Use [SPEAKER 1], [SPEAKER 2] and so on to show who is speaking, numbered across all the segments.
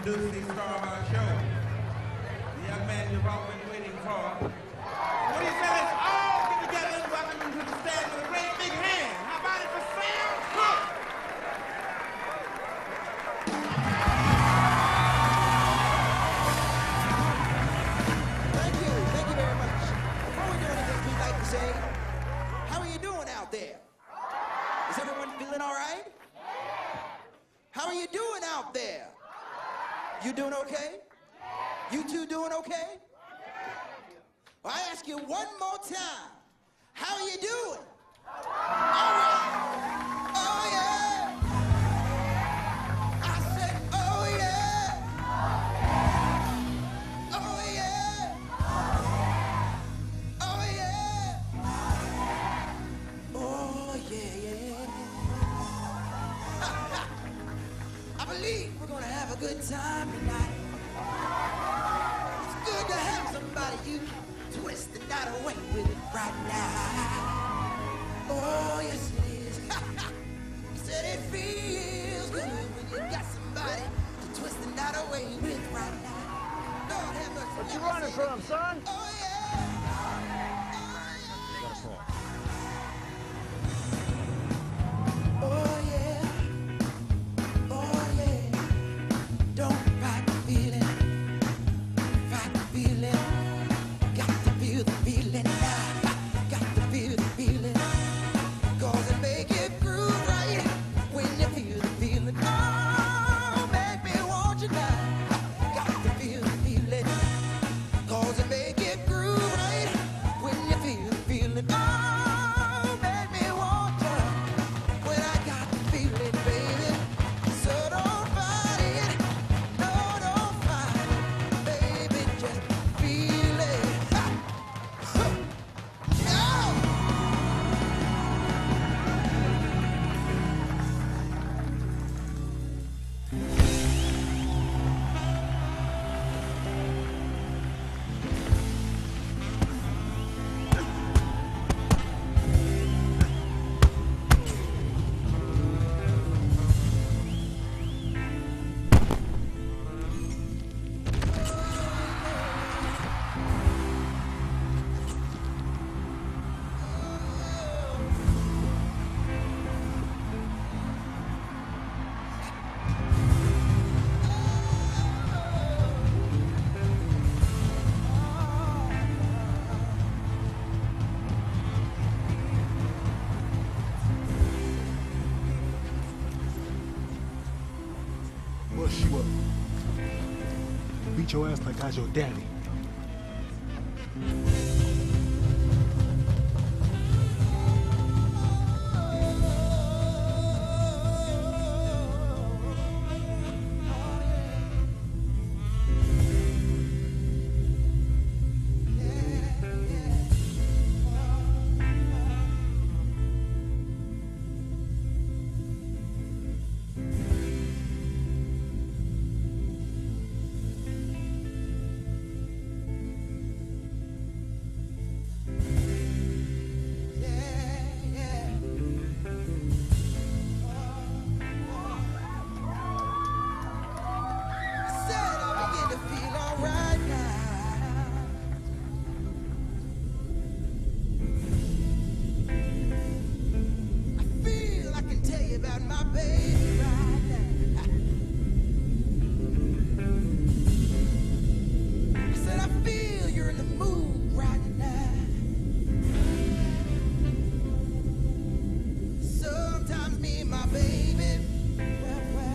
[SPEAKER 1] introduce the star of our show. The young man you've all been waiting for. What do you say? Let's all get together and welcome him to the stage with a great big hand. How about it for Sam Cooke?
[SPEAKER 2] Thank you very much. Before we do anything, we'd like to say, how are you doing out there? Is everyone feeling all right? How are you doing out there? You doing okay? You two doing okay? Well, I ask you one more time. How are you doing? All right. Oh, yeah. I said, oh, yeah. Oh, yeah. Oh, yeah. Oh, yeah. I believe we're going to have a good time tonight. It's good to have somebody you can twist the night away with it right now. Oh, yes it is. I said it feels good when you got somebody to twist the night away with right now. Lord have mercy.
[SPEAKER 3] What you running from, son?
[SPEAKER 2] Oh, yeah. Oh, yeah. Oh, yeah. Don't fight the feeling. Fight the feeling. Got to feel the feeling now. Got to feel the feeling. 'Cause it make it groove right when you feel the feeling. Oh, make me want you now. Got to feel the feeling. 'Cause it make it groove right when you feel the feeling. Oh, make me want you when I got the feeling, baby. So don't fight it. No, don't fight it, baby. Just feel it. Ha! Oh!
[SPEAKER 4] Bust you up. Beat your ass like I was your daddy. Said I begin to feel alright now. I feel I can tell you about my baby right now. I said I feel you're in the mood right now. Sometimes me and my baby, well.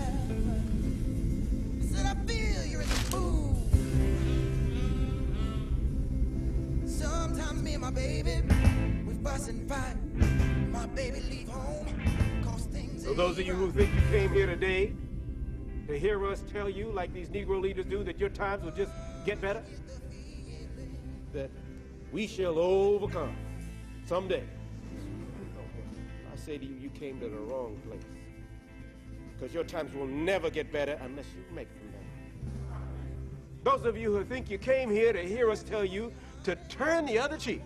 [SPEAKER 4] I said I feel you're in the mood. Sometimes me and my baby, we fuss and fight. My baby leave home, 'cause things
[SPEAKER 3] So those of you who think you came here today to hear us tell you, like these Negro leaders do, that your times will just get better, that we shall overcome someday. I say to you, you came to the wrong place. Because your times will never get better unless you make them better. Those of you who think you came here to hear us tell you to turn the other cheek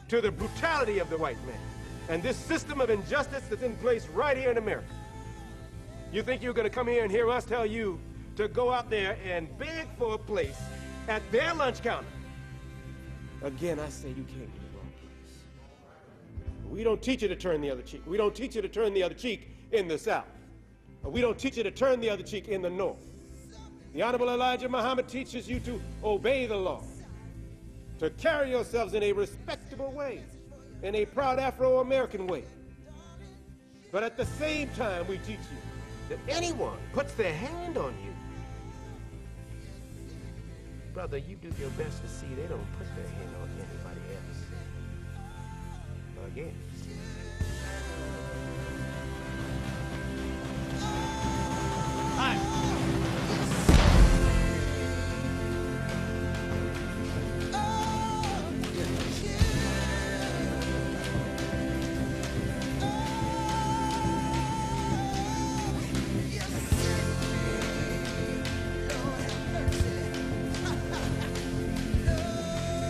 [SPEAKER 3] to the brutality of the white man and this system of injustice that's in place right here in America. You think you're going to come here and hear us tell you to go out there and beg for a place at their lunch counter. Again, I say you came to the wrong place. We don't teach you to turn the other cheek. We don't teach you to turn the other cheek in the South. We don't teach you to turn the other cheek in the North. The Honorable Elijah Muhammad teaches you to obey the law, to carry yourselves in a respectable way, in a proud Afro-American way. But at the same time, we teach you that anyone puts their hand on you, brother, you do your best to see they don't put their hand on anybody else. Again.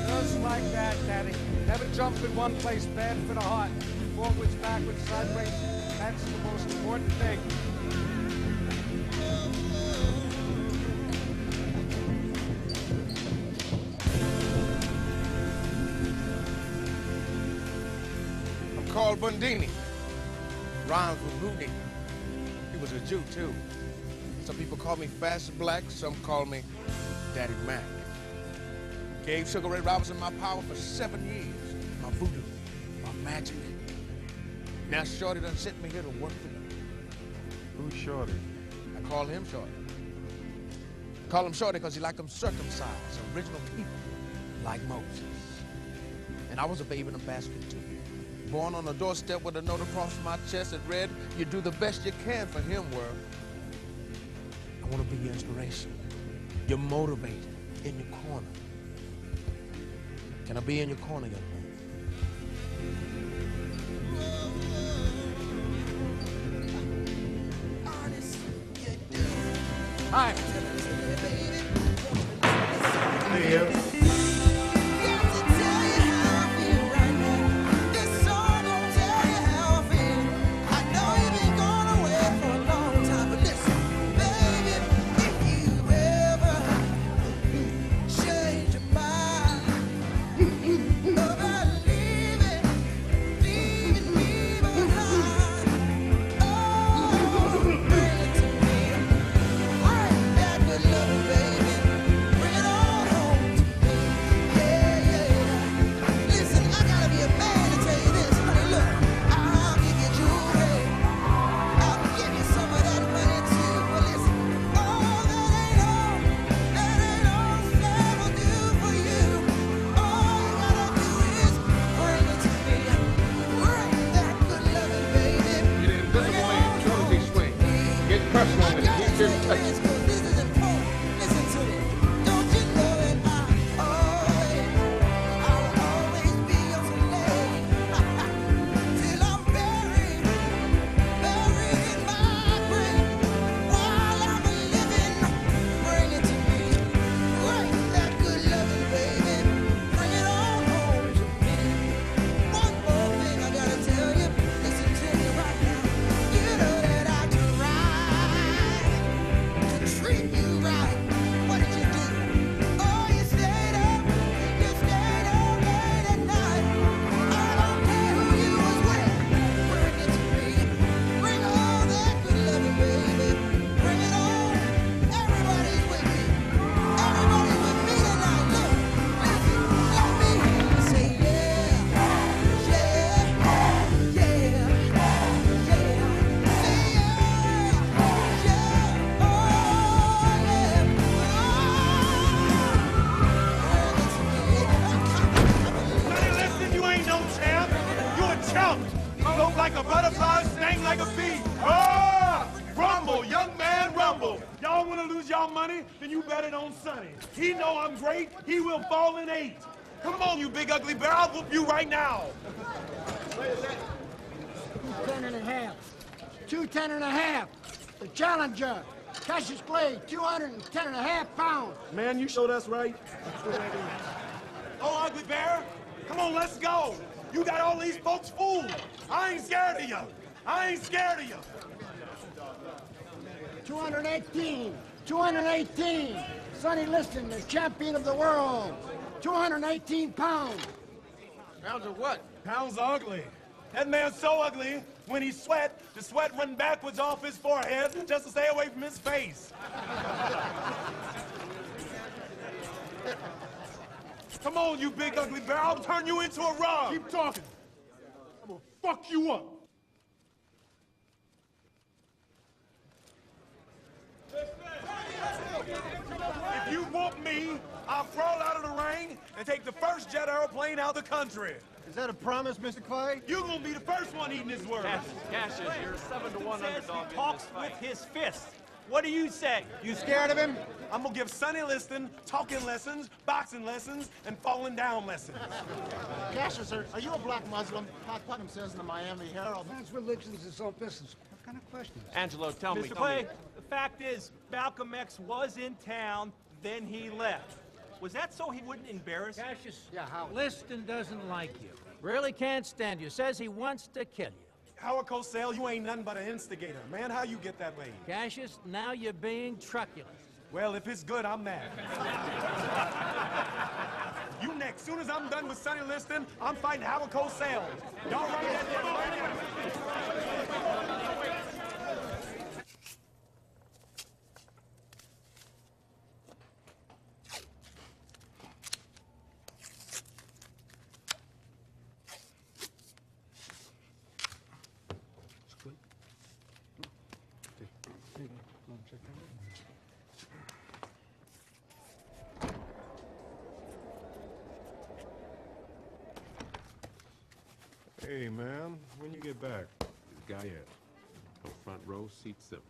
[SPEAKER 5] Just like that, Daddy. Never jump in one place, bad for the heart. Forwards, backwards, sideways. That's the most important thing.
[SPEAKER 6] I'm called Bundini. Rhymes with Rudy. He was a Jew, too. Some people call me Fast Black, some call me Daddy Mac. Gave Sugar Ray Robinson my power for 7 years. My voodoo, my magic. Now Shorty done sent me here to work for you.
[SPEAKER 3] Who's Shorty?
[SPEAKER 6] I call him Shorty. I call him Shorty because he like them circumcised, original people, like Moses. And I was a babe in a basket, too. Born on a doorstep with a note across my chest that read, you do the best you can for him, world. I want to be your inspiration. You're motivated, in your corner. Can I be in your corner, young man?
[SPEAKER 5] Hi.
[SPEAKER 3] Live.
[SPEAKER 1] like a butterfly, sting like a bee. Ah! Rumble, young man, rumble. Y'all want to lose y'all money? Then you bet it on Sonny. He know I'm great. He will fall in 8. Come on, you big ugly bear. I'll whoop you right now.
[SPEAKER 7] 210.5. 210.5. The challenger. Cassius Clay, 210.5 pounds.
[SPEAKER 1] Man, you showed us right. Oh, ugly bear. Come on, let's go. You got all these folks fooled. I ain't scared of you. I ain't scared of you.
[SPEAKER 7] 218. 218. Sonny Liston, the champion of the world. 218 pounds.
[SPEAKER 6] Pounds of what?
[SPEAKER 1] Pounds ugly. That man's so ugly, when he sweat, the sweat run backwards off his forehead just to stay away from his face. Come on, you big ugly bear. I'll turn you into a rug.
[SPEAKER 8] Keep talking. I'm gonna fuck you up.
[SPEAKER 1] If you want me, I'll crawl out of the ring and take the first jet airplane out of the country.
[SPEAKER 8] Is that a promise, Mr. Clay?
[SPEAKER 1] You're gonna be the first one eating this world.
[SPEAKER 9] Cassius, you're a 7-to-1 underdog. He talks with his fists. What do you say?
[SPEAKER 8] You scared of him?
[SPEAKER 1] I'm gonna give Sonny Liston talking lessons, boxing lessons, and falling down lessons.
[SPEAKER 8] Cassius, are you a black Muslim? Todd Putnam says in the Miami Herald.
[SPEAKER 7] Man's religion's his own business. What kind of questions?
[SPEAKER 9] Angelo, tell me.
[SPEAKER 10] Mr. Clay, the fact is, Malcolm X was in town, then he left. Was that so he wouldn't embarrass?
[SPEAKER 11] Cassius,
[SPEAKER 7] Yeah, how?
[SPEAKER 11] Liston doesn't like you. Really can't stand you. Says he wants to kill you.
[SPEAKER 1] Howard Cosell, you ain't nothing but an instigator. Man, how you get that way?
[SPEAKER 11] Cassius, now you're being truculent.
[SPEAKER 1] Well, if it's good, I'm mad. You next. Soon as I'm done with Sonny Liston, I'm fighting Howard Cosell. Y'all ready?
[SPEAKER 3] Hey, man, when you get back? This guy here. Front row, seat 7.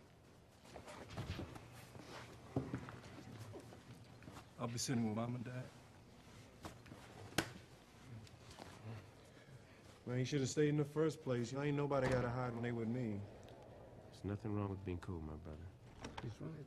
[SPEAKER 8] I'll be sitting with Mom and Dad.
[SPEAKER 3] Man, you should have stayed in the first place. Ain't nobody got to hide when they with me. There's nothing wrong with being cool, my brother. He's right.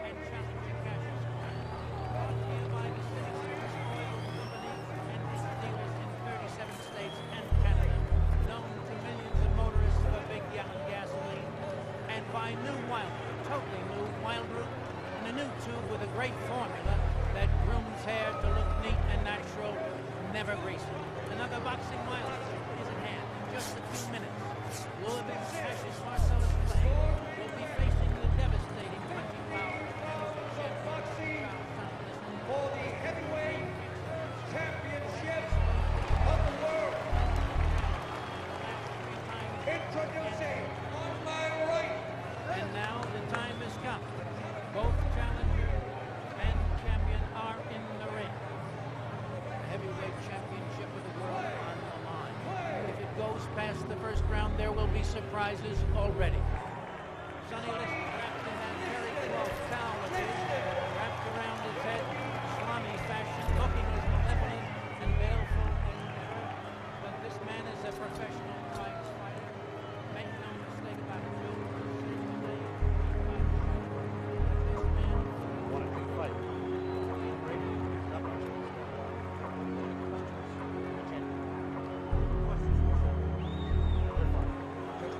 [SPEAKER 11] And challenging Cassius brought here by the City Service Oil Company and its dealers in 37 states and Canada, known to millions of motorists for Big Gallon gasoline, and by new Wild Root, totally new Wild Root, and a new tube with a great formula that grooms hair to look neat and natural, never greasy. Another boxing milestone is at hand in just a few minutes. Louisville Cassius Marcellus Clay will be facing the devastating punching power and boxing for the heavyweight championship of the world. Introducing on my right. And now the time has come. Both challenger and champion are in the ring. The heavyweight championship of the world on the line. If it goes past the first round, there will be surprises already. Sonny Liston, wrapped in that very close towel of his, wrapped around his head, salami fashion, looking as malevolent and baleful as ever. But this man is a professional prize fighter. Make no mistake about it, Joe. This man
[SPEAKER 8] Want a big fight?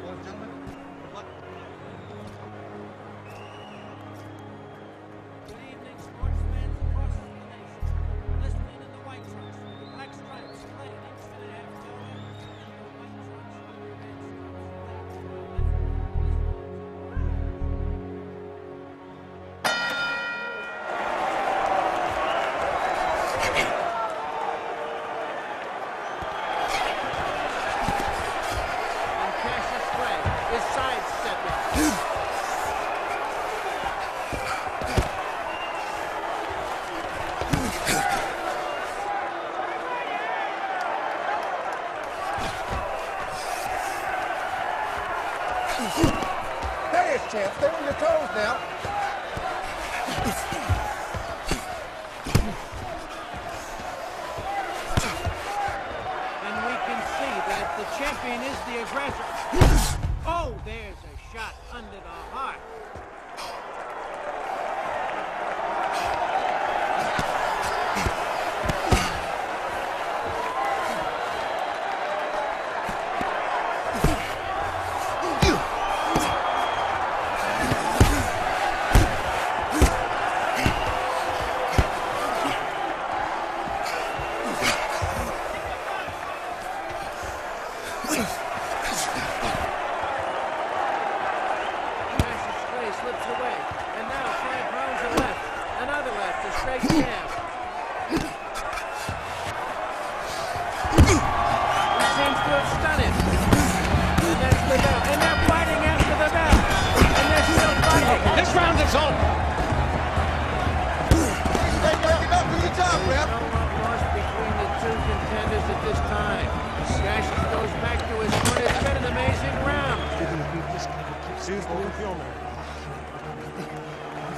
[SPEAKER 8] Well, gentlemen, good luck
[SPEAKER 6] There is champ. Stay on your toes now.
[SPEAKER 11] And we can see that the champion is the aggressor. Oh, there's a shot under the heart.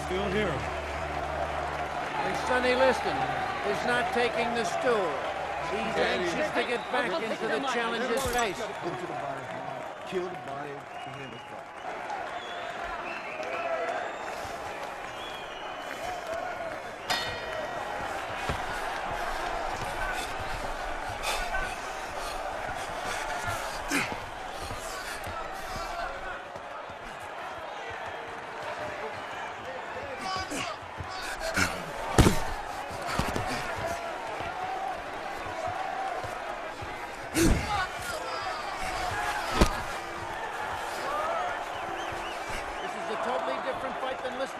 [SPEAKER 10] Still here.
[SPEAKER 11] And Sonny Liston is not taking the stool. He's anxious to get back into the challenger's face.
[SPEAKER 6] Kill the body and end the fight.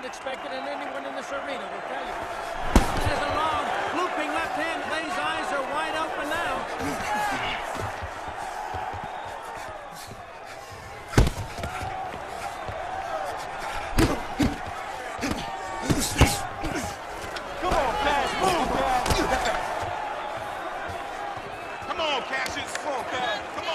[SPEAKER 11] Expected, and anyone in this arena will tell you. There's a long, looping left hand. Clay's eyes are wide open now.
[SPEAKER 1] Come on, Cash, move, Cash. Come on, Cassius. Come on, Cash. Come on.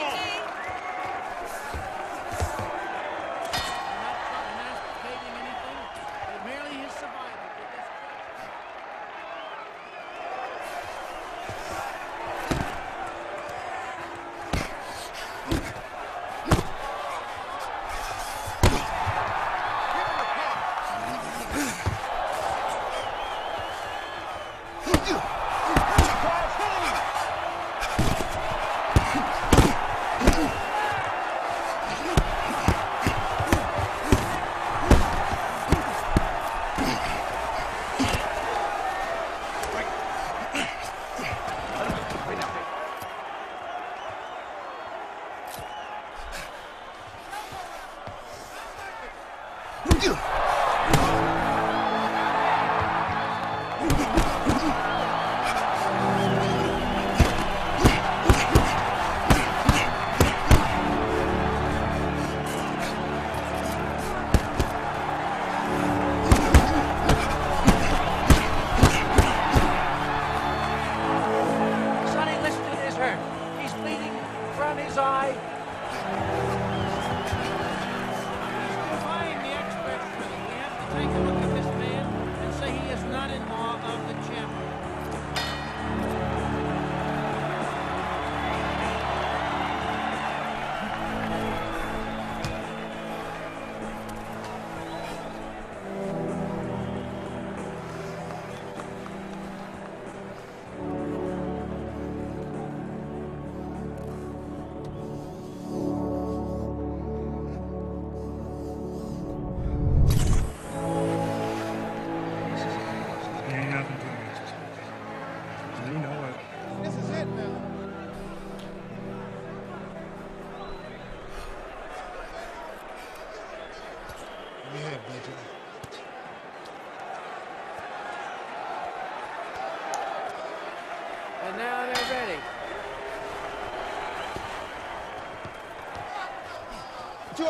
[SPEAKER 11] And now they're ready.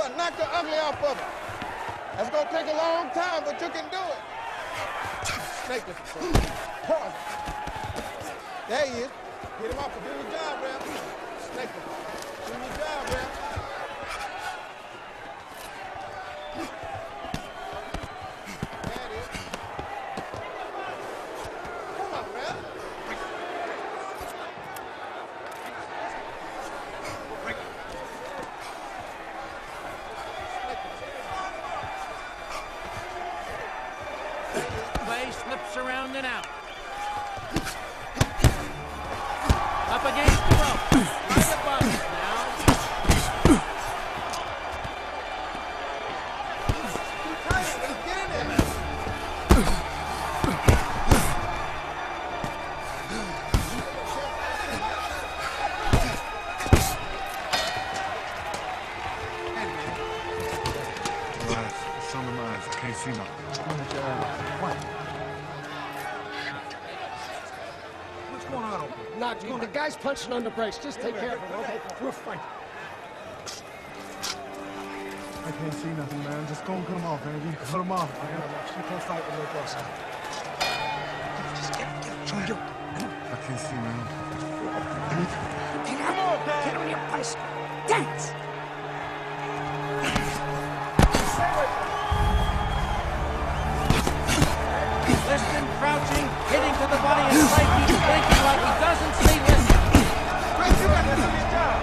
[SPEAKER 6] on, knock the ugly off of him. That's gonna take a long time, but you can do it. Snake this one. Pause. There he is. Get him off. Do your job, Rep. Snake him. Do your job, Rep. There it is. Come on, Rep.
[SPEAKER 11] Clay slips around and out. Up against the rope. Right above it now.
[SPEAKER 6] Get in there.
[SPEAKER 1] It's on the lines. I can't see nothing.
[SPEAKER 7] What's going on over there? Not the guy's punching on the brakes. Just take care of him, okay? We'll fight.
[SPEAKER 1] I can't see nothing, man. Just go and cut him off, baby. Cut him off.
[SPEAKER 7] You can't fight with no boss. Just get him.
[SPEAKER 1] I can't see, man.
[SPEAKER 7] Come on, Dad. Get on your place. Dance.
[SPEAKER 11] Liston crouching, hitting to the body, and Clay keeps blinking like he doesn't see Liston.
[SPEAKER 3] Chris, you got to do your job.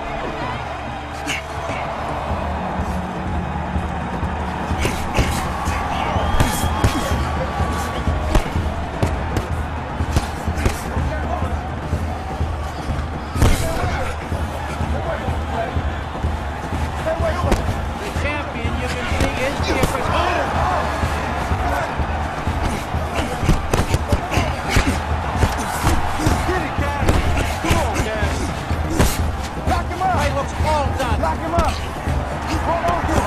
[SPEAKER 11] The champion, you can see, is here for Clay looks all done.
[SPEAKER 3] Lock him up. Hold on to him.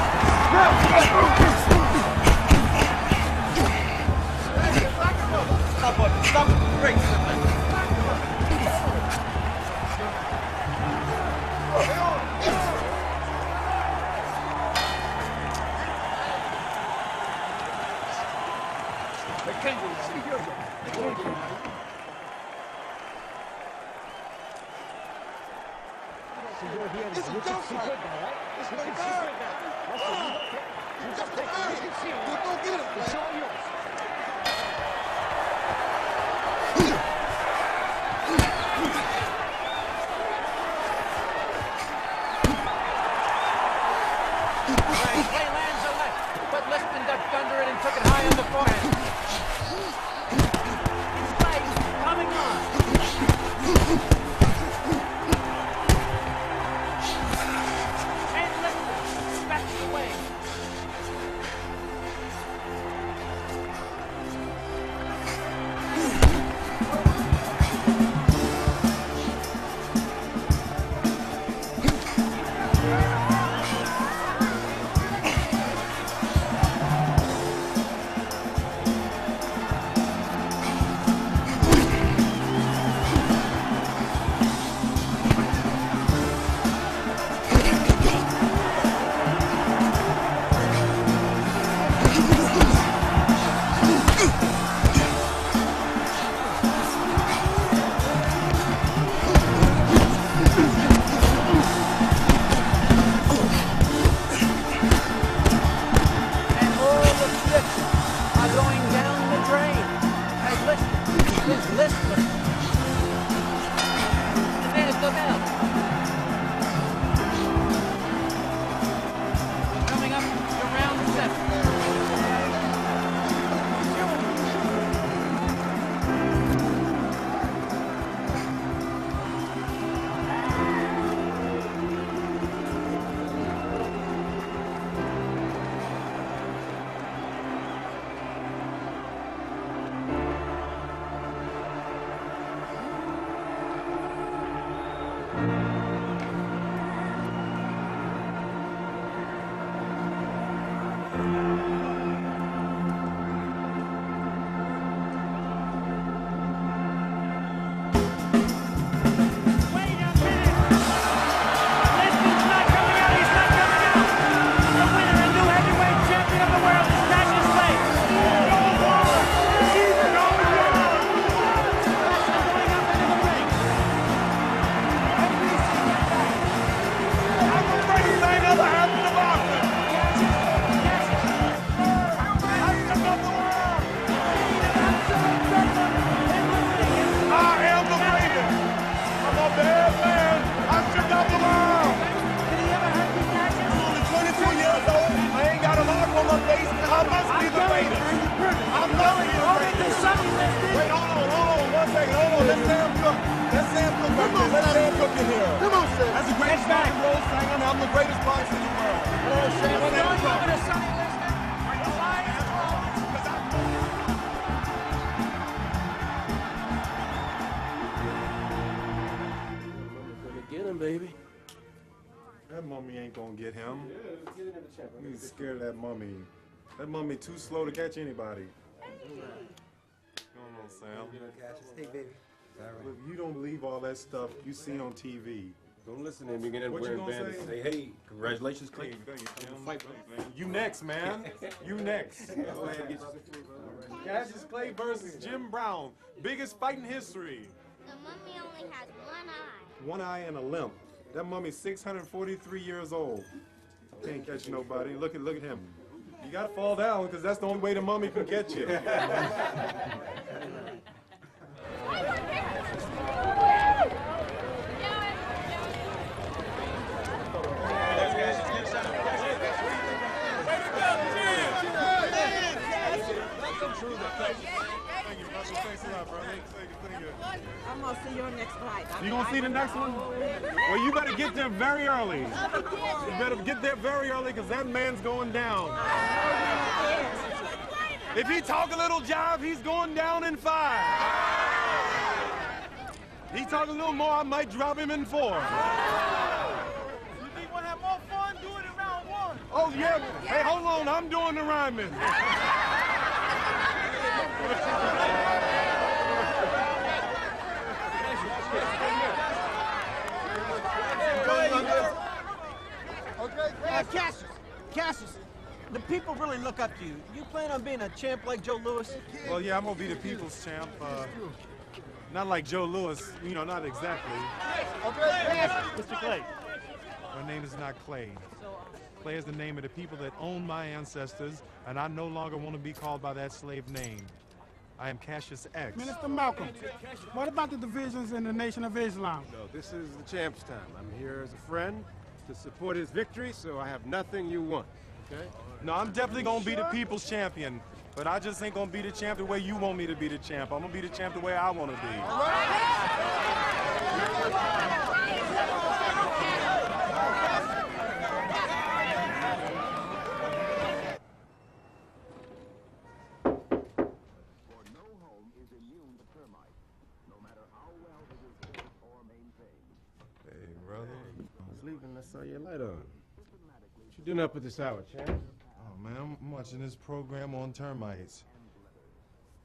[SPEAKER 3] Stop it. Break something.
[SPEAKER 6] It's a jump fight. It's no guard. Just the guard. We'll go get him, Clay.
[SPEAKER 11] Clay lands a left, but Liston ducked under it and took it high on the forehand. Clay coming on. And Liston backs away.
[SPEAKER 1] I'm the greatest boxer in the world.
[SPEAKER 7] Oh, Sam, well, don't you over to Sonny Liston?
[SPEAKER 3] Gonna get him, baby.
[SPEAKER 1] That mummy ain't gonna get him. He's scared of that mummy. That mummy too slow to catch anybody. Come on, Sam.
[SPEAKER 12] Hey, baby.
[SPEAKER 1] Look, you don't believe all that stuff you see on TV.
[SPEAKER 3] Don't listen to him. You get in
[SPEAKER 1] What you
[SPEAKER 3] wearing
[SPEAKER 1] gonna
[SPEAKER 3] bands.
[SPEAKER 1] say?
[SPEAKER 3] Say, hey, congratulations, Clay.
[SPEAKER 1] Fight, man. You next, man. You next. Cassius Clay versus Jim Brown. Biggest fight in history.
[SPEAKER 13] The mummy only has one eye.
[SPEAKER 1] One eye and a limp. That mummy's 643 years old. Can't catch nobody. Look at him. You gotta fall down because that's the only way the mummy can get you.
[SPEAKER 14] I'm gonna see your next fight.
[SPEAKER 1] You gonna see the next one? Well, you better get there very early. You better get there very early because that man's going down. If he talk a little jive, he's going down in 5. He talk a little more, I might drop him in 4.
[SPEAKER 10] You think we'll have more fun doing it round 1?
[SPEAKER 1] Oh, yeah. Hey, hold on. I'm doing the rhyming.
[SPEAKER 12] Cassius, the people really look up to you. You plan on being a champ like Joe Louis?
[SPEAKER 1] Well, yeah, I'm gonna be the people's champ. Not like Joe Louis, you know, not exactly.
[SPEAKER 10] Mr. Clay.
[SPEAKER 1] My name is not Clay. Clay is the name of the people that own my ancestors, and I no longer want to be called by that slave name. I am Cassius X.
[SPEAKER 15] Minister Malcolm, what about the divisions in the Nation of Islam?
[SPEAKER 3] No, this is the champ's time. I'm here as a friend to support his victory, so I have nothing you want, okay?
[SPEAKER 1] No, I'm definitely gonna be the people's champion, but I just ain't gonna be the champ the way you want me to be the champ. I'm gonna be the champ the way I want to be. Hey, brother.
[SPEAKER 3] I was leaving, I saw your light on. What you doing up at this hour, champ?
[SPEAKER 1] Oh, man, I'm watching this program on termites.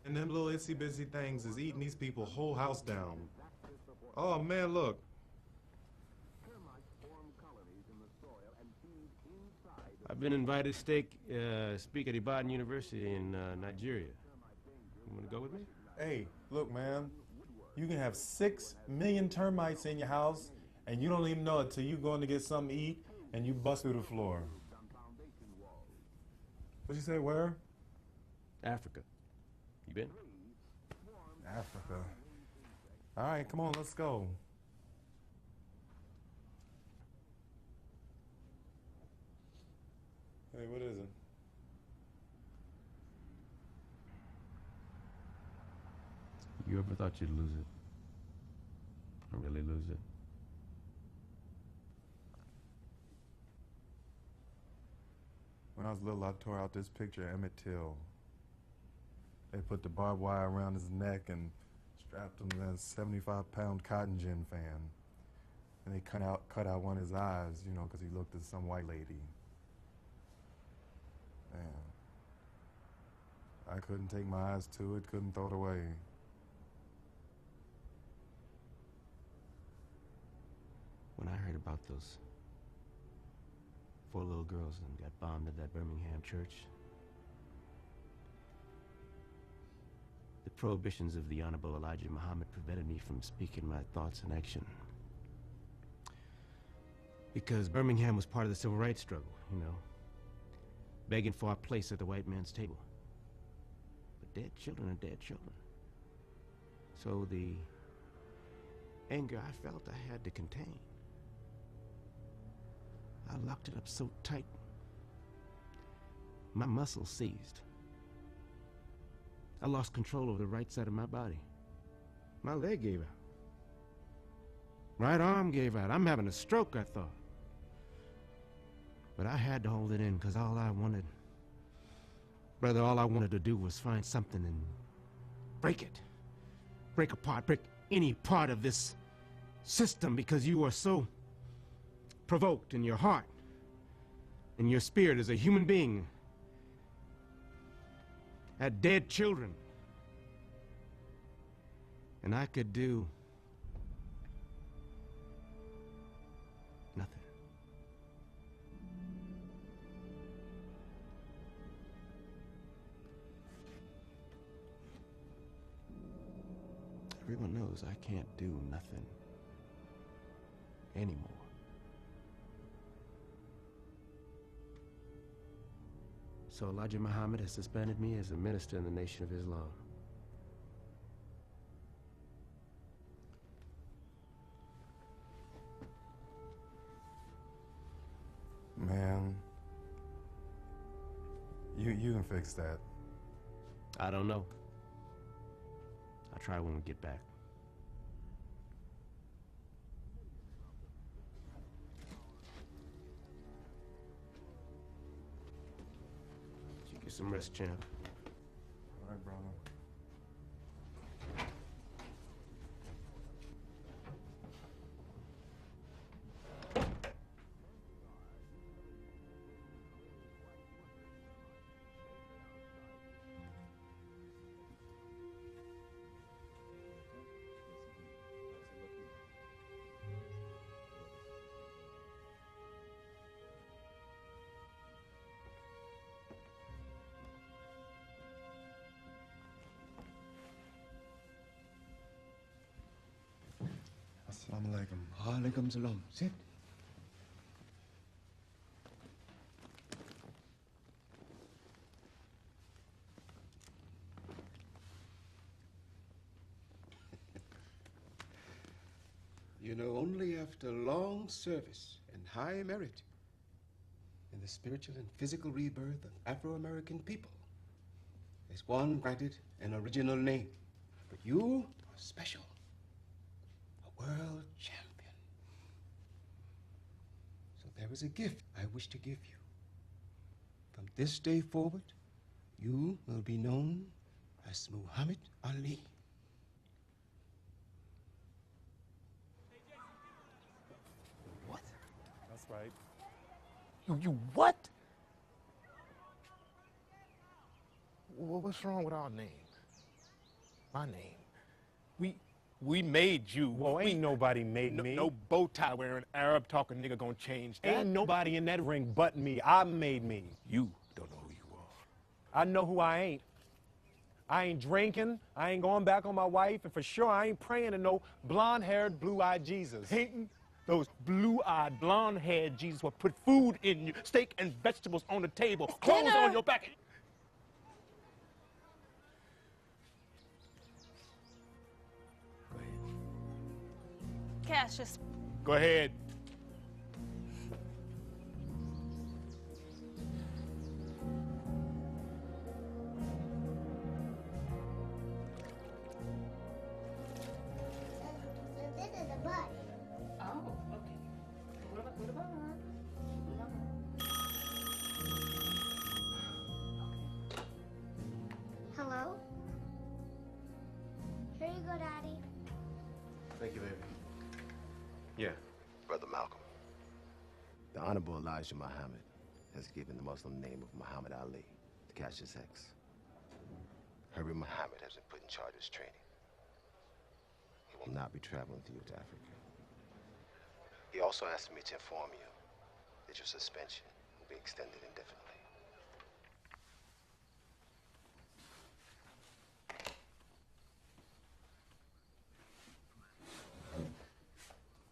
[SPEAKER 1] And them little itsy-bitsy things is eating these people whole house down. Oh, man, look.
[SPEAKER 3] I've been invited to speak at Ibadan University in Nigeria. You want to go with me?
[SPEAKER 1] Hey, look, man. You can have 6 million termites in your house, and you don't even know it till you going to get something to eat, and you bust through the floor. What'd you say, where?
[SPEAKER 3] Africa. You been?
[SPEAKER 1] Africa. All right, come on, let's go. Hey, what is it?
[SPEAKER 3] You ever thought you'd lose it? Or really lose it?
[SPEAKER 1] When I was little, I tore out this picture of Emmett Till. They put the barbed wire around his neck and strapped him to a 75-pound cotton gin fan. And they cut out one of his eyes, you know, because he looked at some white lady. Man. I couldn't take my eyes to it, couldn't throw it away.
[SPEAKER 3] When I heard about those 4 little girls and got bombed at that Birmingham church, the prohibitions of the Honorable Elijah Muhammad prevented me from speaking my thoughts in action. Because Birmingham was part of the civil rights struggle, you know, begging for our place at the white man's table. But dead children are dead children. So the anger I felt I had to contain. I locked it up so tight, my muscles seized. I lost control over the right side of my body. My leg gave out. Right arm gave out. I'm having a stroke, I thought. But I had to hold it in because all I wanted to do was find something and break it. Break apart, break any part of this system because you are so provoked in your heart and your spirit as a human being. Had dead children. And I could do nothing. Everyone knows I can't do nothing anymore. So Elijah Muhammad has suspended me as a minister in the Nation of Islam.
[SPEAKER 16] Man, you can fix that.
[SPEAKER 3] I don't know. I'll try when we get back. You get some rest, champ.
[SPEAKER 16] All right, brother. Assalamu alaikum.
[SPEAKER 17] Alaikum salam. Sit.
[SPEAKER 18] You know, only after long service and high merit in the spiritual and physical rebirth of Afro-American people is one granted an original name. But you are special. World champion. So there is a gift I wish to give you. From this day forward, you will be known as Muhammad Ali.
[SPEAKER 3] What?
[SPEAKER 16] That's right.
[SPEAKER 6] You what? What's wrong with our names? My name.
[SPEAKER 3] We made you.
[SPEAKER 19] Well, ain't nobody made me.
[SPEAKER 3] No bow tie wearing Arab talking nigga gonna change that.
[SPEAKER 19] Ain't nobody in that ring but me. I made me.
[SPEAKER 3] You don't know who you are.
[SPEAKER 19] I know who I ain't. I ain't drinking. I ain't going back on my wife. And for sure, I ain't praying to no blonde-haired, blue-eyed Jesus.
[SPEAKER 3] Hating
[SPEAKER 19] those blue-eyed, blonde-haired Jesus will put food in you, steak and vegetables on the table, clothes on your back.
[SPEAKER 20] Cassius.
[SPEAKER 19] Go ahead.
[SPEAKER 13] This is the butt.
[SPEAKER 20] Oh, okay. What about her?
[SPEAKER 13] Hello? Here you go, Daddy.
[SPEAKER 3] Thank you, baby. Yeah.
[SPEAKER 18] Brother Malcolm, the Honorable Elijah Muhammad has given the Muslim name of Muhammad Ali to Cassius X. Herbert Muhammad has been put in charge of his training. He will not be traveling with you to Africa. He also asked me to inform you that your suspension will be extended indefinitely.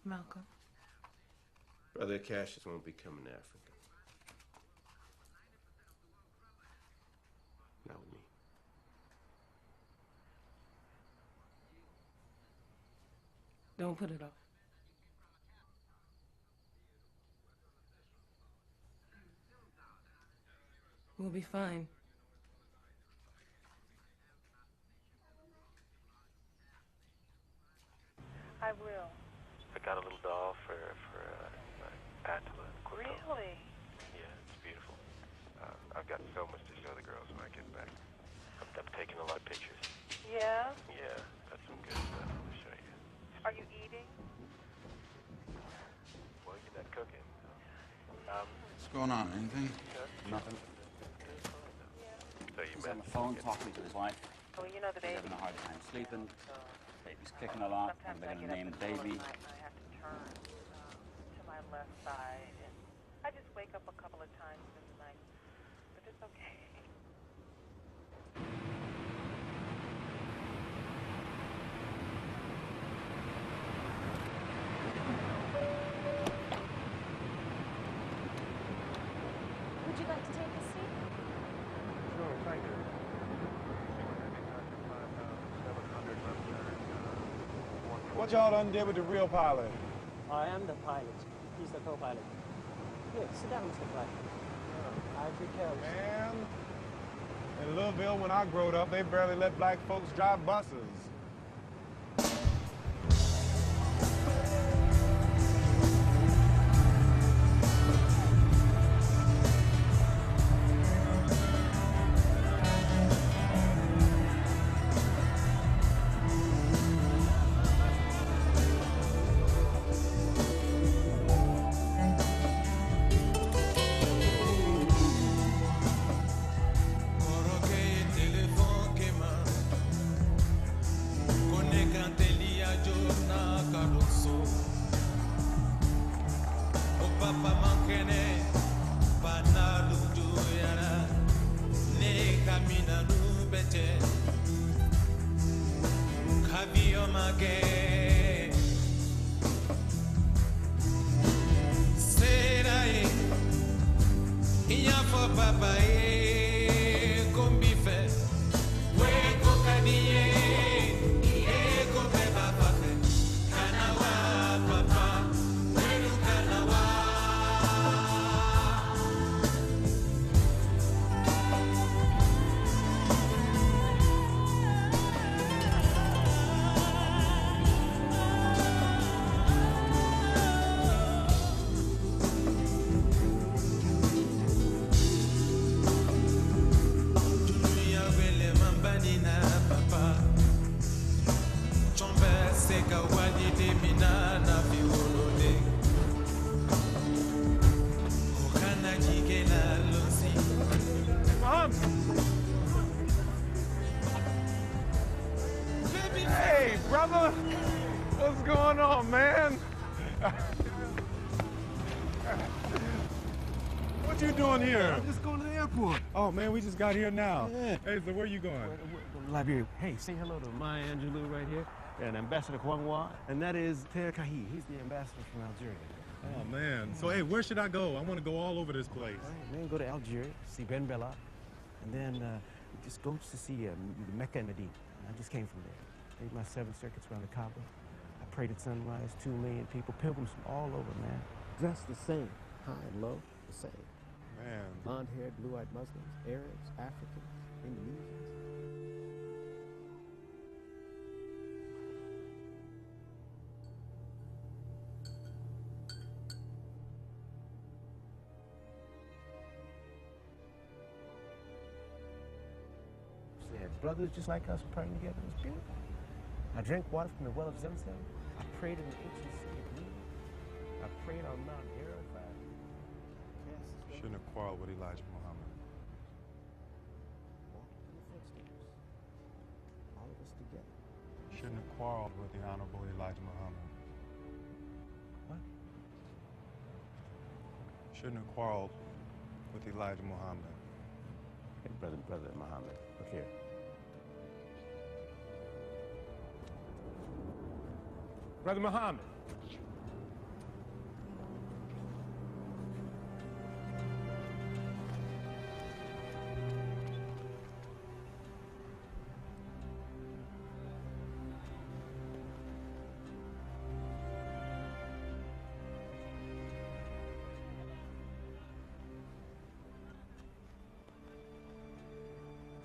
[SPEAKER 20] Malcolm.
[SPEAKER 3] Brother Cassius won't be coming to Africa. Not with me.
[SPEAKER 20] Don't put it off. We'll be fine.
[SPEAKER 21] I will.
[SPEAKER 22] I got a little doll for Attila and Quinto.
[SPEAKER 21] Really?
[SPEAKER 3] got so much to show the girls when I get back. I'm taking a lot of pictures.
[SPEAKER 17] Yeah?
[SPEAKER 3] Yeah, got some good stuff to show you.
[SPEAKER 17] Are you eating?
[SPEAKER 3] Well, you're not cooking.
[SPEAKER 21] What's going on? Anything?
[SPEAKER 22] Nothing.
[SPEAKER 3] So you
[SPEAKER 22] He's
[SPEAKER 3] met
[SPEAKER 22] on the phone talking to his wife.
[SPEAKER 17] Well, you know the
[SPEAKER 22] He's
[SPEAKER 17] baby.
[SPEAKER 22] having a hard time sleeping. Baby's kicking a lot, and they're going to name the baby.
[SPEAKER 17] I have to turn to my left side, and I just wake up a couple of times in the night, but it's okay.
[SPEAKER 23] Would you like to take a seat?
[SPEAKER 19] Sure, thank you. What y'all done did with the real pilot?
[SPEAKER 24] I am the pilot. He's the co-pilot. Here, sit down, Mr. Black. I take care of you.
[SPEAKER 19] Man, in Louisville, when I growed up, they barely let black folks drive buses. Hey, brother! What's going on, man? What you doing here?
[SPEAKER 12] I'm just going to the airport.
[SPEAKER 19] Oh, man, we just got here now.
[SPEAKER 12] Yeah.
[SPEAKER 19] Hey, so where you going?
[SPEAKER 12] Liberia. Hey, say hello to Maya Angelou right here, and Ambassador Kwang Wa, and that is Ter Kahi. He's the ambassador from Algeria.
[SPEAKER 19] Oh, man. So, hey, where should I go? I want to go all over this place.
[SPEAKER 12] All right, man, go to Algeria, see Ben Bella, and then just go to see Mecca and Medina. I just came from there. Made my 7 circuits around the Kaaba. I prayed at sunrise, 2 million people, pilgrims from all over, man. Dressed the same, high and low, the same.
[SPEAKER 19] Man.
[SPEAKER 12] Blonde-haired, blue-eyed Muslims, Arabs, Africans, Indonesians. They had brothers just like us praying together. It was beautiful. I drank water from the well of Zemzem. I prayed in the ancient city of Ninive. I prayed on Mount Arafat.
[SPEAKER 16] Shouldn't have quarreled with Elijah Muhammad.
[SPEAKER 12] Walked in the footsteps. All of us together.
[SPEAKER 16] Shouldn't have quarreled with the Honorable Elijah Muhammad.
[SPEAKER 12] What?
[SPEAKER 16] Shouldn't have quarreled with Elijah Muhammad.
[SPEAKER 12] Hey, brother Muhammad, look here.
[SPEAKER 19] Brother Muhammad.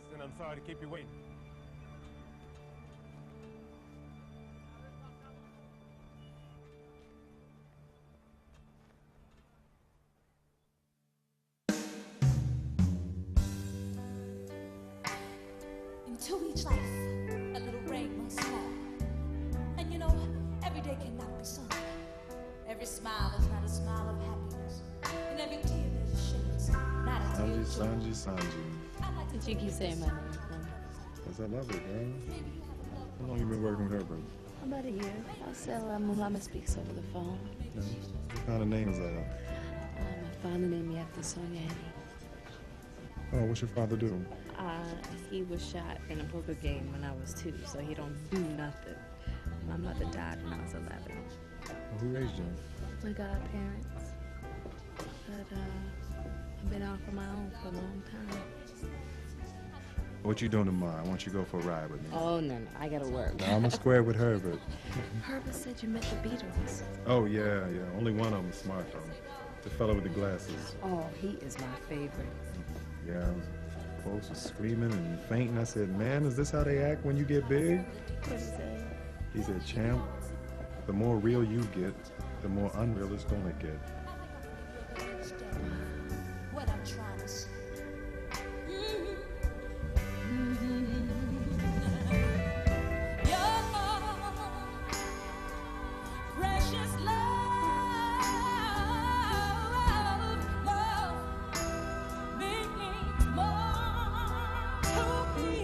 [SPEAKER 19] Listen, I'm sorry to keep you waiting.
[SPEAKER 2] To each life, a little rain must fall. And you know, every day cannot be sunny. Every smile is not a smile of happiness. And every tear is a shade, not a tear of joy.
[SPEAKER 4] Sanji.
[SPEAKER 23] Did you keep saying my name?
[SPEAKER 16] Because I love it, girl. How long you been working with her, bro?
[SPEAKER 23] About a year. Also, Muhammad speaks over the phone.
[SPEAKER 16] Yeah. What kind of name is that?
[SPEAKER 23] My father named me after Sonia Henny.
[SPEAKER 16] Oh, what's your father do?
[SPEAKER 23] He was shot in a poker game when I was 2, so he don't do nothing. My mother died when I was 11.
[SPEAKER 16] Well, who raised you?
[SPEAKER 23] My godparents. But I've been out on my own for a long time.
[SPEAKER 16] What you doing tomorrow? I want you to go for a ride with me.
[SPEAKER 23] Oh, no, I gotta work.
[SPEAKER 16] Now, I'm a square with Herbert.
[SPEAKER 23] Herbert said you met the Beatles.
[SPEAKER 16] Oh, yeah. Only one of them is smart, though. The fellow with the glasses.
[SPEAKER 23] Oh, he is my favorite.
[SPEAKER 16] Yeah. Folks were screaming and fainting. I said, man, is this how they act when you get big?
[SPEAKER 23] What is that?
[SPEAKER 16] He said, champ, the more real you get, the more unreal it's gonna get.
[SPEAKER 2] What I'm trying to say. Precious love, means more to me.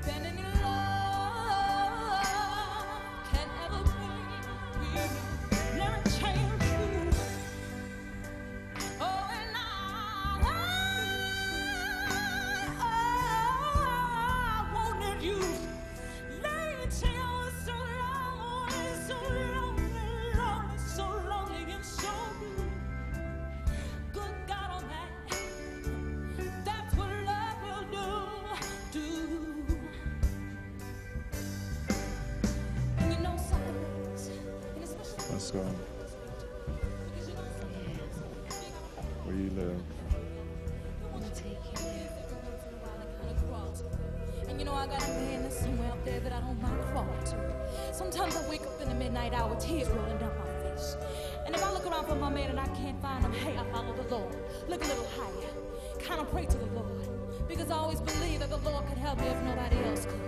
[SPEAKER 2] Than any love can ever be. Never change you. Oh, and I wanted you. Lay till so long, so lonely, lonely, so lonely and so blue. Good God Almighty, that's what love will do. And you know something else, and especially
[SPEAKER 16] Let's go. Where you live?
[SPEAKER 23] I'm gonna take you there.
[SPEAKER 2] And you know I got a man that's somewhere up there that I don't mind crawling to. Sometimes I wake up in the midnight hour, tears rolling down my face. And if I look around for my man and I can't find him, hey, I follow the Lord. Look a little higher, kind of pray to the Lord. Because I always believe that the Lord could help me if nobody else could.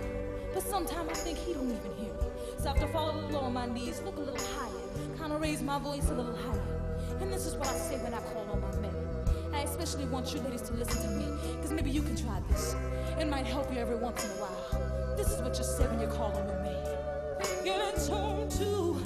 [SPEAKER 2] But sometimes I think he don't even hear me. So I have to follow the Lord on my knees, look a little higher, kind of raise my voice a little higher. And this is what I say when I call on my men. I especially want you ladies to listen to me, because maybe you can try this. It might help you every once in a while. This is what you say when you call on your man. Give it turn to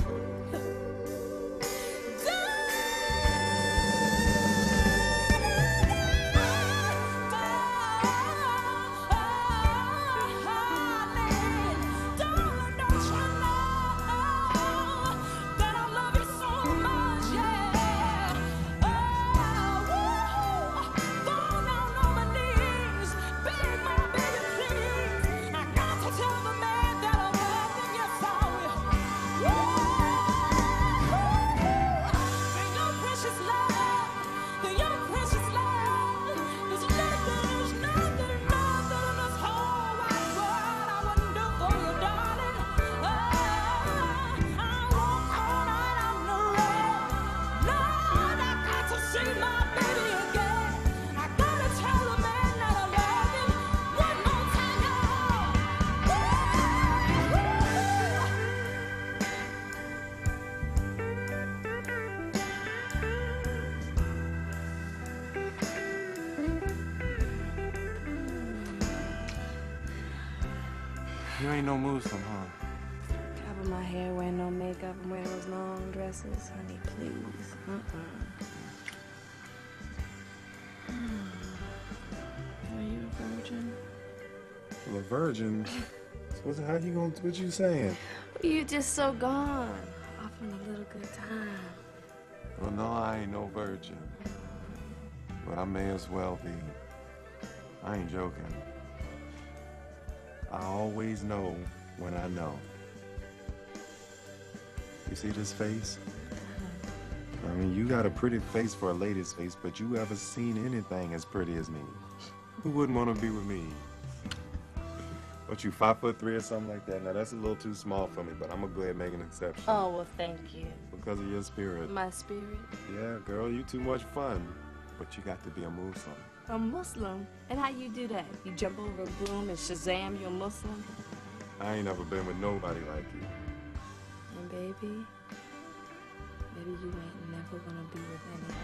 [SPEAKER 21] You ain't no Muslim, huh?
[SPEAKER 23] Cover my hair, wear no makeup, and wear those long dresses. Honey, please. Are you a virgin?
[SPEAKER 16] Well, a virgin? How you gonna, what you saying?
[SPEAKER 23] You just so gone. Off on a little good time.
[SPEAKER 21] Well, no, I ain't no virgin. But I may as well be. I ain't joking. I always know when I know. You see this face? I mean, you got a pretty face for a lady's face, but you ever seen anything as pretty as me? Who wouldn't want to be with me? What, you 5'3" or something like that? Now, that's a little too small for me, but I'm gonna go ahead and make an exception.
[SPEAKER 23] Oh, well, thank you.
[SPEAKER 21] Well, because of your spirit.
[SPEAKER 23] My spirit?
[SPEAKER 21] Yeah, girl, you too much fun. But you got to be a Muslim.
[SPEAKER 23] A Muslim? And how you do that? You jump over a broom and Shazam, you're a Muslim?
[SPEAKER 21] I ain't never been with nobody like you.
[SPEAKER 23] And baby, maybe you ain't never gonna be with any other.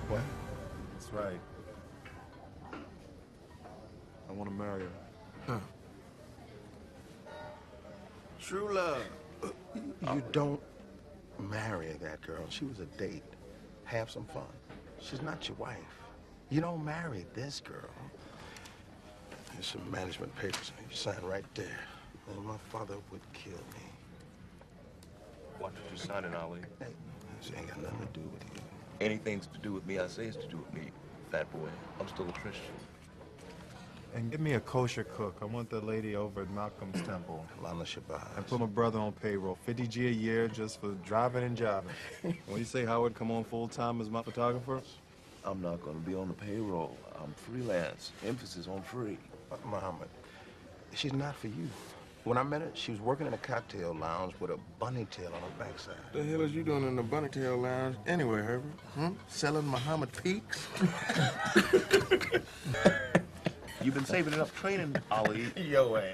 [SPEAKER 21] What? That's right. I want to marry her.
[SPEAKER 4] Huh. True love. You don't marry that girl. She was a date. Have some fun. She's not your wife. You don't marry this girl. There's some management papers. You sign right there. And my father would kill me.
[SPEAKER 18] What did you sign in, Ali?
[SPEAKER 4] Hey, this ain't got nothing to do with you.
[SPEAKER 18] Anything's to do with me, I say it's to do with me, fat boy. I'm still a Christian.
[SPEAKER 16] And give me a kosher cook. I want the lady over at Malcolm's Temple.
[SPEAKER 4] Lana Shabazz.
[SPEAKER 16] And put my brother on payroll. $50G a year just for driving and jobbing. When you say Howard come on full-time as my photographer?
[SPEAKER 18] I'm not going to be on the payroll. I'm freelance. Emphasis on free.
[SPEAKER 4] Muhammad, she's not for you. When I met her, she was working in a cocktail lounge with a bunny tail on her backside.
[SPEAKER 6] The hell is you doing in the bunny tail lounge anyway, Herbert? Selling Muhammad Peaks?
[SPEAKER 18] You've been saving enough training, Ali.
[SPEAKER 4] Yo ass.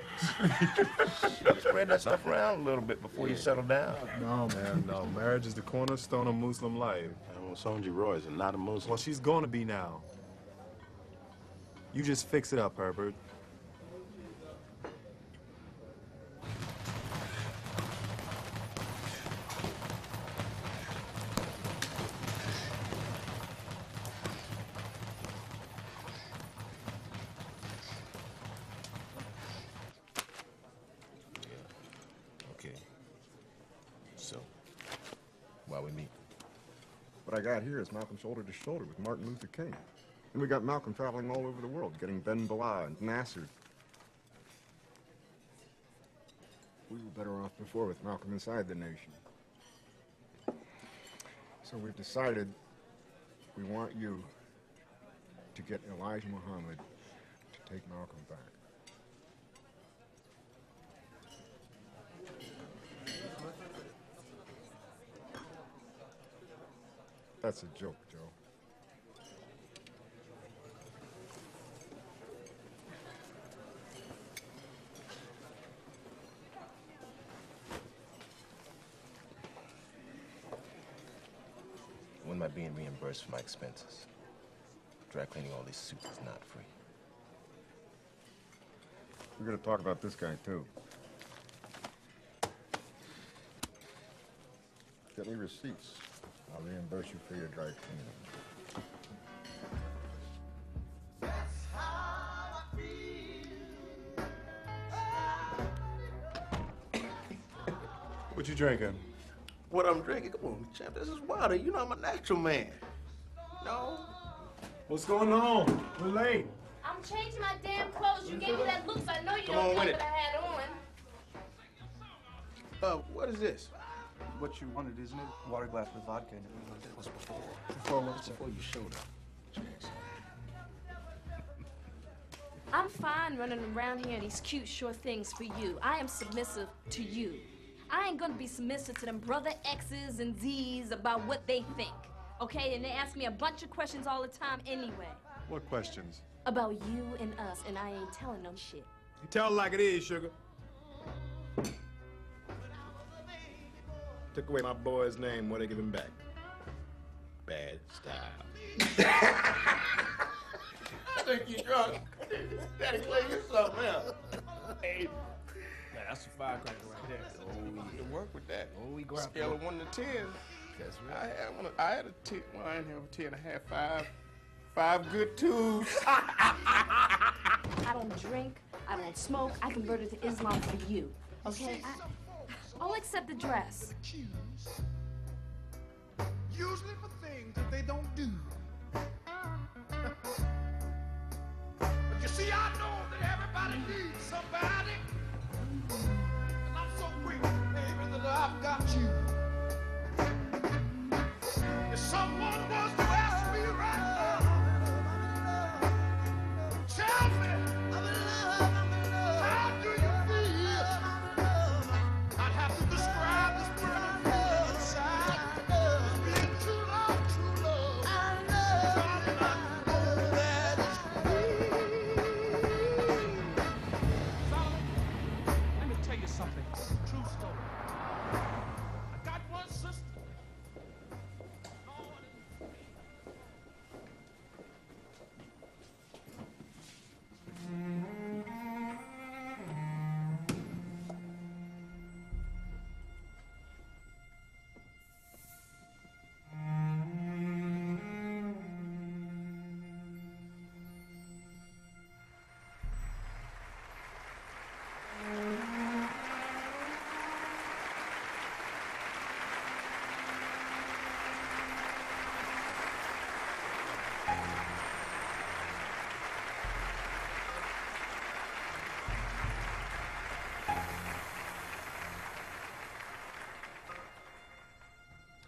[SPEAKER 18] Spread that stuff around a little bit before you settle down.
[SPEAKER 16] No, man, no. Marriage is the cornerstone of Muslim life.
[SPEAKER 4] Well, Sonja Royce is not a Muslim.
[SPEAKER 16] Well, she's going to be now. You just fix it up, Herbert.
[SPEAKER 5] What I got here is Malcolm shoulder to shoulder with Martin Luther King. And we got Malcolm traveling all over the world, getting Ben Bella and Nasser. We were better off before with Malcolm inside the nation. So we've decided we want you to get Elijah Muhammad to take Malcolm back. That's a joke, Joe.
[SPEAKER 18] When am I being reimbursed for my expenses? Dry cleaning all these suits is not free.
[SPEAKER 5] We're gonna talk about this guy, too. Get me receipts. I'll reimburse you for your dry cleaning.
[SPEAKER 16] What you drinking?
[SPEAKER 4] What I'm drinking? Come on, champ. This is water. You know I'm a natural man. No?
[SPEAKER 16] What's going on? We're late.
[SPEAKER 13] I'm changing my damn clothes. You gave me that look, so I know you
[SPEAKER 4] Come
[SPEAKER 13] don't
[SPEAKER 4] on
[SPEAKER 13] know
[SPEAKER 4] with
[SPEAKER 13] what
[SPEAKER 4] it.
[SPEAKER 13] I had on.
[SPEAKER 4] What is this?
[SPEAKER 8] What you wanted, isn't it? Water glass with vodka in it. That was before.
[SPEAKER 4] Before what? Before you showed up.
[SPEAKER 23] I'm fine running around here in these cute short things for you. I am submissive to you. I ain't gonna be submissive to them brother X's and Z's about what they think, okay? And they ask me a bunch of questions all the time anyway.
[SPEAKER 16] What questions?
[SPEAKER 23] About you and us, and I ain't telling them shit.
[SPEAKER 16] You tell it like it is, sugar.
[SPEAKER 4] Took away my boy's name. What they give him back? Bad style. I think you drunk. Daddy, play you something else. Hey.
[SPEAKER 6] Yeah, that's a firecracker right there.
[SPEAKER 4] To work with that.
[SPEAKER 6] Oh, we grab
[SPEAKER 4] Scale of 1 to 10.
[SPEAKER 6] That's right.
[SPEAKER 4] I had a 10. Well, I didn't have a 10 and a half, 5. 5 good twos.
[SPEAKER 23] I don't drink, I don't smoke, I converted to Islam for you, okay? I'll accept the dress.
[SPEAKER 1] Usually for things that they don't do. But you see, I know that everybody needs somebody. And I'm so grateful, baby, that I I've got you. If someone was to ask me right now, tell me, how do you feel? I'd have to describe this burning feeling inside. It's been too long, darling, I know that it's
[SPEAKER 6] Let me tell you something. True story. I got one sister.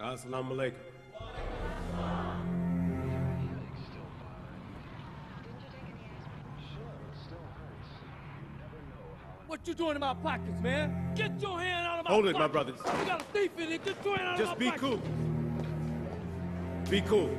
[SPEAKER 3] Assalamu alaikum.
[SPEAKER 7] What you doing in my pockets, man? Get your hand out of my
[SPEAKER 3] Hold it,
[SPEAKER 7] pockets.
[SPEAKER 3] my brothers.
[SPEAKER 7] You got a thief in it. Get your hand out
[SPEAKER 3] Just
[SPEAKER 7] of my
[SPEAKER 3] be
[SPEAKER 7] pockets.
[SPEAKER 3] cool. Be cool.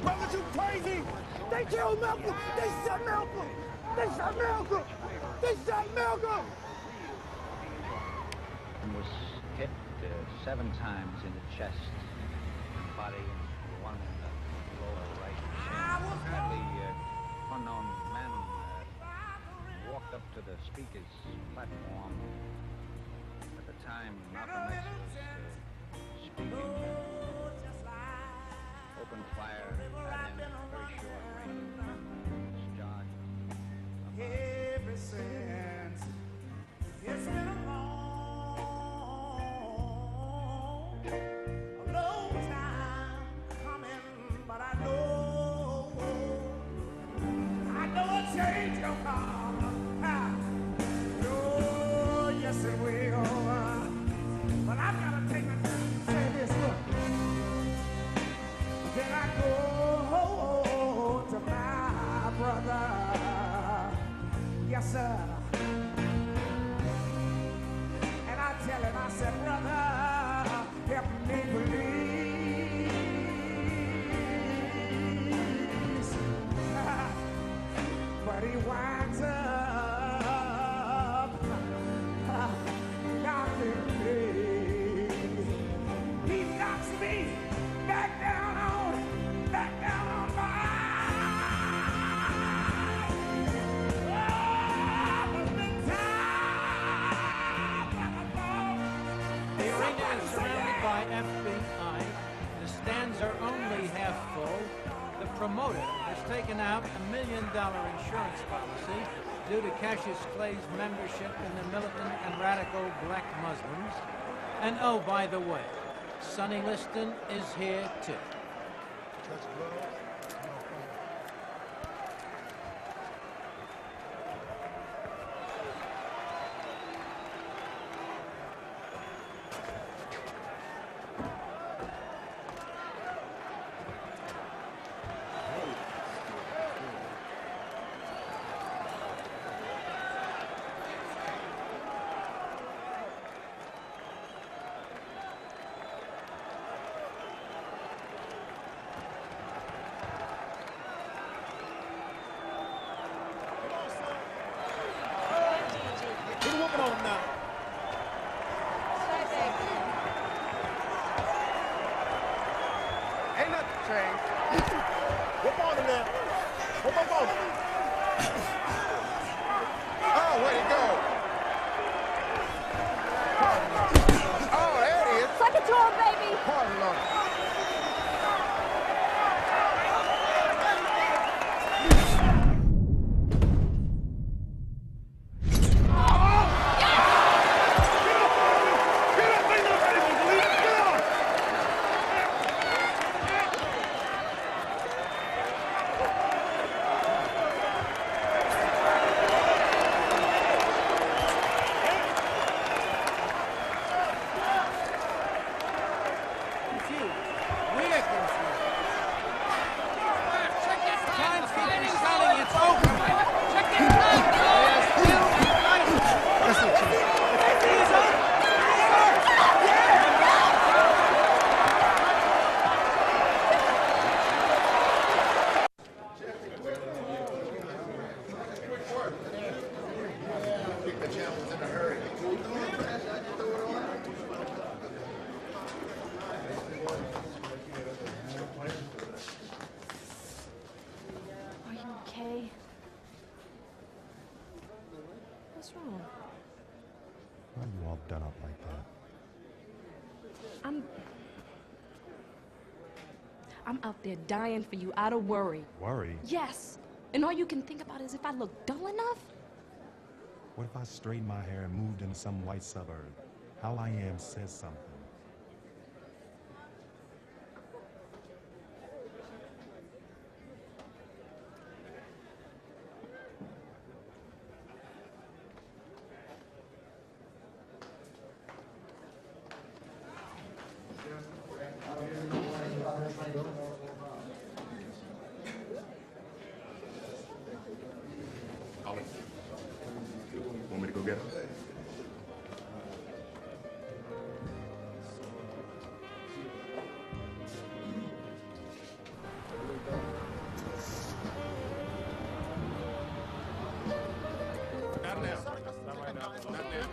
[SPEAKER 1] Brothers, you crazy! They killed Malcolm! They shot Malcolm! They shot Malcolm! They shot Malcolm!
[SPEAKER 9] And was hit 7 times in the chest and body, and 1 in the lower right shin. Apparently, unknown men walked up to the speaker's platform at the time Malcolm X was speaking. Opened fire at him at very short range. Was charged.
[SPEAKER 1] Ever since it's been a long time coming, but I know a change will come. Oh, yes it will. But I've got to take my time to say this. Look. Then I go to my brother, yes sir, and I tell him, I said, brother, help me please, but he winds up knocking me, he knocks me back down on my
[SPEAKER 7] The arena is surrounded by FBI. The stands are only half full. The promoter has taken out $1 million insurance policy due to Cassius Clay's membership in the militant and radical black Muslims. And oh, by the way, Sonny Liston is here too.
[SPEAKER 23] Are you okay? What's wrong?
[SPEAKER 21] Why are you all done up like that?
[SPEAKER 23] I'm out there dying for you out of worry.
[SPEAKER 21] Worry?
[SPEAKER 23] Yes. And all you can think about is if I look dull enough.
[SPEAKER 21] What if I straightened my hair and moved into some white suburb? How I am says something. Want me to go get him?
[SPEAKER 19] Not now. Not right now. Not now.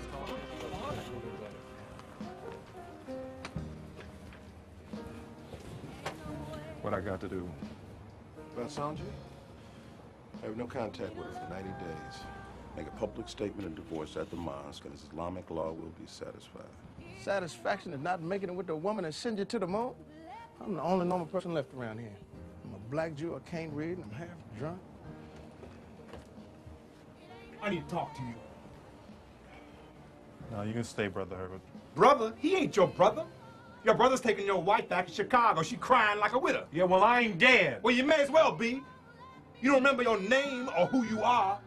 [SPEAKER 21] What I got to do?
[SPEAKER 4] About Sanjay? Have no contact with her for 90 days. Make a public statement of divorce at the mosque, and his Islamic law will be satisfied.
[SPEAKER 6] Satisfaction is not making it with the woman that sends you to the moon? I'm the only normal person left around here. I'm a black Jew, I can't read, and I'm half drunk.
[SPEAKER 19] I need to talk to you.
[SPEAKER 21] No, you can stay, Brother Herbert.
[SPEAKER 19] Brother? He ain't your brother. Your brother's taking your wife back to Chicago. She crying like a widow. Yeah, well, I ain't dead. Well, you may as well be. You don't remember your name or who you are.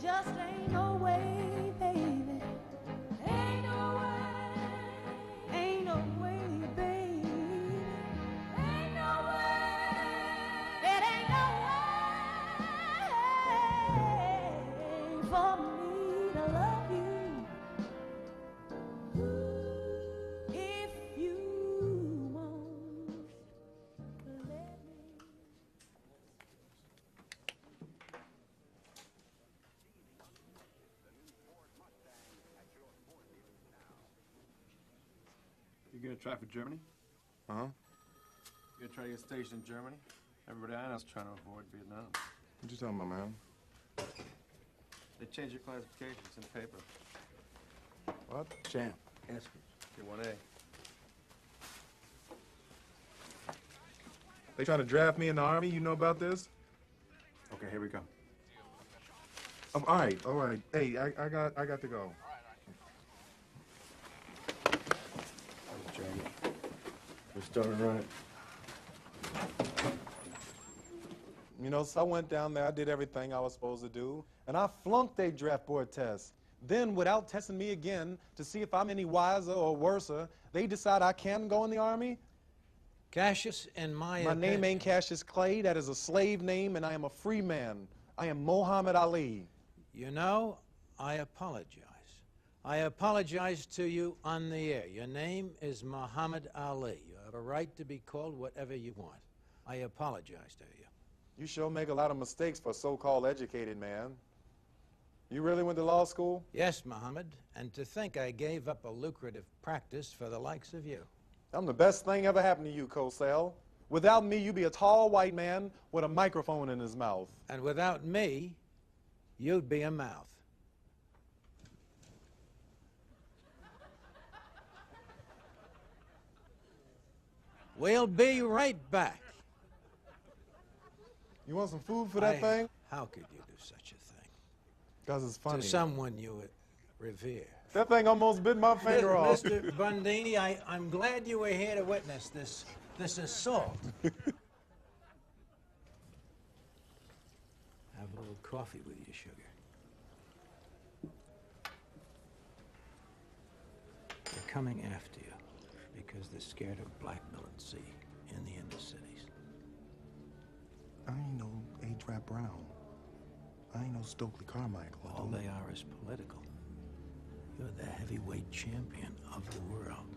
[SPEAKER 2] Just ain't no way, baby. Ain't no way. Ain't no way, baby. Ain't no way. It ain't no way for me to love you. If you won't let me.
[SPEAKER 8] You gonna try for Germany?
[SPEAKER 21] Huh?
[SPEAKER 8] You gonna try to get stationed in Germany? Everybody I know's trying to avoid Vietnam.
[SPEAKER 21] What you talking about, man?
[SPEAKER 8] They changed your classifications in the paper.
[SPEAKER 21] What?
[SPEAKER 6] Champ, ask me.
[SPEAKER 8] You're 1A.
[SPEAKER 21] They trying to draft me in the Army? You know about this?
[SPEAKER 8] Okay, here we go.
[SPEAKER 21] All right. Hey, I got to go.
[SPEAKER 8] Jeremy. We're starting right.
[SPEAKER 21] You know, so I went down there, I did everything I was supposed to do, and I flunked their draft board test. Then, without testing me again to see if I'm any wiser or worser, they decide I can go in the Army?
[SPEAKER 7] Cassius, in my
[SPEAKER 21] My name ain't Cassius Clay. That is a slave name, and I am a free man. I am Muhammad Ali.
[SPEAKER 7] You know, I apologize. I apologize to you on the air. Your name is Muhammad Ali. You have a right to be called whatever you want. I apologize to you.
[SPEAKER 21] You sure make a lot of mistakes for a so-called educated man. You really went to law school?
[SPEAKER 7] Yes, Muhammad, and to think I gave up a lucrative practice for the likes of you.
[SPEAKER 21] I'm the best thing ever happened to you, Cosell. Without me, you'd be a tall white man with a microphone in his mouth.
[SPEAKER 7] And without me, you'd be a mouth. We'll be right back.
[SPEAKER 21] You want some food for that thing?
[SPEAKER 7] How could you do such a thing?
[SPEAKER 21] Because it's funny.
[SPEAKER 7] To someone you revere.
[SPEAKER 21] That thing almost bit my finger off.
[SPEAKER 7] Mr. Bundini, I'm glad you were here to witness this assault. coffee with you, sugar. They're coming after you because they're scared of black militancy in the inner cities.
[SPEAKER 4] I ain't no A-Trap Brown. I ain't no Stokely Carmichael.
[SPEAKER 7] All they are is political. You're the heavyweight champion of the world.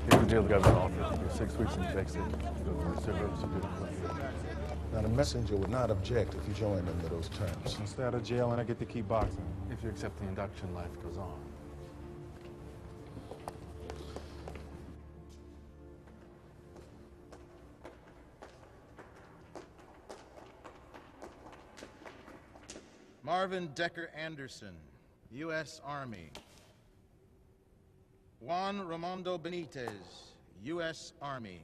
[SPEAKER 16] Here's the deal the government offered. You're 6 weeks in Texas.
[SPEAKER 4] Now, the messenger would not object if you joined under those terms.
[SPEAKER 16] I stay out of jail and I get to keep boxing. If you accept the induction, life goes on.
[SPEAKER 6] Marvin Decker Anderson, U.S. Army. Juan Ramondo Benitez, U.S. Army.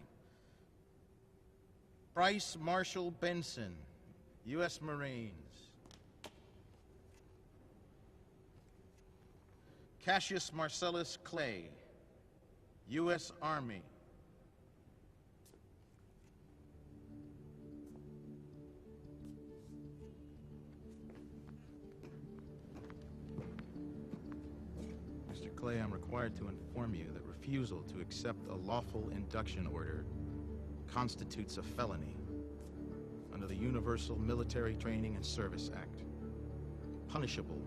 [SPEAKER 6] Bryce Marshall Benson, U.S. Marines. Cassius Marcellus Clay, U.S. Army. Mr. Clay, I'm required to inform you that refusal to accept a lawful induction order constitutes a felony under the Universal Military Training and Service Act, punishable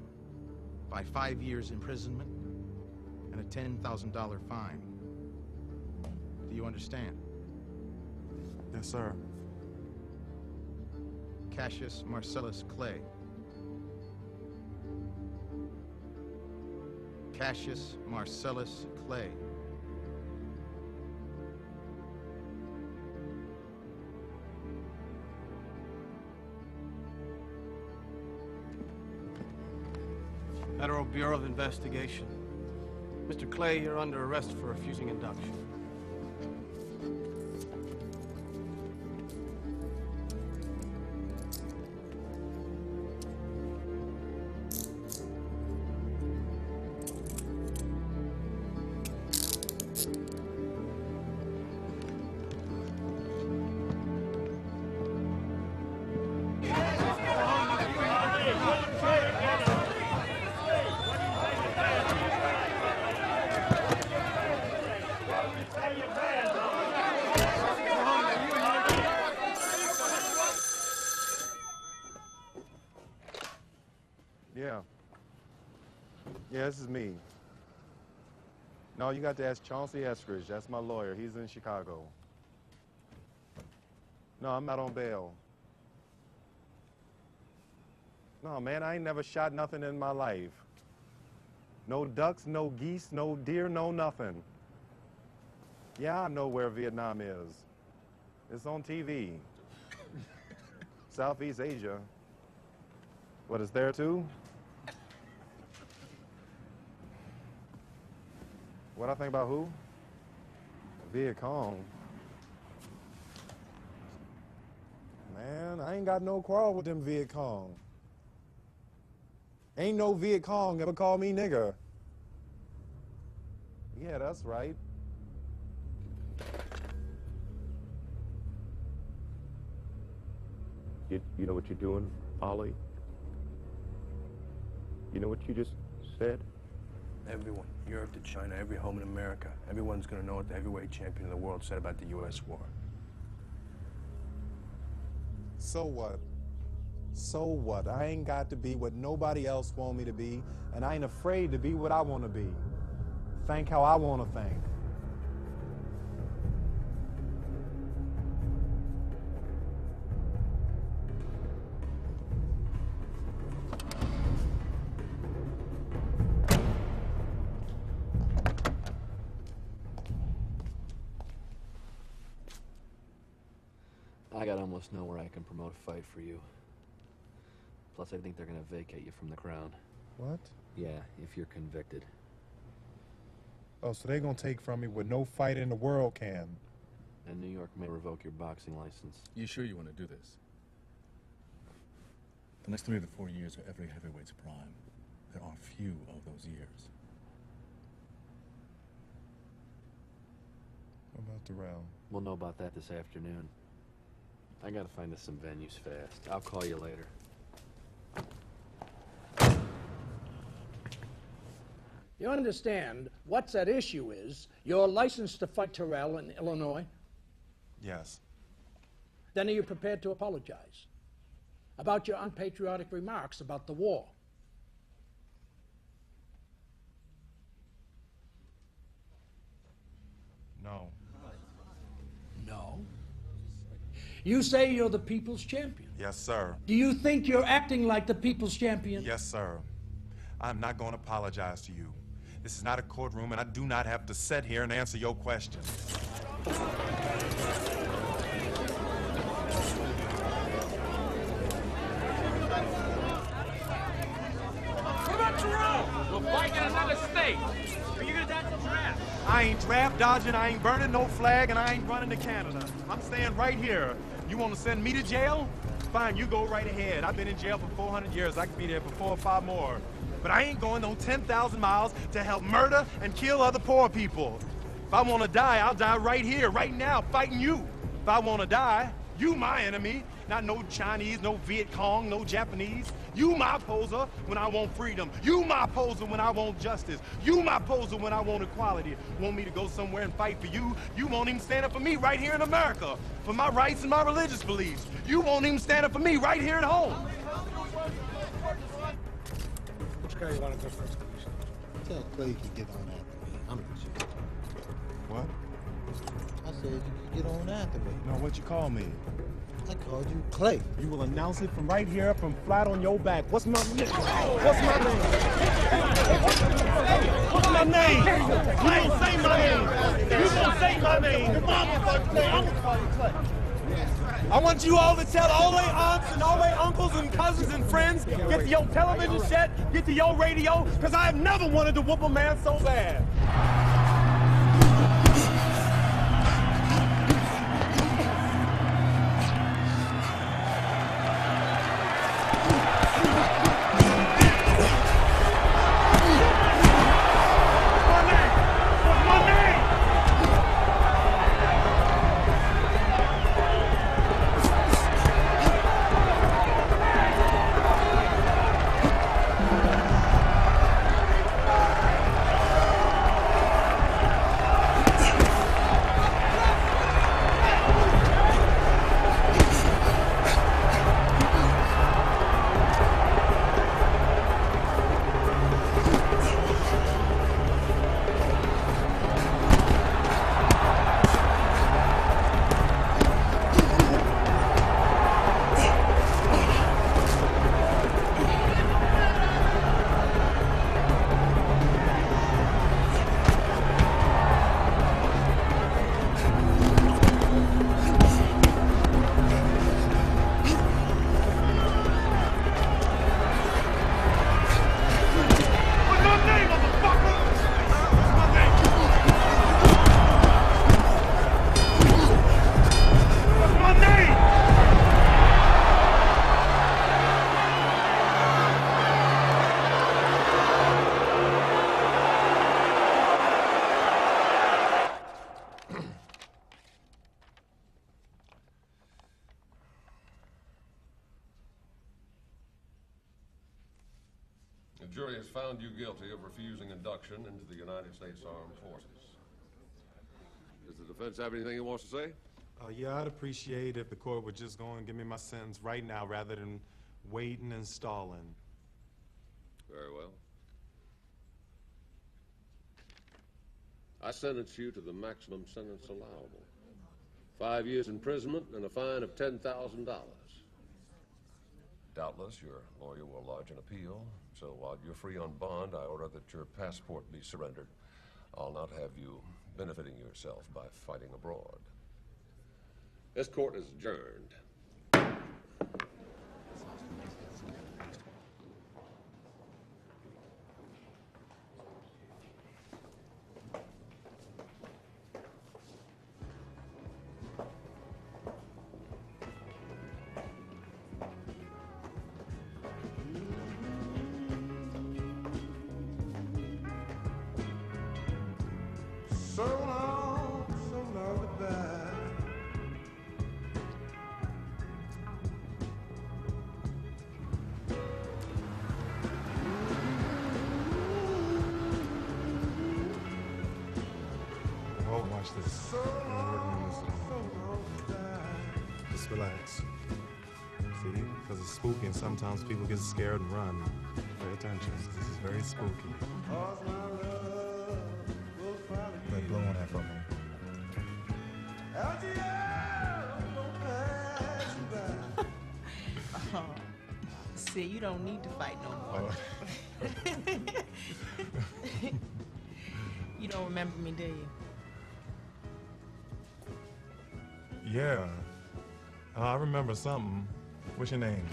[SPEAKER 6] by 5 years imprisonment and a $10,000 fine. Do you understand?
[SPEAKER 16] Yes, sir.
[SPEAKER 6] Cassius Marcellus Clay. Cassius Marcellus Clay.
[SPEAKER 10] Federal Bureau of Investigation. Mr. Clay, you're under arrest for refusing induction.
[SPEAKER 16] Yeah, this is me. No, you got to ask Chauncey Eskridge. That's my lawyer. He's in Chicago. No, I'm not on bail. No, man, I ain't never shot nothing in my life. No ducks, no geese, no deer, no nothing. Yeah, I know where Vietnam is. It's on TV. Southeast Asia. What, it's there too? What I think about who? Viet Cong. Man, I ain't got no quarrel with them Viet Cong. Ain't no Viet Cong ever called me nigger. Yeah, that's right.
[SPEAKER 11] You know what you're doing, Ollie? You know what you just said?
[SPEAKER 10] Everyone, Europe to China, every home in America, everyone's going to know what the heavyweight champion of the world said about the U.S. war.
[SPEAKER 16] So what? So what? I ain't got to be what nobody else want me to be, and I ain't afraid to be what I want to be. Think how I want to think.
[SPEAKER 14] I got almost nowhere I can promote a fight for you. Plus, I think they're gonna vacate you from the crown.
[SPEAKER 16] What?
[SPEAKER 14] Yeah, if you're convicted.
[SPEAKER 16] Oh, so they gonna take from me what no fight in the world can.
[SPEAKER 14] And New York may revoke your boxing license.
[SPEAKER 11] You sure you want to do this?
[SPEAKER 15] The next 3 to 4 years are every heavyweight's prime. There are few of those years.
[SPEAKER 21] What about Terrell?
[SPEAKER 14] We'll know about that this afternoon. I gotta find us some venues fast. I'll call you later.
[SPEAKER 17] You understand, what's at issue is you're licensed to fight Terrell in Illinois.
[SPEAKER 21] Yes.
[SPEAKER 17] Then are you prepared to apologize about your unpatriotic remarks about the war?
[SPEAKER 21] No.
[SPEAKER 17] No. You say you're the people's champion.
[SPEAKER 21] Yes, sir.
[SPEAKER 17] Do you think you're acting like the people's champion?
[SPEAKER 21] Yes, sir. I'm not going to apologize to you. This is not a courtroom, and I do not have to sit here and answer your questions.
[SPEAKER 1] What about Terrell?
[SPEAKER 3] We'll fight in another state.
[SPEAKER 1] Are you gonna dodge the draft?
[SPEAKER 21] I ain't draft dodging, I ain't burning no flag, and I ain't running to Canada. I'm staying right here. You want to send me to jail? Fine, you go right ahead. I've been in jail for 400 years. I could be there for 4 or 5 more. But I ain't going no 10,000 miles to help murder and kill other poor people. If I want to die, I'll die right here, right now, fighting you. If I want to die, you my enemy. Not no Chinese, no Viet Cong, no Japanese. You my opposer when I want freedom. You my opposer when I want justice. You my opposer when I want equality. Want me to go somewhere and fight for you? You won't even stand up for me right here in America, for my rights and my religious beliefs. You won't even stand up for me right here at home.
[SPEAKER 20] Which guy you want to go first, please?
[SPEAKER 22] Tell Clay you can get on after me. I'm the chief.
[SPEAKER 21] What?
[SPEAKER 22] I said you can get on after me.
[SPEAKER 21] No, what you call me?
[SPEAKER 22] I called you Clay.
[SPEAKER 21] You will announce it from right here, from flat on your back. What's my name? What's my name? What's my name? You don't say my name. You don't say my name. Your mama called Clay. I'm gonna call you Clay. I want you all to tell all their aunts and all their uncles and cousins and friends, get to your television set, get to your radio, because I have never wanted to whoop a man so bad.
[SPEAKER 25] The jury has found you guilty of refusing induction into the United States Armed Forces. Does the defense have anything it wants to say?
[SPEAKER 21] Yeah, I'd appreciate if the court would just go and give me my sentence right now rather than waiting and stalling.
[SPEAKER 25] Very well. I sentence you to the maximum sentence allowable. 5 years imprisonment and a fine of $10,000. Doubtless, your lawyer will lodge an appeal, so while you're free on bond, I order that your passport be surrendered. I'll not have you benefiting yourself by fighting abroad. This court is adjourned.
[SPEAKER 16] Watch this. I'm working on this. Just relax. See? Because it's spooky and sometimes people get scared and run. Pay attention. This is very spooky. Wait, blow on that for me.
[SPEAKER 5] Oh, see, you don't need to fight no more. You don't remember me, do you?
[SPEAKER 16] Yeah. I remember something. What's your name?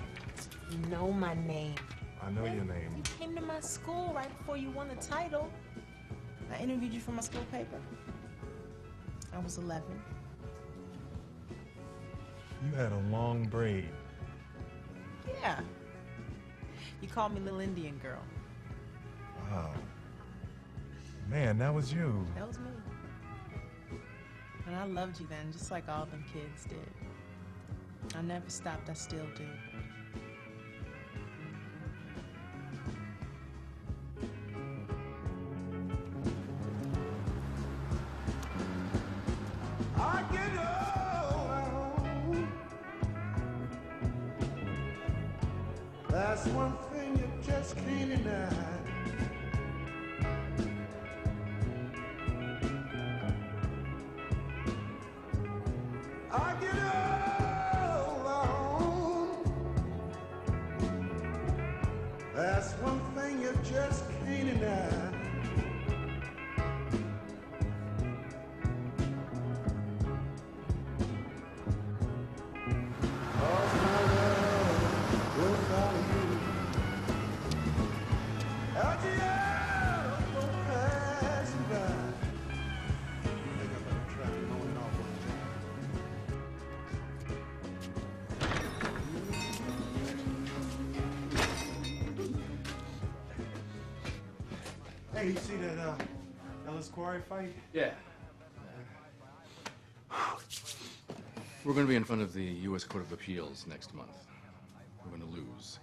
[SPEAKER 5] You know my name.
[SPEAKER 16] I know your name.
[SPEAKER 5] You came to my school right before you won the title. I interviewed you for my school paper. I was 11.
[SPEAKER 16] You had a long braid.
[SPEAKER 5] Yeah. You called me Little Indian Girl.
[SPEAKER 16] Wow. Man, that was you.
[SPEAKER 5] That was me. And I loved you then, just like all them kids did. I never stopped, I still do.
[SPEAKER 1] I get old. That's one thing you just can't deny. I get old. That's one thing you just can't deny. Hey, you see that Ellis Quarry fight?
[SPEAKER 14] Yeah. We're going to be in front of the U.S. Court of Appeals next month. We're going to lose.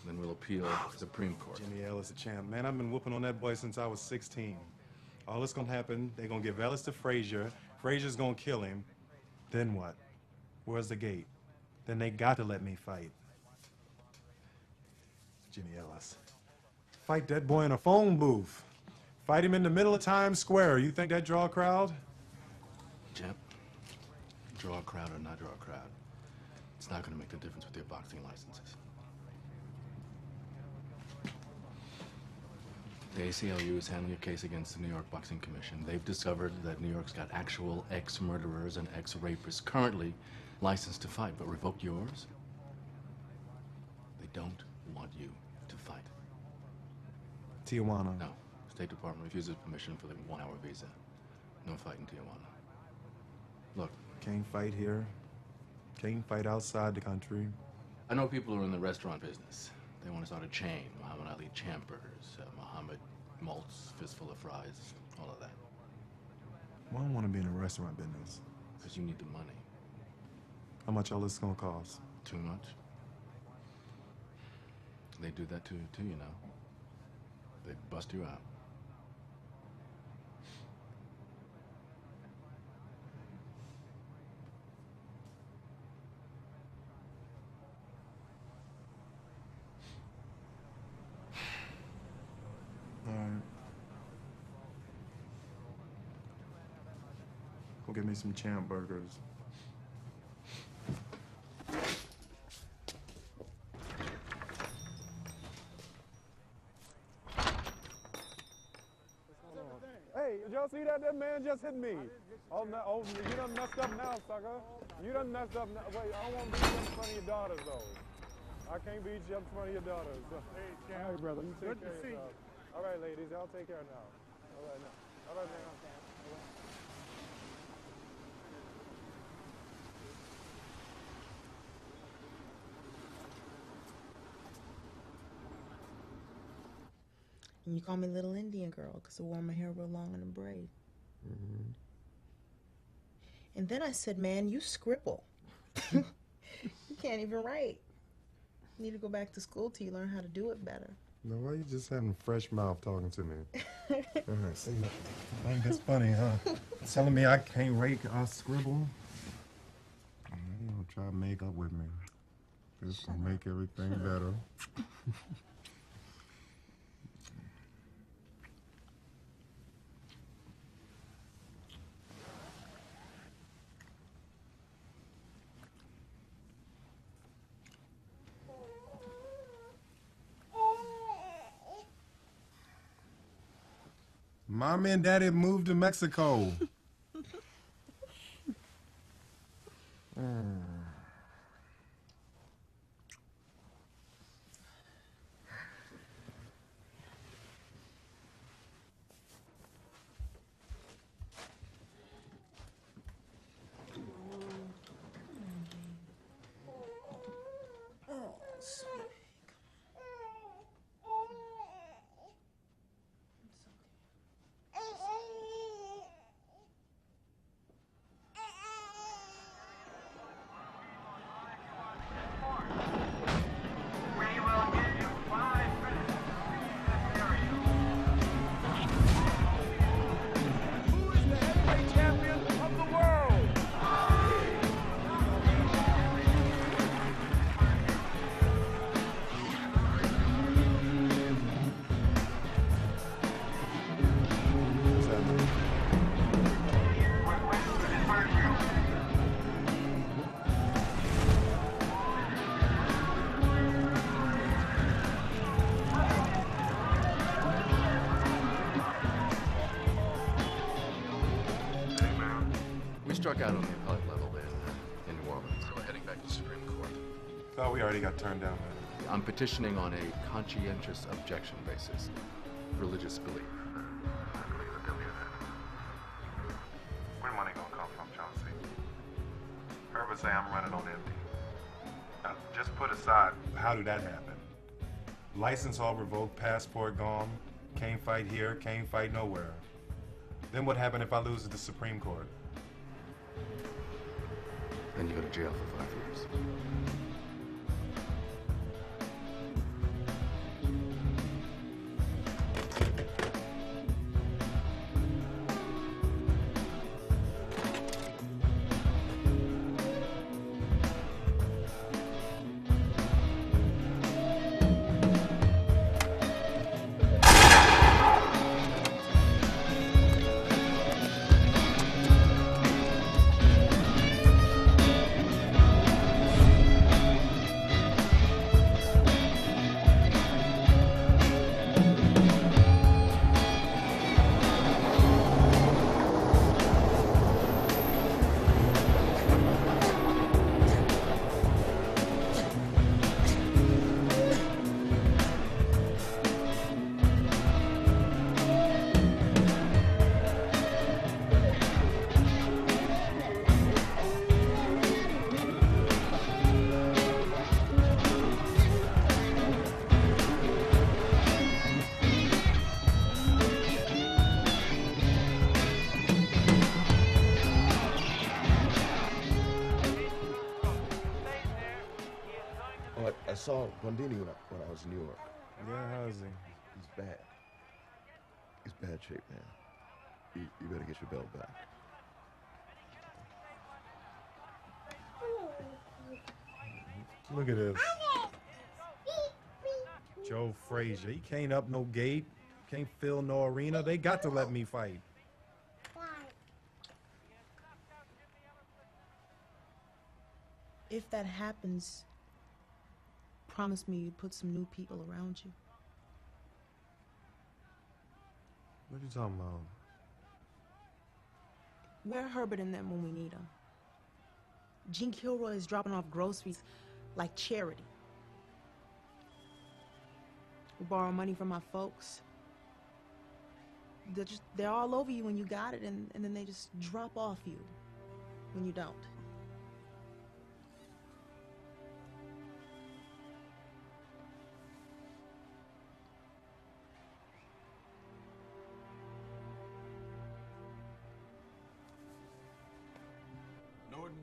[SPEAKER 14] Then we'll appeal to the Supreme Court.
[SPEAKER 16] Jimmy Ellis, a champ. Man, I've been whooping on that boy since I was 16. All that's gonna happen, they're gonna give Ellis to Frazier. Frazier's gonna kill him. Then what? Where's the gate? Then they got to let me fight. Jimmy Ellis. Fight that boy in a phone booth. Fight him in the middle of Times Square. You think that draw a crowd?
[SPEAKER 14] Champ, draw a crowd or not draw a crowd, it's not going to make the difference with your boxing licenses. The ACLU is handling a case against the New York Boxing Commission. They've discovered that New York's got actual ex-murderers and ex-rapists currently licensed to fight, but revoked yours. They don't want you to fight.
[SPEAKER 16] Tijuana.
[SPEAKER 14] No. State Department refuses permission for the 1-hour visa. No fight in Tijuana. Look.
[SPEAKER 16] Can't fight here. Can't fight outside the country.
[SPEAKER 14] I know people who are in the restaurant business. They want to start a chain. Muhammad Ali Champ Burgers, Muhammad Malt's Fistful of Fries, all of that.
[SPEAKER 16] Well, I don't want to be in the restaurant business.
[SPEAKER 14] Because you need the money.
[SPEAKER 16] How much all this gonna cost?
[SPEAKER 14] Too much? They do that to you too, you know. They bust you out.
[SPEAKER 16] All right. Go get me some Champ Burgers. Hey, did y'all see that? That man just hit me. Oh, no, oh, you done messed up now, sucker. You done messed up now. Wait, I don't want to beat you up in front of your daughters, though. I can't beat you up in front of your daughters. Hey, Champ. All right, brother. You take care of yourself. All right, ladies, y'all take care now. All right, now. All right, man. All right.
[SPEAKER 5] And you call me Little Indian Girl because I wore my hair real long in a braid.
[SPEAKER 21] Mm-hmm.
[SPEAKER 5] And then I said, man, you scribble. You can't even write. You need to go back to school till you learn how to do it better.
[SPEAKER 16] No, why you just having fresh mouth talking to me? Say nothing. I think that's funny, huh? Telling me I can't rake or scribble? You don't try to make up with me. This will make everything better. Mommy and Daddy moved to Mexico.
[SPEAKER 14] Struck out on the appellate level in New Orleans, so we're heading back to the Supreme Court.
[SPEAKER 16] Thought we already got turned down.
[SPEAKER 14] I'm petitioning on a conscientious objection basis, religious belief.
[SPEAKER 16] Where money gonna come from, Chauncey? Herbert say I'm running on empty. Now, just put aside, how did that happen? License all revoked, passport gone, can't fight here, can't fight nowhere. Then what happened if I lose at the Supreme Court?
[SPEAKER 14] Then you go to jail for 5 years.
[SPEAKER 9] I saw Bondini when I was in New York.
[SPEAKER 16] Yeah, how is he?
[SPEAKER 9] He's bad. He's bad shape, man. You better get your belt back.
[SPEAKER 16] Look at this. Joe Frazier. He can't up no gate, can't fill no arena. They got to let me fight.
[SPEAKER 5] If that happens, promise me you'd put some new people around you.
[SPEAKER 16] What are you talking about?
[SPEAKER 5] Where are Herbert and them when we need them? Gene Kilroy is dropping off groceries like charity. We borrow money from my folks. They're all over you when you got it, and then they just drop off you when you don't.
[SPEAKER 19] Norton,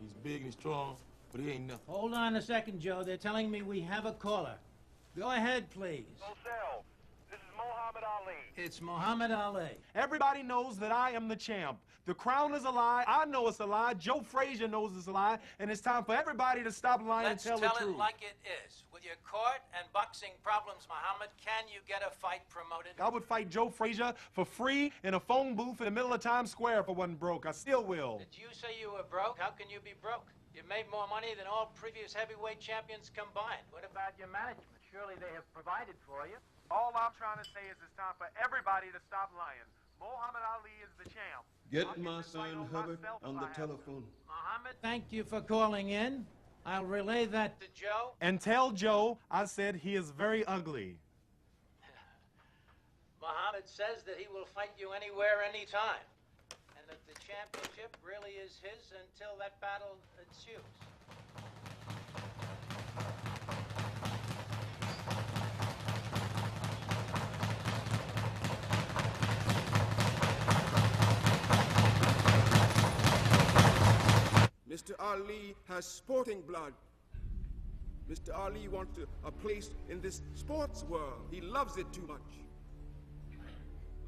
[SPEAKER 19] he's big and he's strong, but he ain't nothing.
[SPEAKER 7] Hold on a second, Joe. They're telling me we have a caller. Go ahead, please.
[SPEAKER 19] Yourself. This is Muhammad Ali.
[SPEAKER 7] It's Muhammad Ali.
[SPEAKER 19] Everybody knows that I am the champ. The crown is a lie. I know it's a lie. Joe Frazier knows it's a lie. And it's time for everybody to stop lying
[SPEAKER 7] Let's
[SPEAKER 19] and tell the truth.
[SPEAKER 7] it like it is. With your court and boxing problems, Muhammad, can you get a fight promoted?
[SPEAKER 19] I would fight Joe Frazier for free in a phone booth in the middle of Times Square if I wasn't broke. I still will.
[SPEAKER 7] Did you say you were broke? How can you be broke? You made more money than all previous heavyweight champions combined. What about your management? Surely they have provided for you.
[SPEAKER 19] All I'm trying to say is it's time for everybody to stop lying. Muhammad Ali is the champ.
[SPEAKER 12] Get my son Hubbard on the telephone.
[SPEAKER 7] Muhammad, thank you for calling in. I'll relay that to Joe.
[SPEAKER 19] And tell Joe I said he is very ugly.
[SPEAKER 7] Muhammad says that he will fight you anywhere, anytime. And that the championship really is his until that battle ensues.
[SPEAKER 12] Mr. Ali has sporting blood. Mr. Ali wants a place in this sports world. He loves it too much.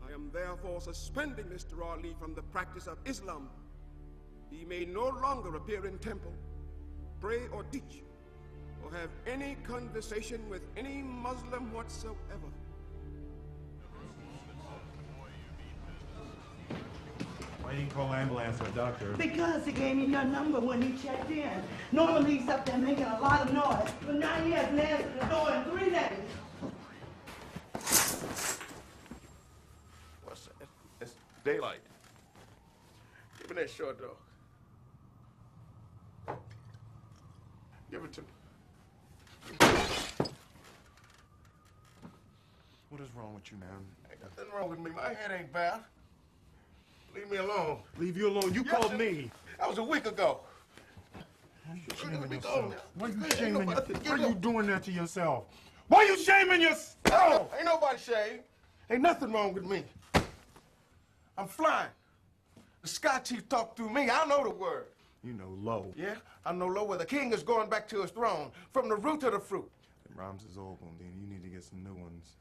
[SPEAKER 12] I am therefore suspending Mr. Ali from the practice of Islam. He may no longer appear in temple, pray or teach, or have any conversation with any Muslim whatsoever.
[SPEAKER 19] Why didn't you call an ambulance or a doctor?
[SPEAKER 13] Because he gave me your number when he checked in. Normally he's up there making a lot of noise, but now he hasn't answered the door in 3 days.
[SPEAKER 12] What's that? It's daylight. Give me that short dog. Give it to me.
[SPEAKER 19] What is wrong with you, man?
[SPEAKER 12] Ain't nothing wrong with me. My head ain't bad. Leave me alone.
[SPEAKER 19] Leave you alone? You called me.
[SPEAKER 12] That was a week ago.
[SPEAKER 19] Why are you shaming yourself? Why are you doing that to yourself? Why are you shaming yourself?
[SPEAKER 12] Ain't nobody ashamed. Ain't nothing wrong with me. I'm flying. The Sky Chief talked through me. I know the word.
[SPEAKER 19] You know low.
[SPEAKER 12] Yeah? I know low where the king is going back to his throne, from the root to the fruit.
[SPEAKER 19] Them rhymes is old one, then. You need to get some new ones.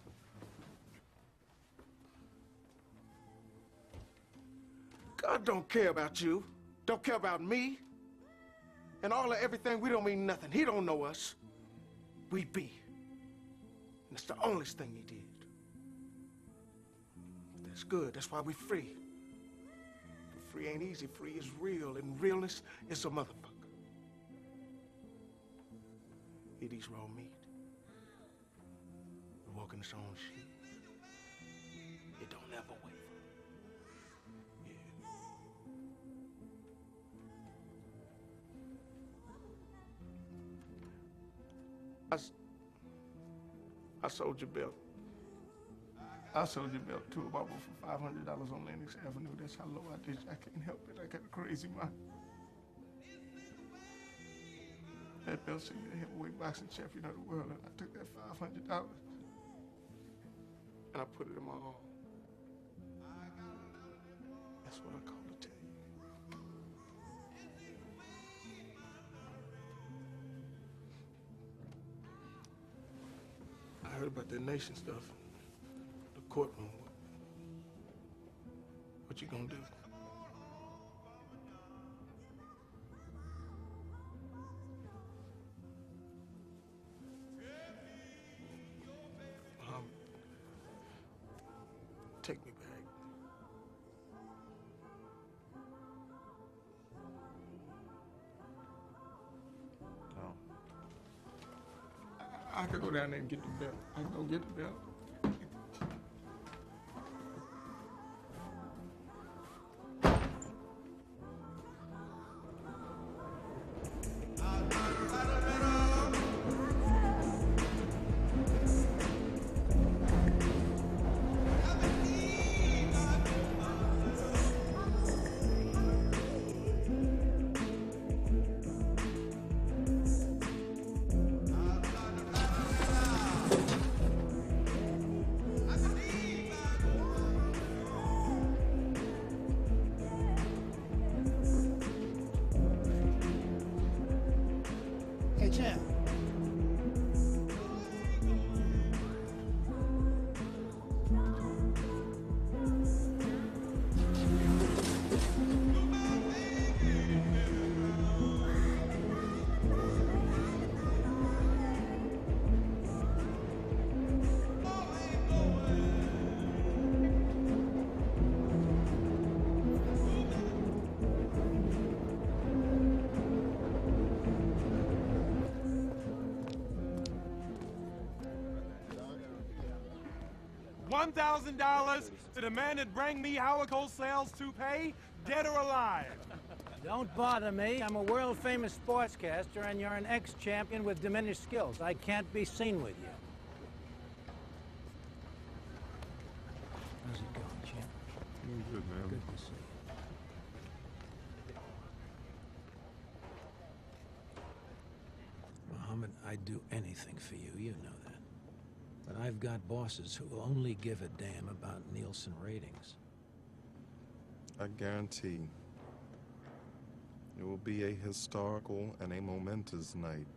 [SPEAKER 12] God don't care about you. Don't care about me. And all of everything, we don't mean nothing. He don't know us. We be. And it's the only thing he did. That's good. That's why we free. But free ain't easy. Free is real, and realness is a motherfucker. Eat eats raw meat. Walk in its own shit. It don't ever waver. I sold your belt. I sold your belt to a barber for $500 on Lennox Avenue. That's how low I did. I can't help it. I got a crazy mind. That belt said you're the heavyweight boxing champion of the world, and I took that $500 and I put it in my arm. That's what I called to tell you. I heard about that nation stuff. The courtroom. What you gonna do? Take me back.
[SPEAKER 19] No.
[SPEAKER 12] I could go down there and get the belt. I can go get the belt.
[SPEAKER 17] Hey, champ.
[SPEAKER 1] $1,000 to the man that bring me Howard Cosell's toupee, dead or alive.
[SPEAKER 7] Don't bother me. I'm a world-famous sportscaster, and you're an ex-champion with diminished skills. I can't be seen with you. How's it going, champ?
[SPEAKER 21] Good, man.
[SPEAKER 7] Good to see you. Muhammad, I'd do anything for you. You know that. But I've got bosses who will only give a damn about Nielsen ratings.
[SPEAKER 21] I guarantee it will be a historical and a momentous night.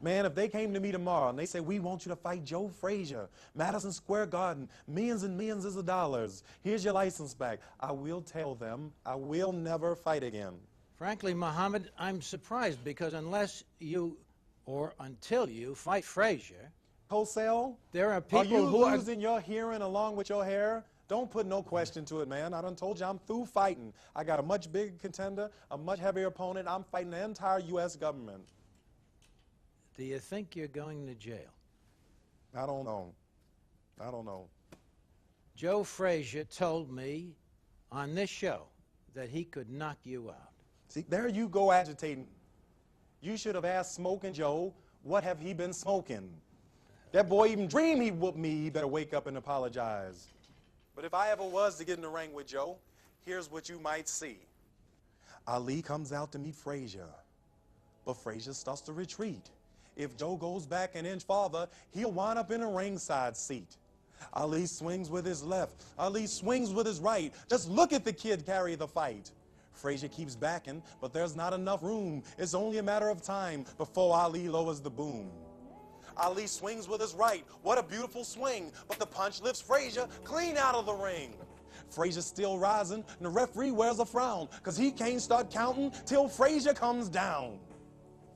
[SPEAKER 16] Man, if they came to me tomorrow and they say, we want you to fight Joe Frazier, Madison Square Garden, millions and millions of dollars, here's your license back, I will tell them I will never fight again.
[SPEAKER 7] Frankly, Muhammad, I'm surprised because unless you, or until you, fight Frazier,
[SPEAKER 16] Cosell,
[SPEAKER 7] there are people
[SPEAKER 16] you
[SPEAKER 7] who
[SPEAKER 16] losing your hearing along with your hair? Don't put no question to it, man. I done told you I'm through fighting. I got a much bigger contender, a much heavier opponent. I'm fighting the entire U.S. government.
[SPEAKER 7] Do you think you're going to jail?
[SPEAKER 16] I don't know. I don't know.
[SPEAKER 7] Joe Frazier told me on this show that he could knock you out.
[SPEAKER 16] See, there you go agitating. You should have asked Smoking Joe, what have he been smoking? That boy even dreamed he'd whoop me. He better wake up and apologize. But if I ever was to get in the ring with Joe, here's what you might see. Ali comes out to meet Frazier, but Frazier starts to retreat. If Joe goes back an inch farther, he'll wind up in a ringside seat. Ali swings with his left. Ali swings with his right. Just look at the kid carry the fight. Frazier keeps backing, but there's not enough room. It's only a matter of time before Ali lowers the boom. Ali swings with his right. What a beautiful swing. But the punch lifts Frazier clean out of the ring. Frazier's still rising, and the referee wears a frown, because he can't start counting till Frazier comes down.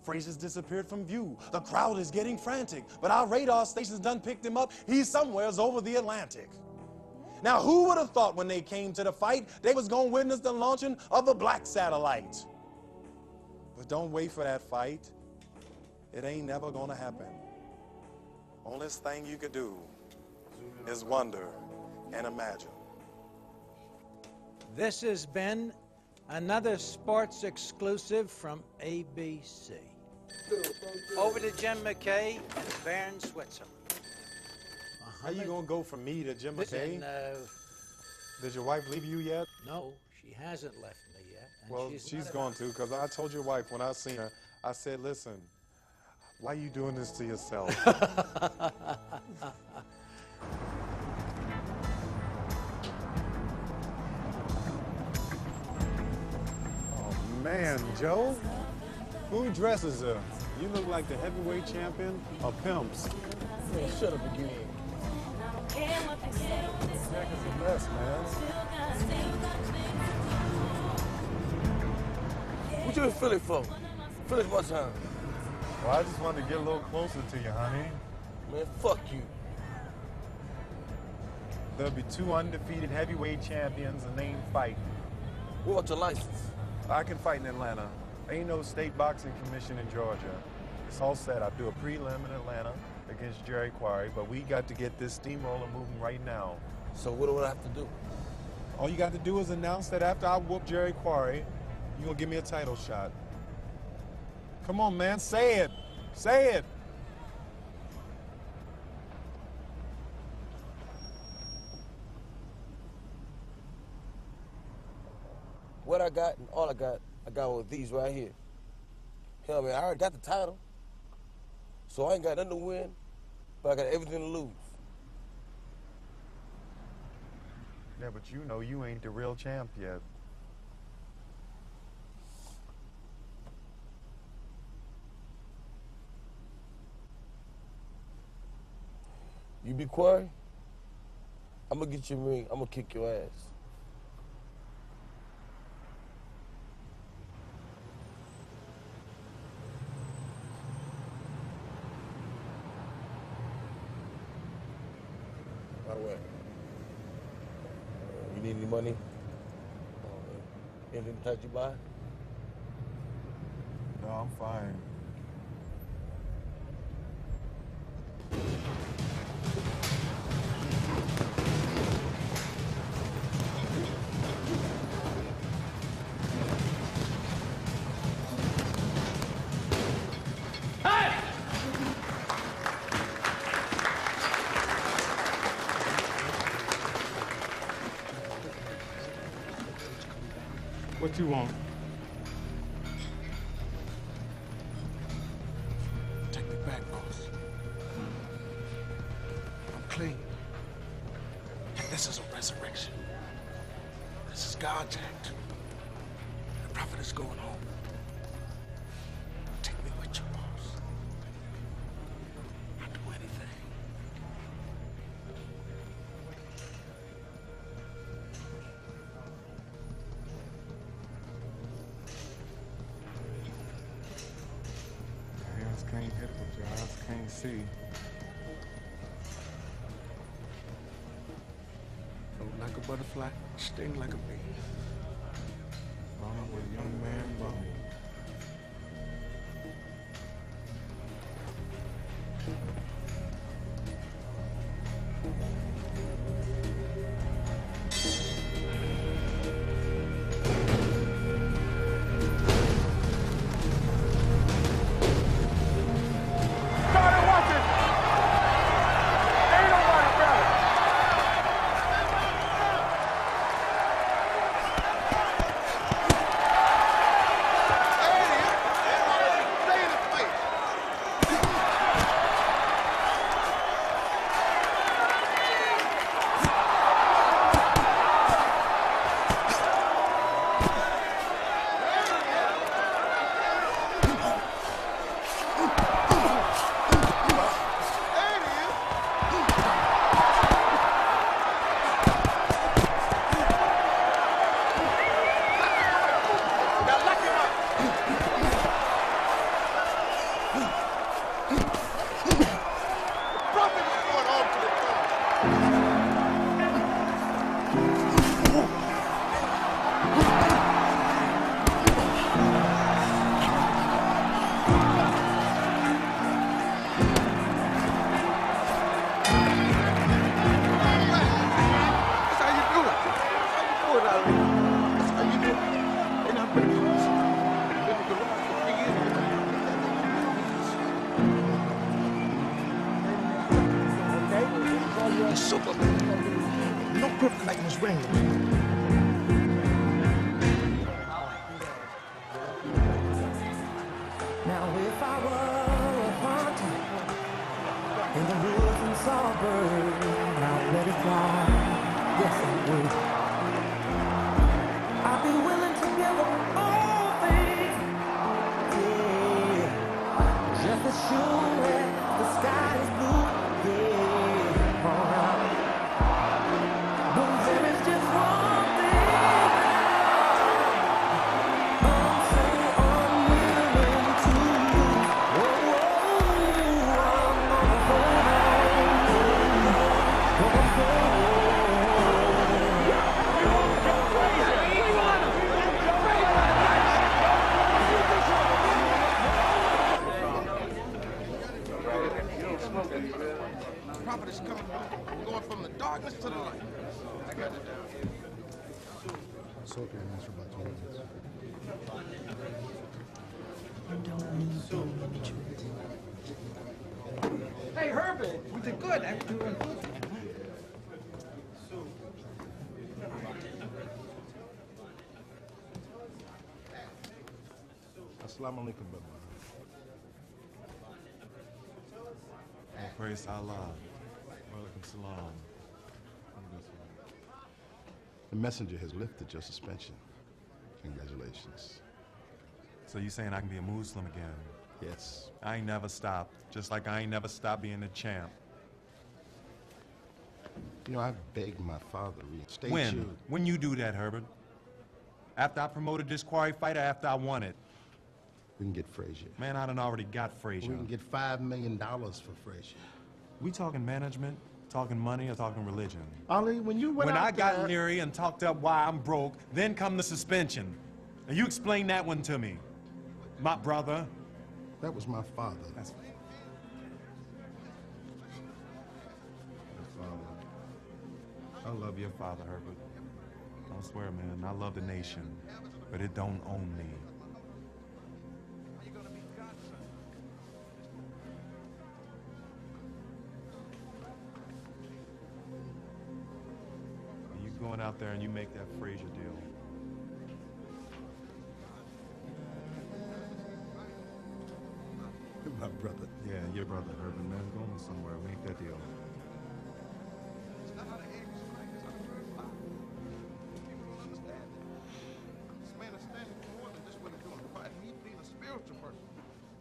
[SPEAKER 16] Frazier's disappeared from view. The crowd is getting frantic, but our radar stations done picked him up. He's somewheres over the Atlantic. Now, who would have thought when they came to the fight, they was going to witness the launching of the black satellite? But don't wait for that fight. It ain't never going to happen. Only thing you could do is wonder and imagine.
[SPEAKER 7] This has been another sports exclusive from ABC. Over to Jim McKay and Bern, Switzerland.
[SPEAKER 16] How you going to go from me to Jim McKay?
[SPEAKER 7] And,
[SPEAKER 16] Did your wife leave you yet?
[SPEAKER 7] no, she hasn't left me yet. And
[SPEAKER 16] Well, she's going to, because I told your wife when I seen her, I said, listen, why are you doing this to yourself? Oh, man, Joe, who dresses her? You look like the heavyweight champion of pimps.
[SPEAKER 19] Man, shut up again.
[SPEAKER 16] Jack is a mess, man.
[SPEAKER 19] What you in Philly for? Philly what time?
[SPEAKER 16] Well, I just wanted to get a little closer to you, honey.
[SPEAKER 19] Man, fuck you.
[SPEAKER 16] There'll be 2 undefeated heavyweight champions and they ain't fighting.
[SPEAKER 19] What's your license?
[SPEAKER 16] I can fight in Atlanta. Ain't no state boxing commission in Georgia. It's all set. I do a prelim in Atlanta against Jerry Quarry, but we got to get this steamroller moving right now.
[SPEAKER 19] So what do I have to do?
[SPEAKER 16] All you got to do is announce that after I whoop Jerry Quarry, you're gonna give me a title shot. Come on, man, say it. Say it.
[SPEAKER 19] What I got and all I got with these right here. Hell, man, I already got the title. So I ain't got nothing to win, but I got everything to lose.
[SPEAKER 16] Yeah, but you know you ain't the real champ yet.
[SPEAKER 19] You be quiet, I'm gonna get you a ring, I'm gonna kick your ass. By the way, you need any money? Anything to touch you by?
[SPEAKER 16] No, I'm fine.
[SPEAKER 19] What you want?
[SPEAKER 6] Take me back, boss. I'm clean. And this is a resurrection. This is God's act. The prophet is going home. Take me with you, boss. I'll do anything.
[SPEAKER 19] Your hands can't hit what your eyes can't see.
[SPEAKER 6] Float like a butterfly, sting like a bee.
[SPEAKER 19] Rumble, young man, rumble.
[SPEAKER 6] Superman. No crook like Miss Ringler.
[SPEAKER 2] Now if I were a hunter in the woods and saw a bird, I'd let it fly. Yes, I would. I'd be willing to give up all things. Yeah. Just as sure as the sky is blue. Yeah. Alright. But there is just one thing. I'm so unwilling to lose. Oh, I'm gonna hold on. Gonna hold on.
[SPEAKER 6] Prophet is coming. We're going from the darkness to the light. I got it down here.
[SPEAKER 22] So okay, for about 20 minutes.
[SPEAKER 17] Hey, Herbert, we did good. After you went good.
[SPEAKER 4] Assalamu alaikum, brother.
[SPEAKER 16] Oh, praise Allah. Walaikum salam.
[SPEAKER 4] The messenger has lifted your suspension. Congratulations.
[SPEAKER 16] So you saying I can be a Muslim again?
[SPEAKER 4] Yes.
[SPEAKER 16] I ain't never stopped, just like I ain't never stopped being the champ.
[SPEAKER 4] You know, I've begged my father to reinstate
[SPEAKER 16] When?
[SPEAKER 4] you.
[SPEAKER 16] When you do that, Herbert? After I promoted this quarry fight or after I won it?
[SPEAKER 4] We can get Frazier.
[SPEAKER 16] Man, I done already got Frazier.
[SPEAKER 4] We can get $5 million for Frazier.
[SPEAKER 16] We talking management, talking money, or talking religion?
[SPEAKER 4] Ali, when you went
[SPEAKER 16] When
[SPEAKER 4] out
[SPEAKER 16] I got
[SPEAKER 4] there-
[SPEAKER 16] leery and talked up why I'm broke, then come the suspension. Now you explain that one to me. My brother.
[SPEAKER 4] That was my father.
[SPEAKER 16] That's my father. I love your father, Herbert. I swear, man, I love the nation, but it don't own me. You going out there and you make that Frazier deal. My brother. Yeah, your brother, Urban, man. Going somewhere. Make that deal.
[SPEAKER 4] It's not how the egg was cracked. It's how the bird flies. People don't understand that. This man is standing for more than just what he's doing. Right? He's being a spiritual person.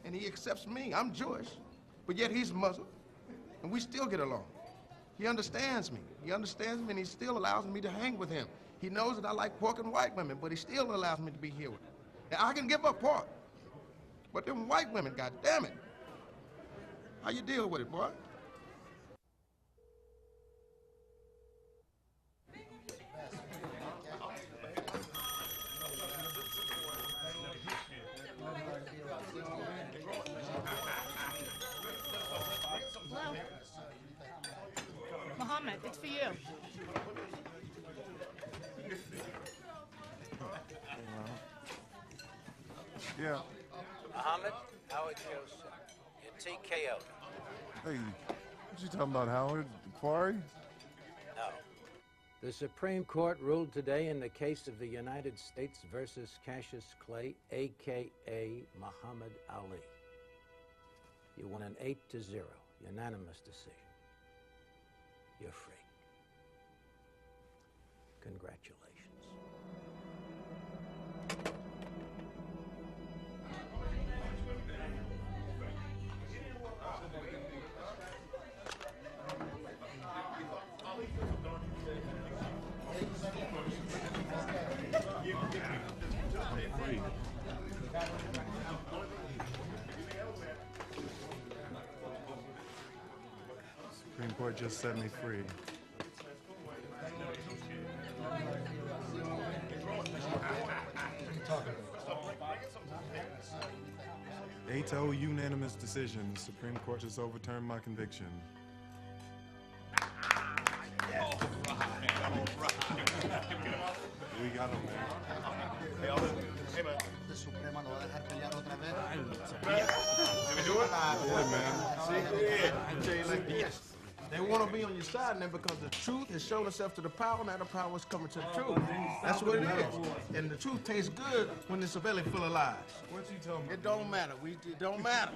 [SPEAKER 4] And he accepts me. I'm Jewish, but yet he's Muslim. And we still get along. He understands me. He understands me, and he still allows me to hang with him. He knows that I like pork and white women, but he still allows me to be here with him. And I can give up pork. But them white women, goddammit. How you deal with it, boy?
[SPEAKER 8] Hello. Muhammad, it's for you.
[SPEAKER 16] Yeah.
[SPEAKER 7] Muhammad, Howard Joseph. You're TKO.
[SPEAKER 16] Hey, what you talking about, Howard? The quarry?
[SPEAKER 7] No. The Supreme Court ruled today in the case of the United States versus Cassius Clay, a.k.a. Muhammad Ali. You won an 8-0, unanimous decision. You're free. Congratulations.
[SPEAKER 16] Supreme Court just set me free. A unanimous decision. The Supreme Court just overturned my conviction. We got him, man.
[SPEAKER 22] The Suprema lo va a dejar pelear otra vez.
[SPEAKER 4] Can we do it?
[SPEAKER 16] Yeah, man.
[SPEAKER 4] See? I tell you like this. They want to be on your side now because the truth has shown itself to the power. Now the power is coming to the truth. That's what it is. And the truth tastes good when it's a belly full of lies.
[SPEAKER 16] What you tell me?
[SPEAKER 4] It don't matter. It don't matter.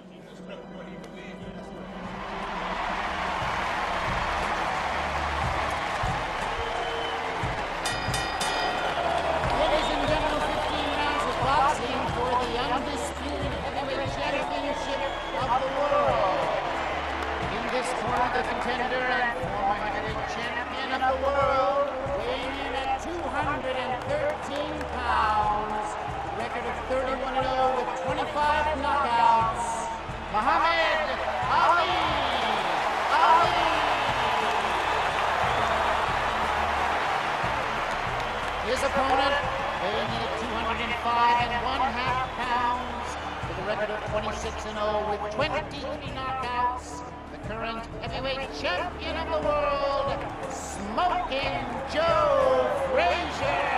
[SPEAKER 10] Ladies and gentlemen, 15 rounds of boxing for the undisputed heavyweight championship of the world. In this corner, the contender and former heavyweight champion of the world, weighing in at 213 pounds, record of 31-0 with 25 knockouts, Muhammad Ali. His opponent, weighing in at 205.5 pounds, with a record of 26-0 with 23 knockouts, the current heavyweight champion of the world, Smoking Joe Frazier.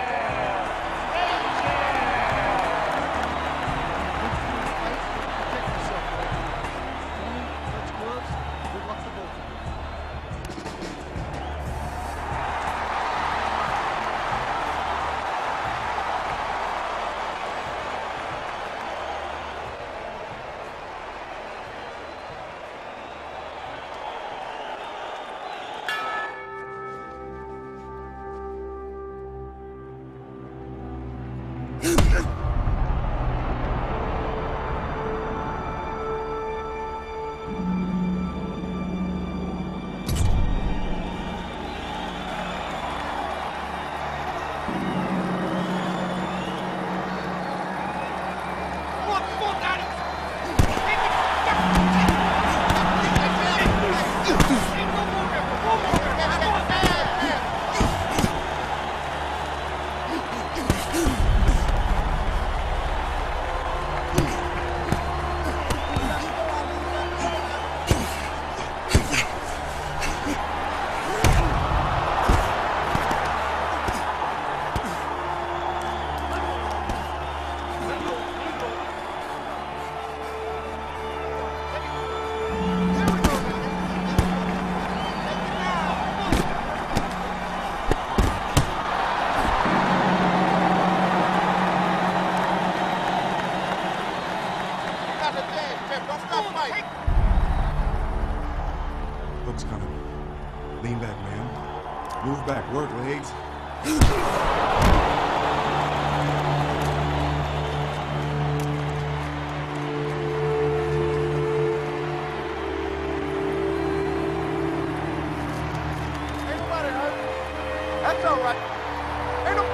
[SPEAKER 6] all right. Ain't no...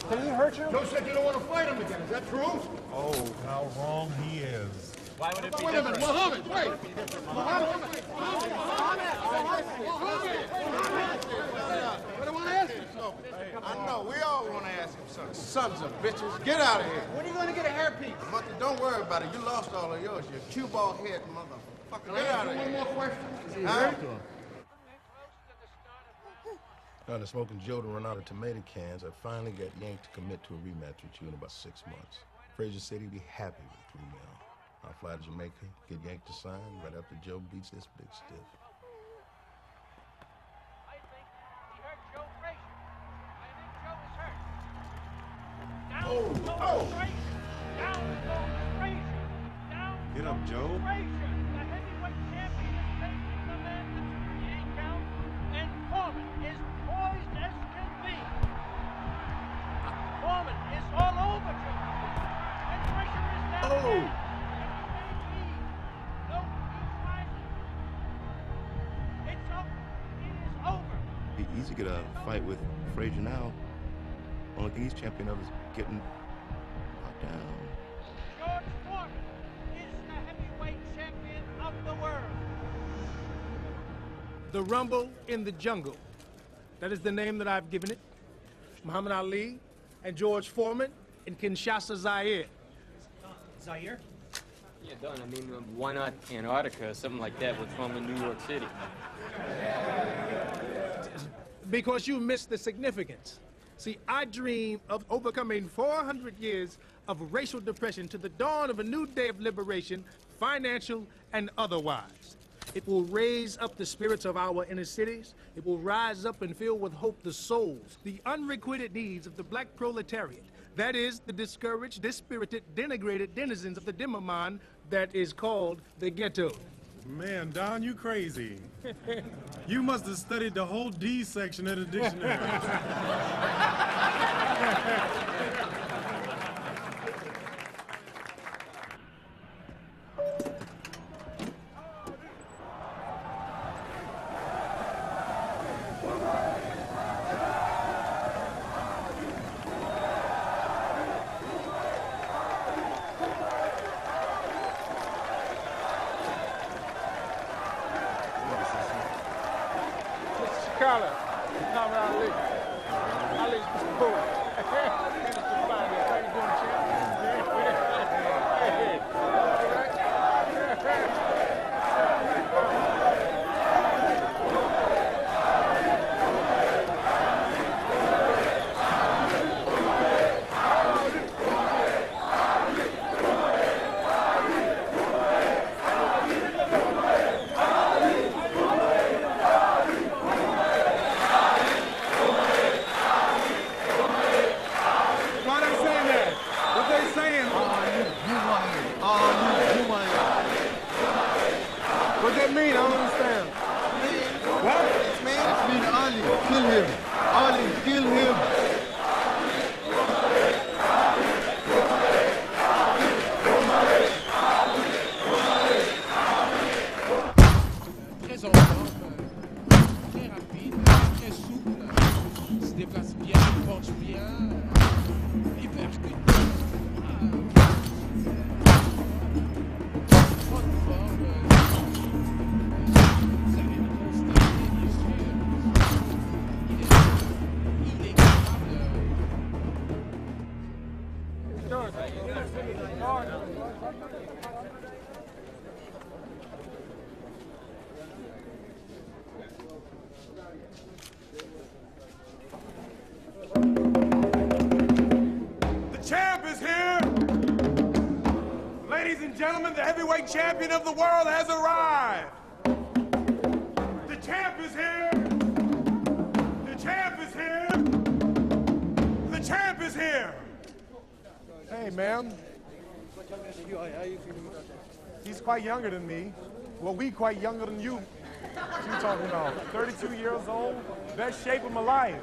[SPEAKER 19] Did he hurt you? Joe said you don't want to fight him again. Is that true? Oh, how wrong he is.
[SPEAKER 6] Why would it be
[SPEAKER 19] Wait a minute, Muhammad, wait! Muhammad! What do I want to ask you something? I know, we all want to ask him something. Sons of bitches, get out of here. When are you going to get a hairpiece? Mother, don't worry about it. You lost all of yours. You cue ball head motherfucker. Get out of here. One more question. Huh?
[SPEAKER 4] After smoking Joe to run out of tomato cans, I finally got yanked to commit to a rematch with you in about 6 months. Fraser said he'd be happy with 3 mil. I'll fly to Jamaica, get yanked to sign right after Joe beats this big stiff.
[SPEAKER 7] I think he hurt Joe Frazier. I think Joe is hurt. Down goes Frazier. Down goes Frazier. Down
[SPEAKER 21] Get up, Joe.
[SPEAKER 7] Frazier. The heavyweight champion is facing the man to 38 count, and Foreman is poised as can be. Foreman is all over Joe. And Frazier is down again. No, he's rising. It's up. It is over.
[SPEAKER 9] Be easy to get a fight with Frazier now. Only thing he's champion of is getting knocked down.
[SPEAKER 7] George Foreman is the heavyweight champion of the world.
[SPEAKER 20] The Rumble in the Jungle. That is the name that I've given it. Muhammad Ali and George Foreman in Kinshasa, Zaire.
[SPEAKER 11] Zaire?
[SPEAKER 15] Yeah, Don, I mean, why not Antarctica or something like that? What's wrong with New York City?
[SPEAKER 20] Because you missed the significance. See, I dream of overcoming 400 years of racial depression to the dawn of a new day of liberation, financial and otherwise. It will raise up the spirits of our inner cities. It will rise up and fill with hope the souls, the unrequited needs of the black proletariat. That is, the discouraged, dispirited, denigrated denizens of the Dimmerman that is called the ghetto.
[SPEAKER 16] Man, Don, you crazy. You must have studied the whole D section of the dictionary.
[SPEAKER 20] Carla, Muhammad Ali. Ali's Mr. Bowie. Mr. Finance. How you doing, champ?
[SPEAKER 1] The champ is here! Ladies and gentlemen, the heavyweight champion of the world has arrived! The champ is here! The champ is here! The champ is here!
[SPEAKER 16] Hey, ma'am. He's quite younger than me. Well, we quite younger than you. What you talking about? 32 years old? Best shape of my life.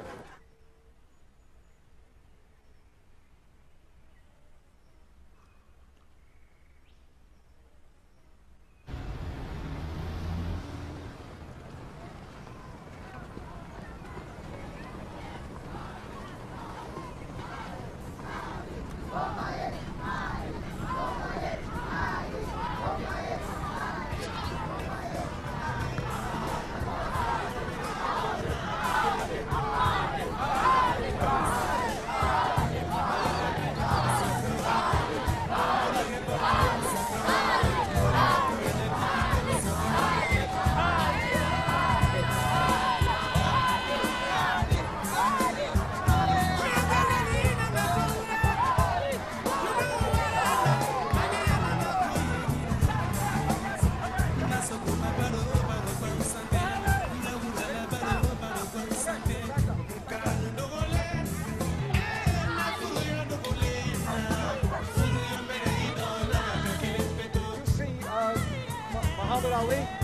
[SPEAKER 3] Muhammad Ali?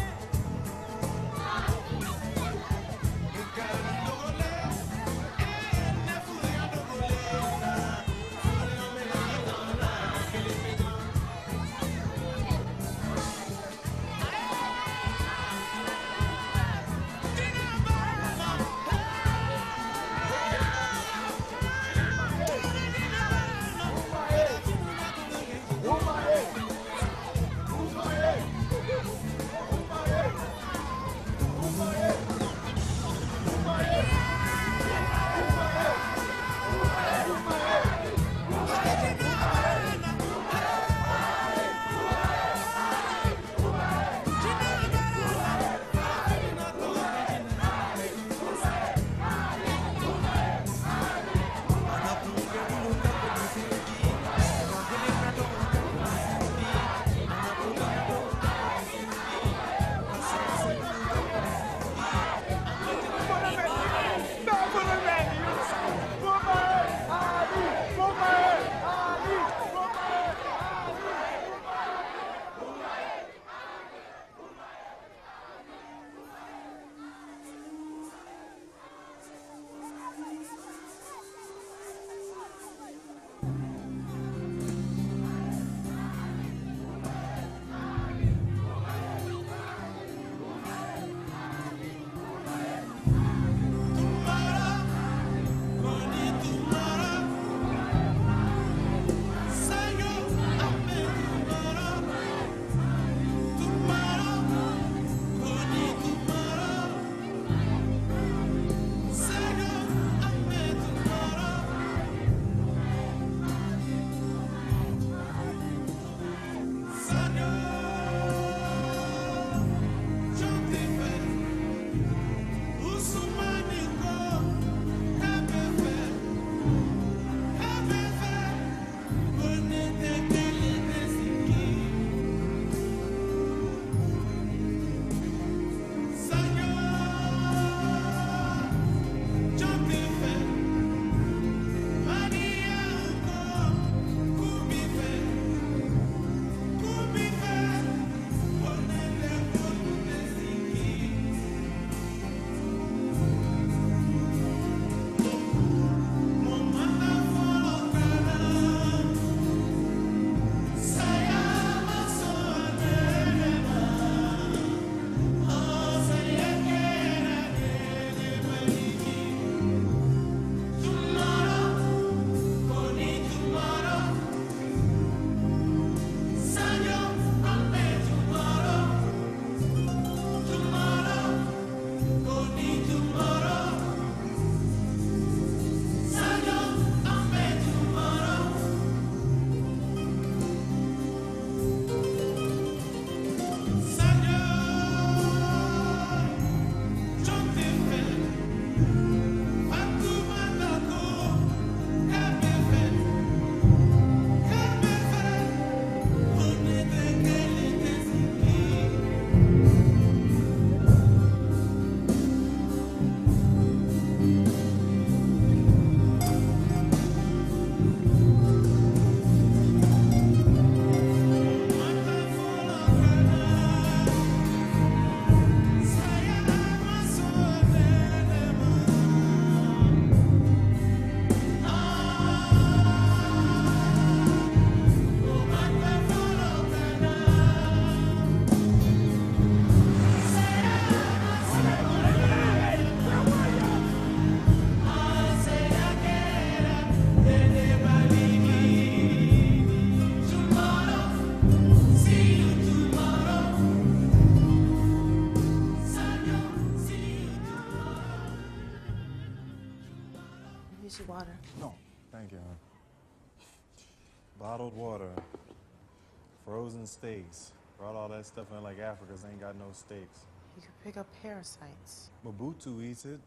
[SPEAKER 16] Frozen steaks. Brought all that stuff in like Africa's ain't got no steaks.
[SPEAKER 5] You could pick up parasites.
[SPEAKER 16] Mobutu eats it.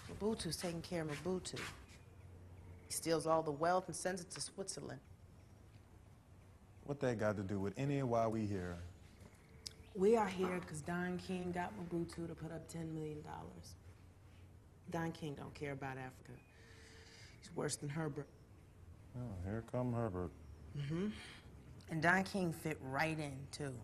[SPEAKER 5] Mobutu's taking care of Mobutu. He steals all the wealth and sends it to Switzerland.
[SPEAKER 16] What that got to do with any of why we here?
[SPEAKER 5] We are here because Don King got Mobutu to put up $10 million. Don King don't care about Africa. He's worse than Herbert.
[SPEAKER 16] Oh, here come Herbert.
[SPEAKER 5] Mm-hmm. And Don King fit right in, too.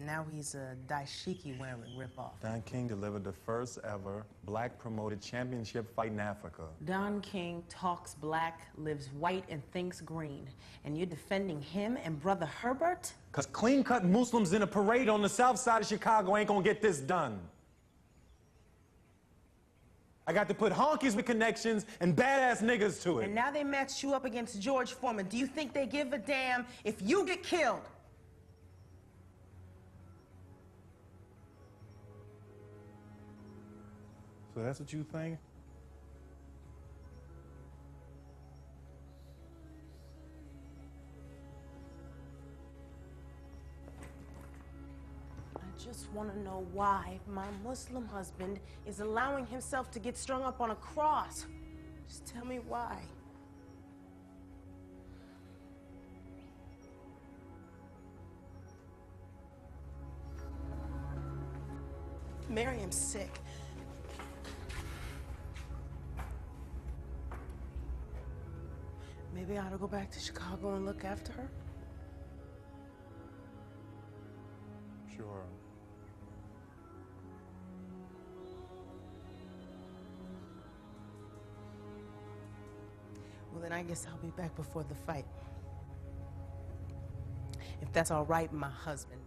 [SPEAKER 5] Now he's a dashiki wearing ripoff.
[SPEAKER 16] Don King delivered the first ever black promoted championship fight in Africa.
[SPEAKER 5] Don King talks black, lives white, and thinks green. And you're defending him and Brother Herbert?
[SPEAKER 16] Because clean-cut Muslims in a parade on the south side of Chicago ain't gonna get this done. I got to put honkies with connections and badass niggas to it.
[SPEAKER 5] And now they matched you up against George Foreman. Do you think they give a damn if you get killed?
[SPEAKER 16] So that's what you think?
[SPEAKER 5] I just want to know why my Muslim husband is allowing himself to get strung up on a cross. Just tell me why. Miriam's sick. Maybe I ought to go back to Chicago and look after her?
[SPEAKER 16] Sure.
[SPEAKER 5] Well, then I guess I'll be back before the fight. If that's all right, my husband.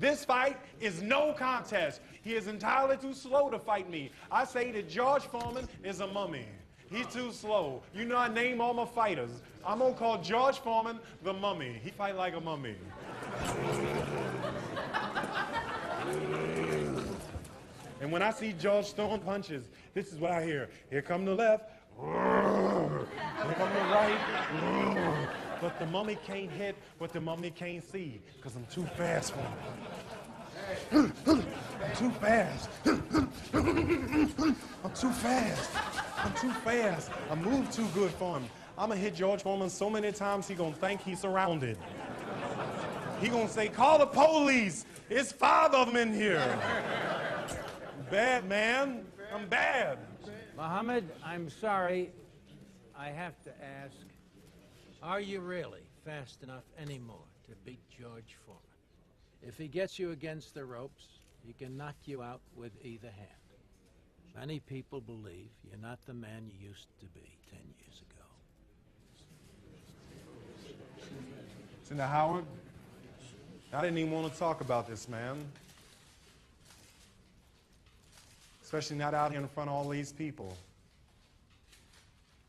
[SPEAKER 1] This fight is no contest. He is entirely too slow to fight me. I say that George Foreman is a mummy. He's too slow. You know I name all my fighters. I'm gonna call George Foreman the mummy. He fight like a mummy. And when I see George throwing punches, this is what I hear. Here come the left. Here come the right. But the mummy can't hit what the mummy can't see, because I'm too fast for him. I'm too fast. I'm too fast. I'm too fast. I move too good for him. I'm gonna hit George Foreman so many times he gonna think he's surrounded. He gonna say, call the police. It's 5 of them in here. Bad, man. I'm bad.
[SPEAKER 7] Muhammad, I'm sorry. I have to ask, are you really fast enough anymore to beat George Foreman? If he gets you against the ropes, he can knock you out with either hand. Many people believe you're not the man you used to be 10 years ago.
[SPEAKER 16] Senator Howard, I didn't even want to talk about this, man. Especially not out here in front of all these people.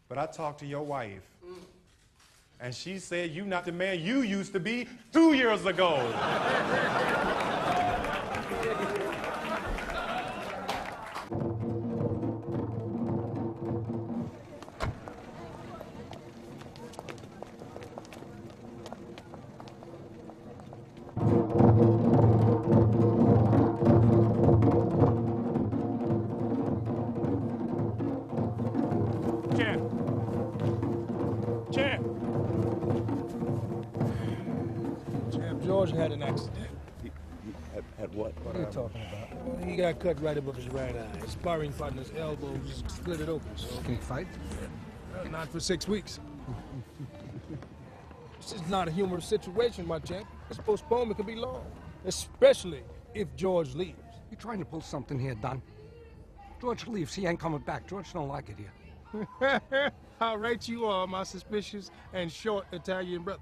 [SPEAKER 16] But I talked to your wife. And she said you're not the man you used to be 2 years ago.
[SPEAKER 20] George had an accident.
[SPEAKER 9] Had what?
[SPEAKER 20] What are you talking about? He got cut right above his right eye. His sparring partner's elbow just split it open, so...
[SPEAKER 14] Can he fight?
[SPEAKER 20] Not for 6 weeks. This is not a humorous situation, my champ. This postponement could be long, especially if George leaves.
[SPEAKER 14] You're trying to pull something here, Don. George leaves. He ain't coming back. George don't like it here.
[SPEAKER 20] How right you are, my suspicious and short Italian brother.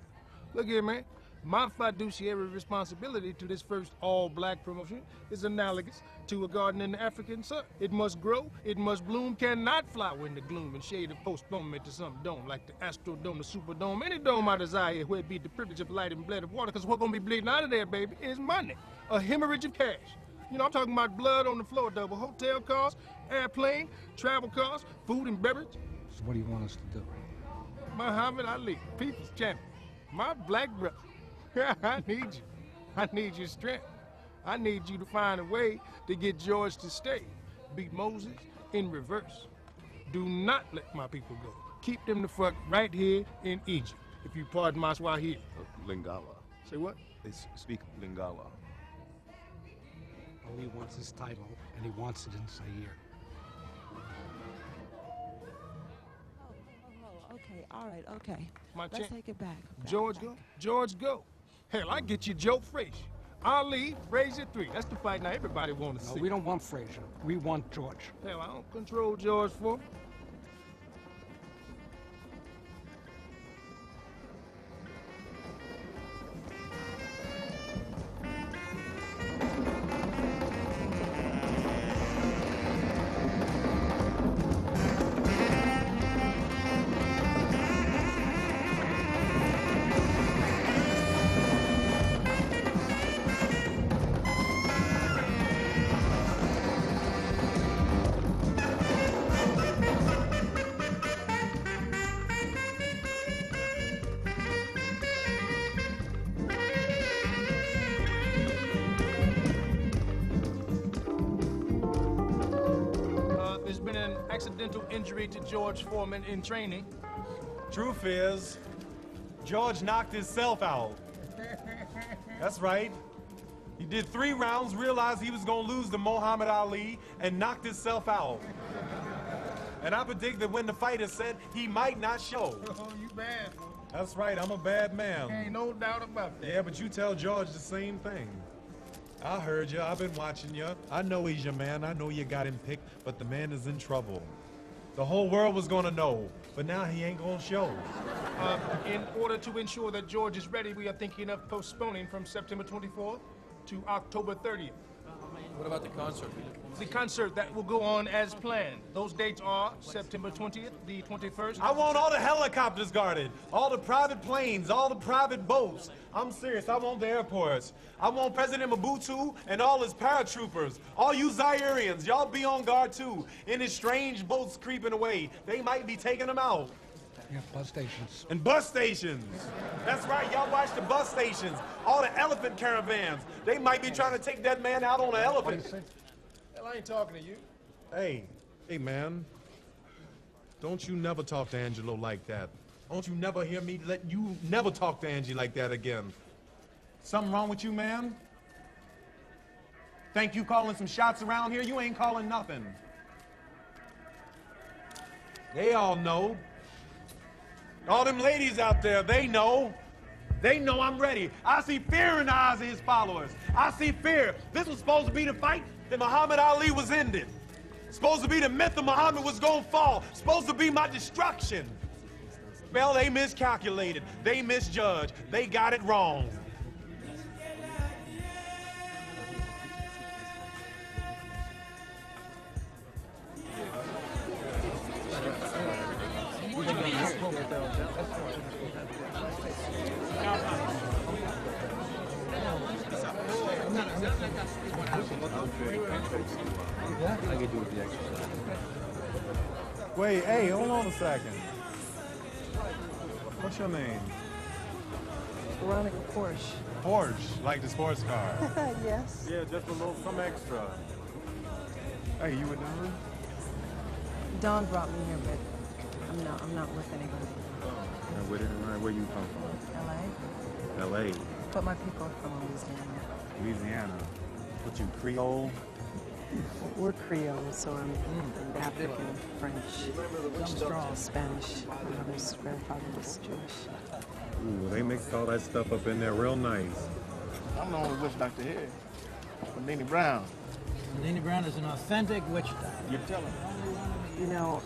[SPEAKER 20] Look here, man. My fiduciary responsibility to this first all-black promotion is analogous to a garden in the African sun. It must grow, it must bloom, cannot flower in the gloom and shade of postponement to some dome, like the Astrodome, the Superdome, any dome I desire, where it be the privilege of light and blood of water, because what's gonna be bleeding out of there, baby, is money. A hemorrhage of cash. You know, I'm talking about blood on the floor, double hotel costs, airplane, travel costs, food and beverage.
[SPEAKER 14] So what do you want us to do?
[SPEAKER 20] Muhammad Ali, people's champion, my black brother. I need you. I need your strength. I need you to find a way to get George to stay. Beat Moses in reverse. Do not let my people go. Keep them the fuck right here in Egypt, if you pardon my Swahili.
[SPEAKER 9] Lingala.
[SPEAKER 20] Say what?
[SPEAKER 9] They speak Lingala.
[SPEAKER 14] Ali wants his title, and he wants it in Zaire.
[SPEAKER 13] Okay, all right, okay.
[SPEAKER 20] My
[SPEAKER 13] Let's take it back.
[SPEAKER 20] George go? George go. Hell, I get you Joe Frazier. Ali, Frazier 3. That's the fight now everybody wants to see.
[SPEAKER 14] No, we don't want Frazier. We want George.
[SPEAKER 20] Hell, I don't control George Foreman. Accidental injury to George Foreman in training.
[SPEAKER 1] Truth is, George knocked himself out. That's right. He did 3 rounds, realized he was gonna lose to Muhammad Ali, and knocked himself out. And I predict that when the fighter said he might not show.
[SPEAKER 20] Oh, you bad, boy.
[SPEAKER 1] That's right, I'm a bad man.
[SPEAKER 20] Ain't no doubt about that.
[SPEAKER 1] Yeah, but you tell George the same thing. I heard you, I've been watching you. I know he's your man, I know you got him picked, but the man is in trouble. The whole world was gonna know, but now he ain't gonna show.
[SPEAKER 20] In order to ensure that George is ready, we are thinking of postponing from September 24th to October 30th.
[SPEAKER 6] What about the concert?
[SPEAKER 20] The concert, that will go on as planned. Those dates are September 20th, the 21st.
[SPEAKER 1] I want all the helicopters guarded, all the private planes, all the private boats. I'm serious, I want the airports. I want President Mobutu and all his paratroopers. All you Zairians, y'all be on guard too. In his strange boats creeping away, they might be taking them out.
[SPEAKER 14] Yeah, bus stations.
[SPEAKER 1] And bus stations. That's right, y'all watch the bus stations. All the elephant caravans. They might be trying to take that man out on an elephant.
[SPEAKER 20] Hell, I ain't talking to you.
[SPEAKER 1] Hey man. Don't you never talk to Angelo like that. Don't you never hear me let you never talk to Angie like that again. Something wrong with you, man? Think you calling some shots around here? You ain't calling nothing. They all know. All them ladies out there, they know. They know I'm ready. I see fear in the eyes of his followers. I see fear. This was supposed to be the fight that Muhammad Ali was ended. Supposed to be the myth of Muhammad was gonna fall. Supposed to be my destruction. Well, they miscalculated. They misjudged. They got it wrong.
[SPEAKER 9] I could do with the exercise.
[SPEAKER 1] Wait, hey, hold on a second. What's your name?
[SPEAKER 13] Veronica Porsche.
[SPEAKER 1] Porsche, like the sports car.
[SPEAKER 13] Yes.
[SPEAKER 1] Yeah, just a little, some extra. Hey, you with Don?
[SPEAKER 13] Don brought me here, but I'm not with anybody.
[SPEAKER 9] And where you come from?
[SPEAKER 13] LA?
[SPEAKER 9] L.A.
[SPEAKER 13] But my people are from Louisiana.
[SPEAKER 9] Louisiana. What, you Creole?
[SPEAKER 13] We're Creole, so I'm African, French, Spanish. My mother's grandfather was Jewish.
[SPEAKER 21] Ooh, they mixed all that stuff up in there real nice.
[SPEAKER 19] I'm the only witch doctor here. Nene Brown.
[SPEAKER 7] Nene Brown is an authentic witch doctor.
[SPEAKER 19] You're telling.
[SPEAKER 13] You know,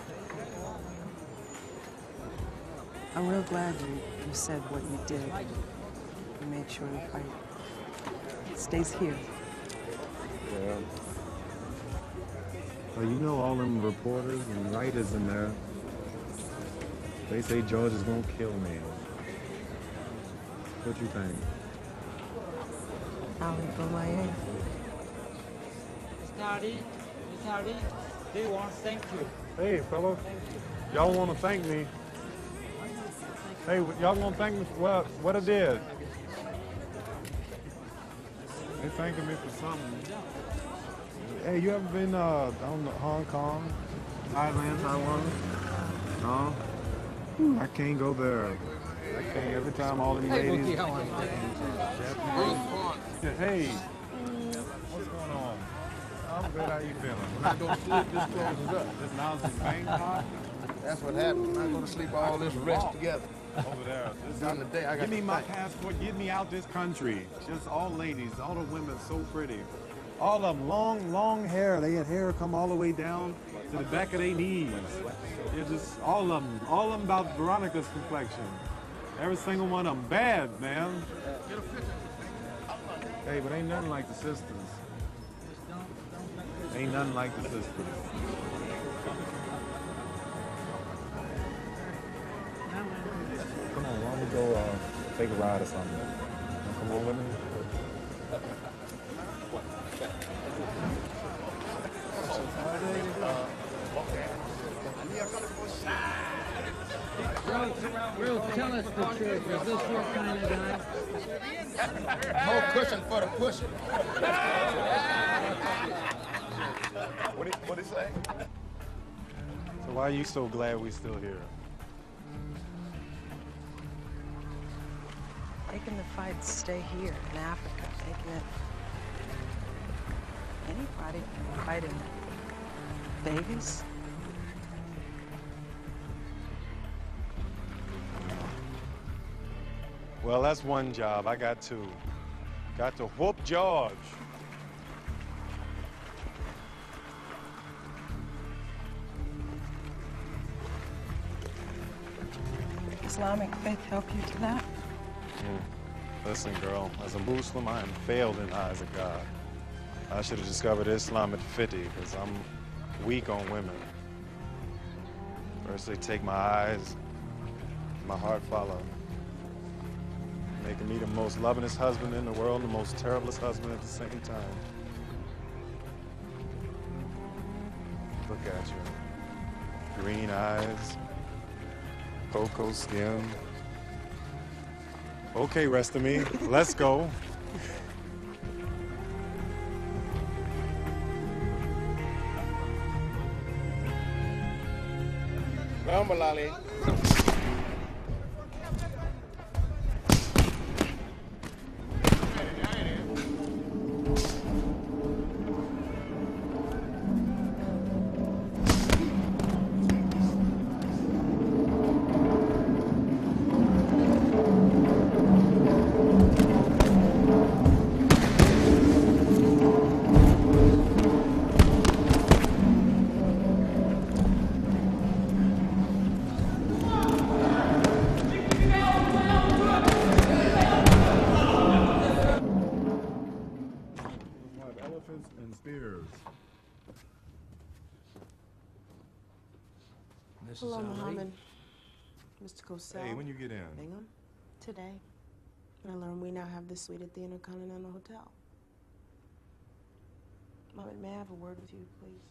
[SPEAKER 13] I'm real glad you said what you did. We make sure the fight stays here.
[SPEAKER 21] Yeah. Well, you know all them reporters and writers in there. They say George is gonna kill me. What you think?
[SPEAKER 13] Ali Bomaye.
[SPEAKER 12] Mr. Hardy, they want to thank you.
[SPEAKER 16] Hey, fellas. Y'all want to thank me. Hey, y'all gonna thank me for what I did? They thanking me for something. Hey, you ever been down to Hong Kong, Thailand, Taiwan? No? I can't go there. I can't. Every time all them ladies.
[SPEAKER 6] Hey, how are you?
[SPEAKER 16] Yeah, hey, what's going on? I'm good. How you feeling?
[SPEAKER 6] When I go to sleep, this closes up.
[SPEAKER 16] This now's in Bangkok.
[SPEAKER 6] That's what happens. When I go to sleep, all this rest together.
[SPEAKER 16] Over there.
[SPEAKER 6] During the day, I got
[SPEAKER 16] Give me
[SPEAKER 6] to
[SPEAKER 16] my
[SPEAKER 6] fight.
[SPEAKER 16] passport. Get me out this country. Just all ladies, all the women so pretty. All of them long hair. They had hair come all the way down to the back of their knees. They're just all of them about Veronica's complexion. Every single one of them bad, man. Hey, but ain't nothing like the sisters. Ain't nothing like the sisters. Come on, why don't we go take a ride or something? Come on with me.
[SPEAKER 7] Real, tell us the truth. Is this your kind of guy?
[SPEAKER 6] More cushion for the pushing.
[SPEAKER 21] What did he say?
[SPEAKER 16] So why are you so glad we're still here?
[SPEAKER 13] Making the fight stay here in Africa, making it. Anybody can fight in babies.
[SPEAKER 16] Well, that's one job. I got two. Got to whoop George.
[SPEAKER 13] Islamic faith help you to that?
[SPEAKER 16] Listen, girl, as a Muslim, I am failed in the eyes of God. I should have discovered Islam at 50, because I'm weak on women. First they take my eyes, my heart follow. Making me the most lovingest husband in the world, and the most terriblest husband at the same time. Look at you. Green eyes, cocoa skin. Okay, rest of me, let's go.
[SPEAKER 6] Vamos, Ali.
[SPEAKER 16] And spears.
[SPEAKER 5] Hello, Muhammad. Mr. Cosell.
[SPEAKER 21] Hey, when you get in?
[SPEAKER 5] Bingham. Today. I learned we now have this suite at the Intercontinental Hotel. Muhammad, may I have a word with you, please?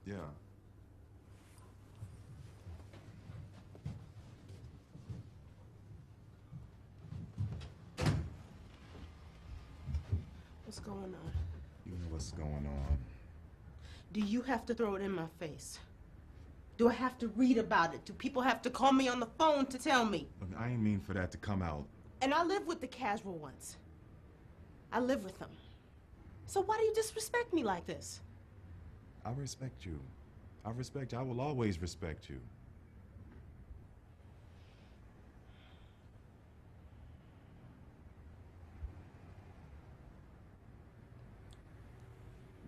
[SPEAKER 21] Yeah.
[SPEAKER 5] What's going on?
[SPEAKER 21] You know what's going on.
[SPEAKER 5] Do you have to throw it in my face? Do I have to read about it? Do people have to call me on the phone to tell me?
[SPEAKER 21] Look, I ain't mean for that to come out.
[SPEAKER 5] And I live with the casual ones. I live with them. So why do you disrespect me like this?
[SPEAKER 21] I respect you. I respect you. I will always respect you.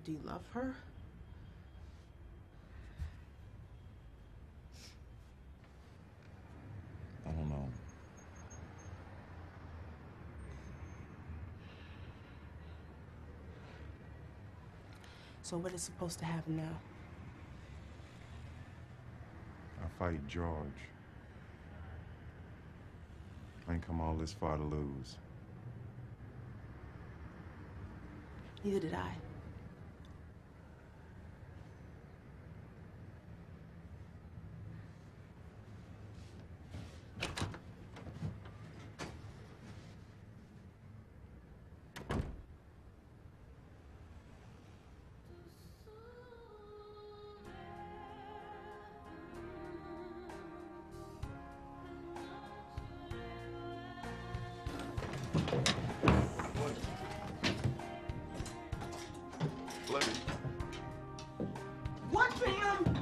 [SPEAKER 5] Do you love her?
[SPEAKER 21] I don't know.
[SPEAKER 5] So what is supposed to happen now?
[SPEAKER 21] I fight George. I ain't come all this far to lose.
[SPEAKER 5] Neither did I.
[SPEAKER 2] What for him?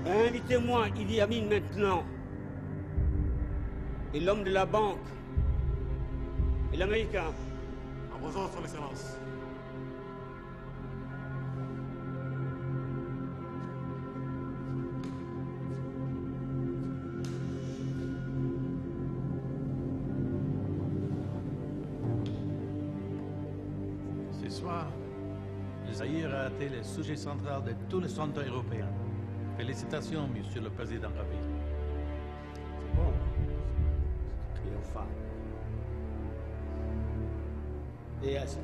[SPEAKER 18] Invitez-moi Idi Amin maintenant. Et l'homme de la banque. Et l'Américain.
[SPEAKER 1] À vos ordres, Excellence.
[SPEAKER 23] Ce soir, le Zaïre a été le sujet central de tous les centres européens. Félicitations, Monsieur le Président Rabi.
[SPEAKER 18] Bon. Triomphal. Et assez.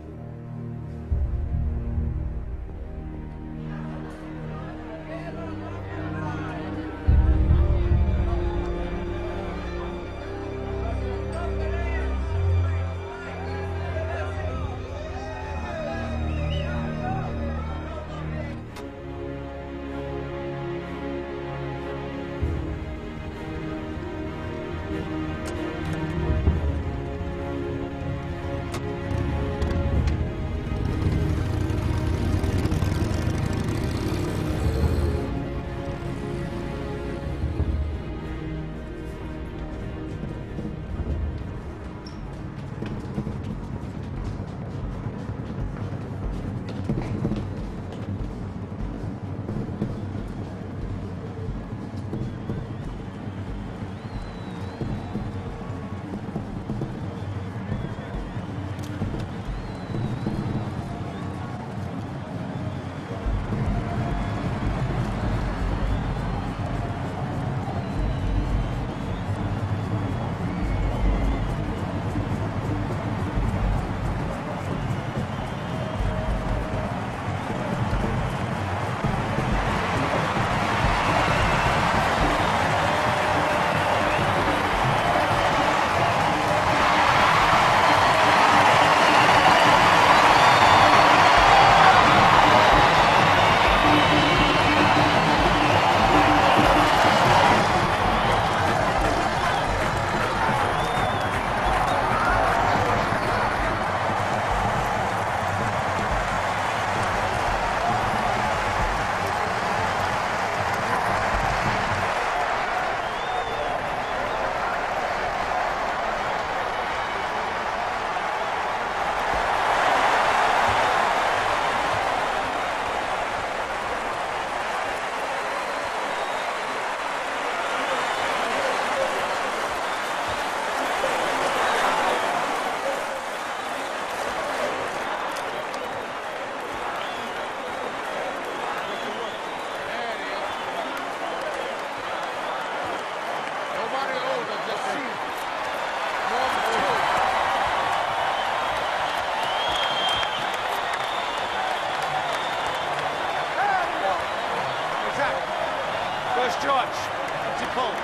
[SPEAKER 6] Where's George? What's he called?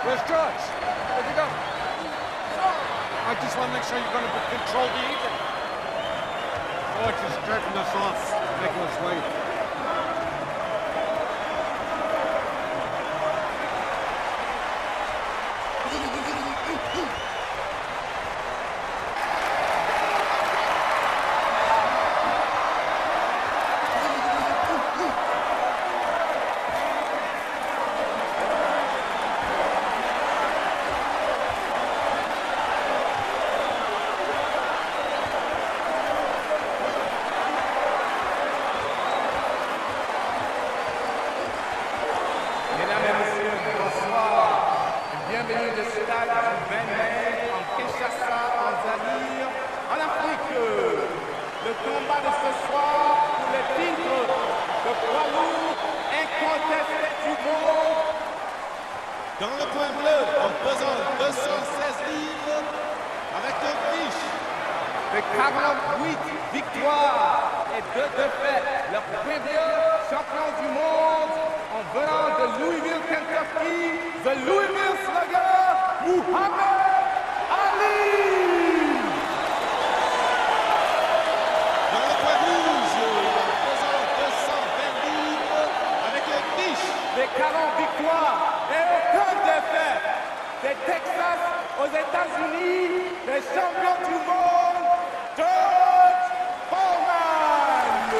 [SPEAKER 6] Where's George? Where'd he go? I just want to make sure you're going to control the evening. George is jerking us off, making us wait.
[SPEAKER 19] Dans le coin bleu, en pesant 216 livres, avec un fiche
[SPEAKER 6] de 48 victoires et 2 défaites, le premier champion du monde en venant de Louisville, Kentucky, the Louisville Slugger, Muhammad Ali!
[SPEAKER 19] Dans le coin rouge, en pesant 220 livres, avec un fiche
[SPEAKER 6] de 40 victoires et aucune défaite. De Texas aux États-Unis, les champions du monde, George Foreman.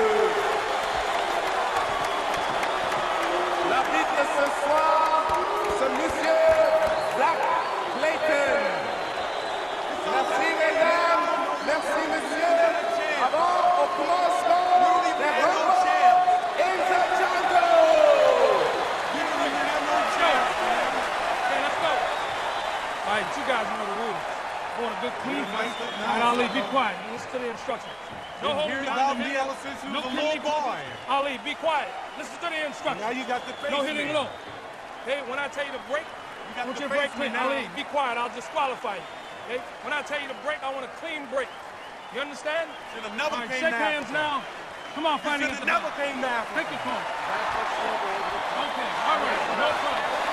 [SPEAKER 6] L'arbitre de ce soir, c'est monsieur Zach Clayton. Merci mesdames, merci messieurs. Avant, au commencement, les records in the jungle.
[SPEAKER 3] All right, you guys know the rules. Want a good clean fight? All right, Ali, be quiet. Listen to the instructions. No holding down the ever since he was a little boy. Ali, be quiet. Listen to the instructions. Now you got the face. No hitting low. Okay, when I tell you to break, I want you to break clean. Ali, be quiet. I'll disqualify you. Okay, when I tell you to break, I want a clean break. You understand? Should have never came shake hands now. Come on, fighting. Should have never came now. Take your phone. Okay, all right, no problem.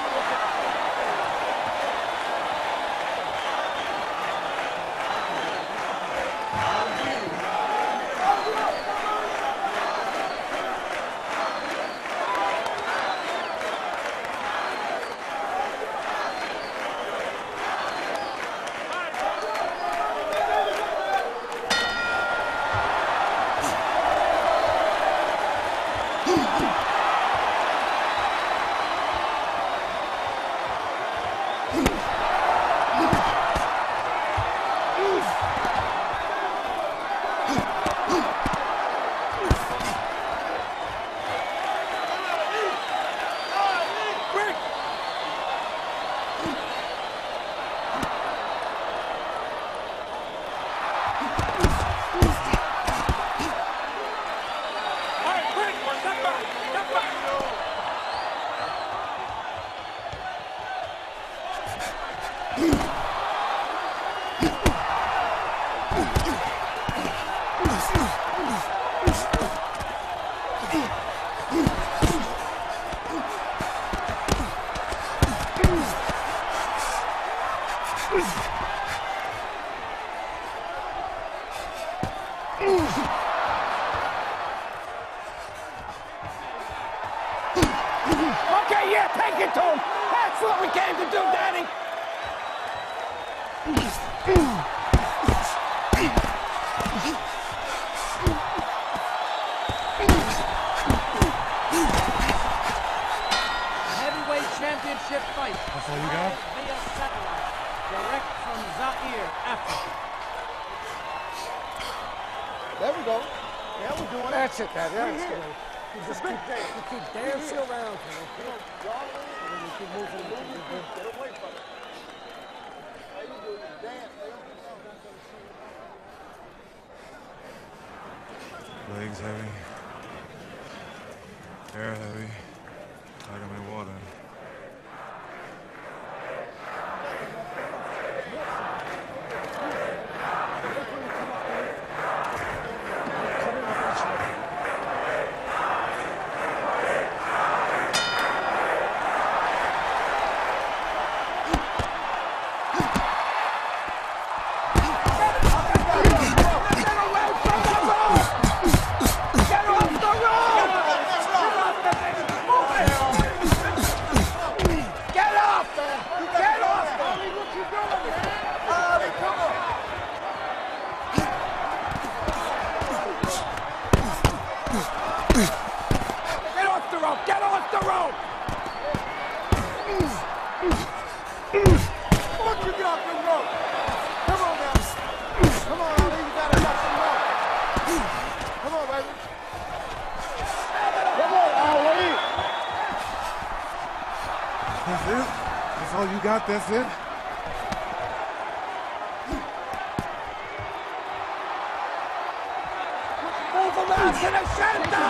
[SPEAKER 14] Okay, yeah, take it to him. That's what we came to do, Daddy.
[SPEAKER 7] Heavyweight championship fight.
[SPEAKER 21] That's all you got?
[SPEAKER 7] Via satellite, direct from Zaire, Africa.
[SPEAKER 14] There we go. Yeah, we're doing it. That's it, Daddy. That's it. You just keep dancing around. Come on. And then you keep moving. Get away from it. How you do? Dance.
[SPEAKER 21] Legs heavy. Hair heavy. Like I'm in water.
[SPEAKER 16] it, that's it.
[SPEAKER 14] Move him out to the center!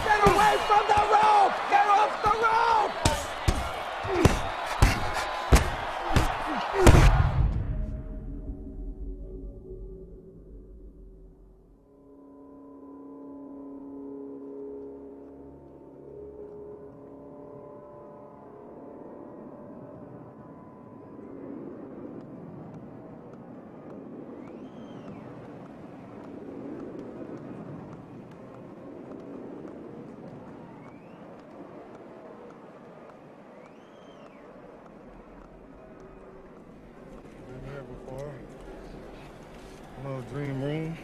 [SPEAKER 14] Get away from the rope! Get off the rope!
[SPEAKER 16] Little dream room.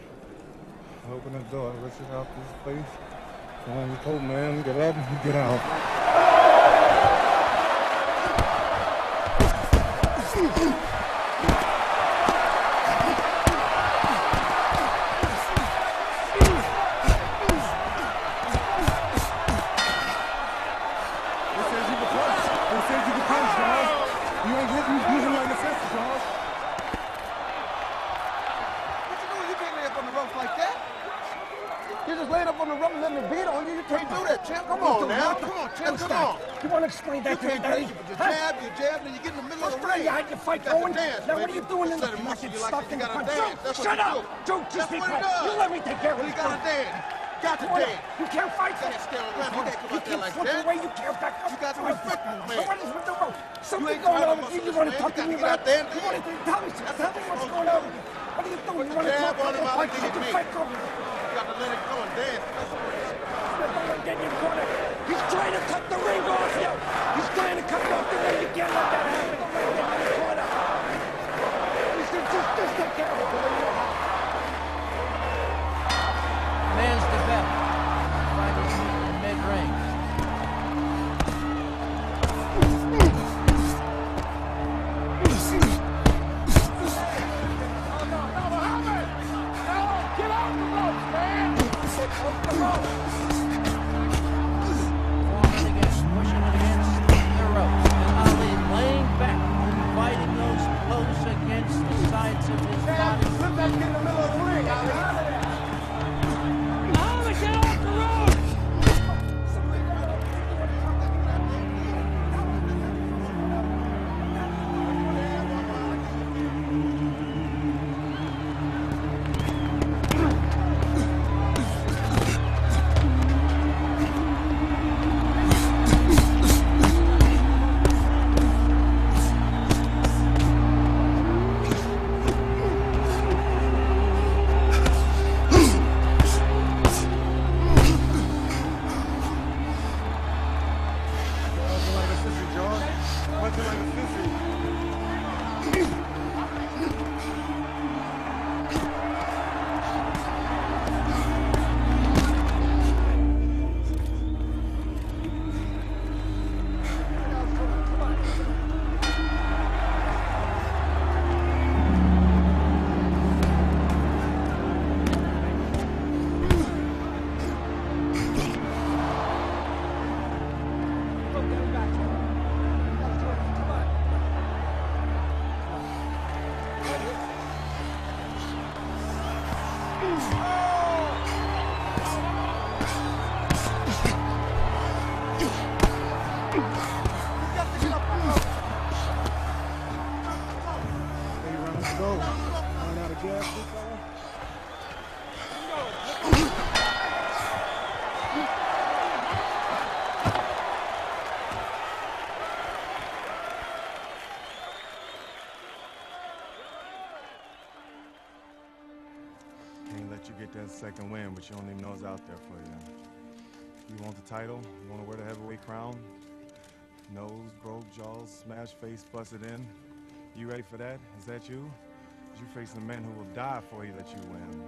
[SPEAKER 16] Open the door, let's get out this place. Come on, you told man, get up and get out.
[SPEAKER 14] Explain that to me, Daddy.
[SPEAKER 19] You jab, and you get in the middle of the ring.
[SPEAKER 14] You had your fight going. Now what are you doing in the fucking stuck in the punch? Shut up! Don't just be quiet. You let me take care of it.
[SPEAKER 19] You gotta dance. Got to dance.
[SPEAKER 14] You can't fight that.
[SPEAKER 19] You
[SPEAKER 14] can't
[SPEAKER 19] like
[SPEAKER 14] flip
[SPEAKER 19] that.
[SPEAKER 14] away. You can't back up.
[SPEAKER 19] You got to respect me, man.
[SPEAKER 14] What is with the rope? Something going on with you. You want to talk to me about that? You want to tell me what's going on? What are you doing? You want to talk to me about the fight going?
[SPEAKER 19] You got to let it go and dance.
[SPEAKER 14] He's trying to cut the ring off you. He's trying to cut off the ring. You can't let that happen. Just take care of it.
[SPEAKER 7] Man's developed. Fighting in mid-range.
[SPEAKER 14] Get off the ropes, man. Off the ropes.
[SPEAKER 7] Sides of his body.
[SPEAKER 14] Put that kid in the middle of the ring, Ali.
[SPEAKER 3] Ali, get off the road!
[SPEAKER 16] You get that second win, but you don't even know it's out there for you. You want the title? You want to wear the heavyweight crown? Nose, broke jaws, smashed face, busted in. You ready for that? Is that you? You facing a man who will die for you that you win.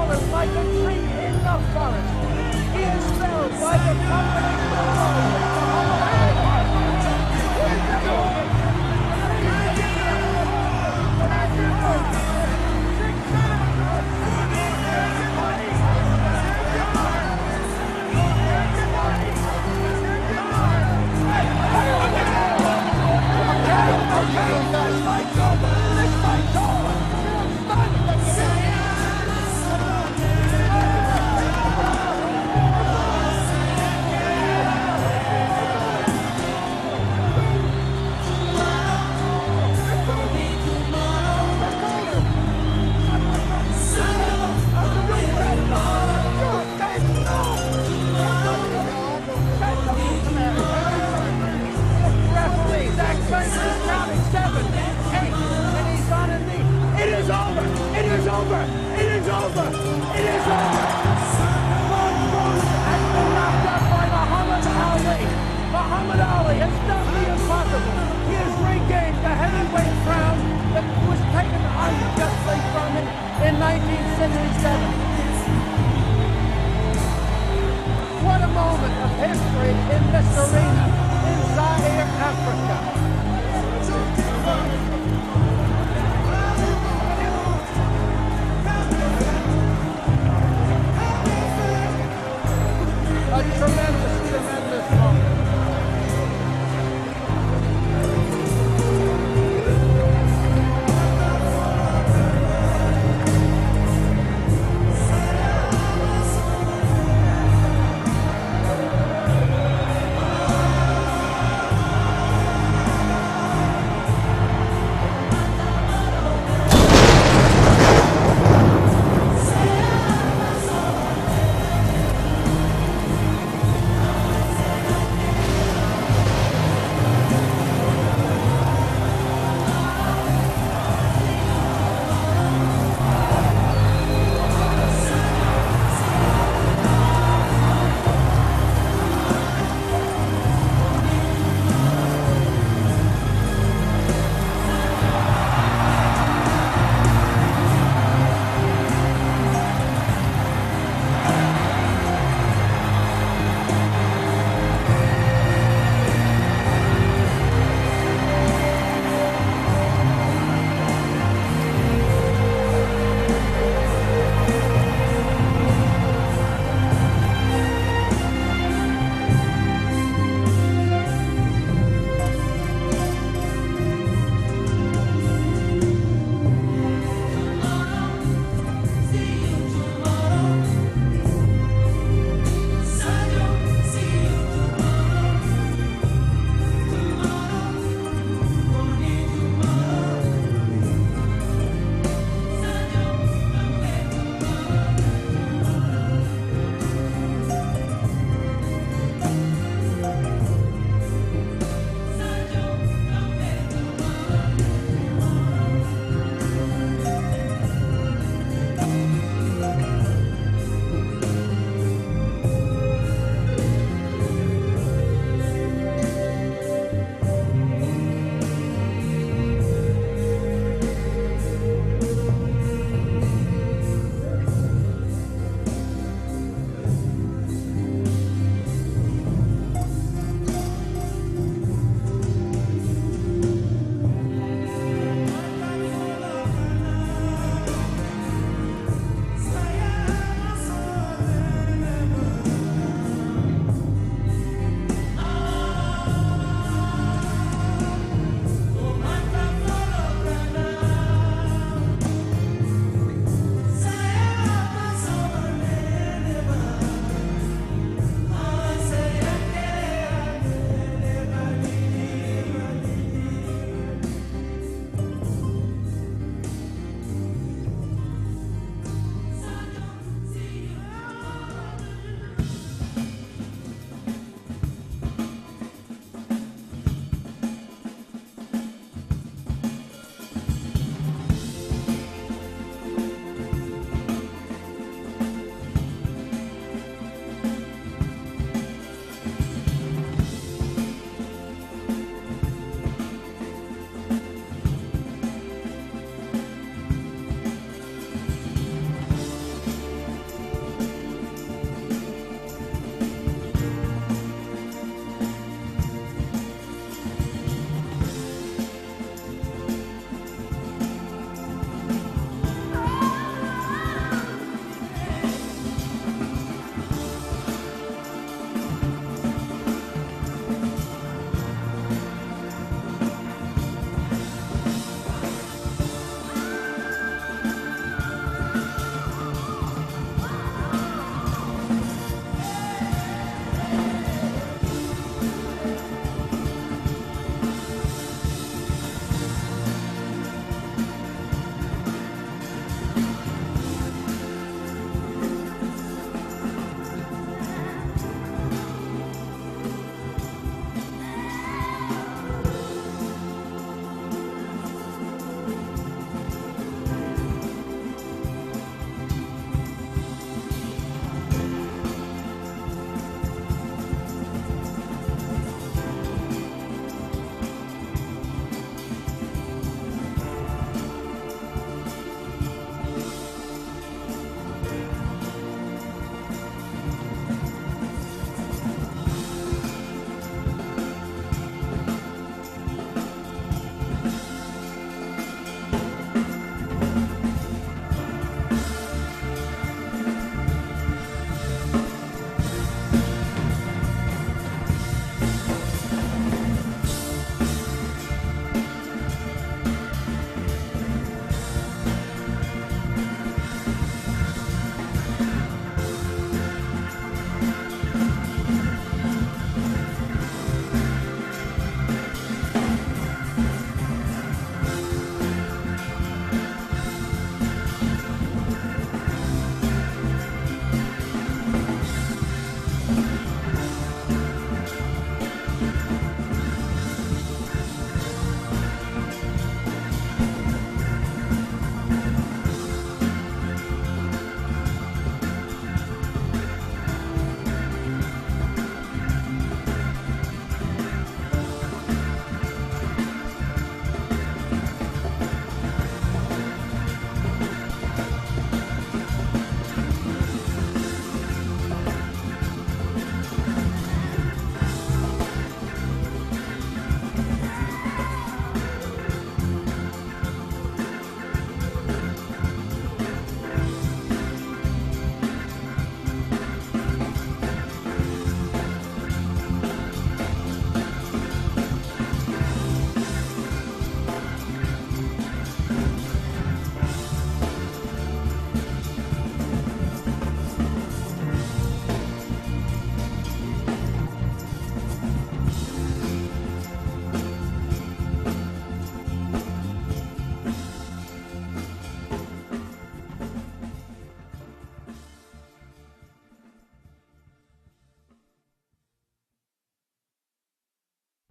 [SPEAKER 14] fallen like a tree in the forest. He is felled by the combination of blows.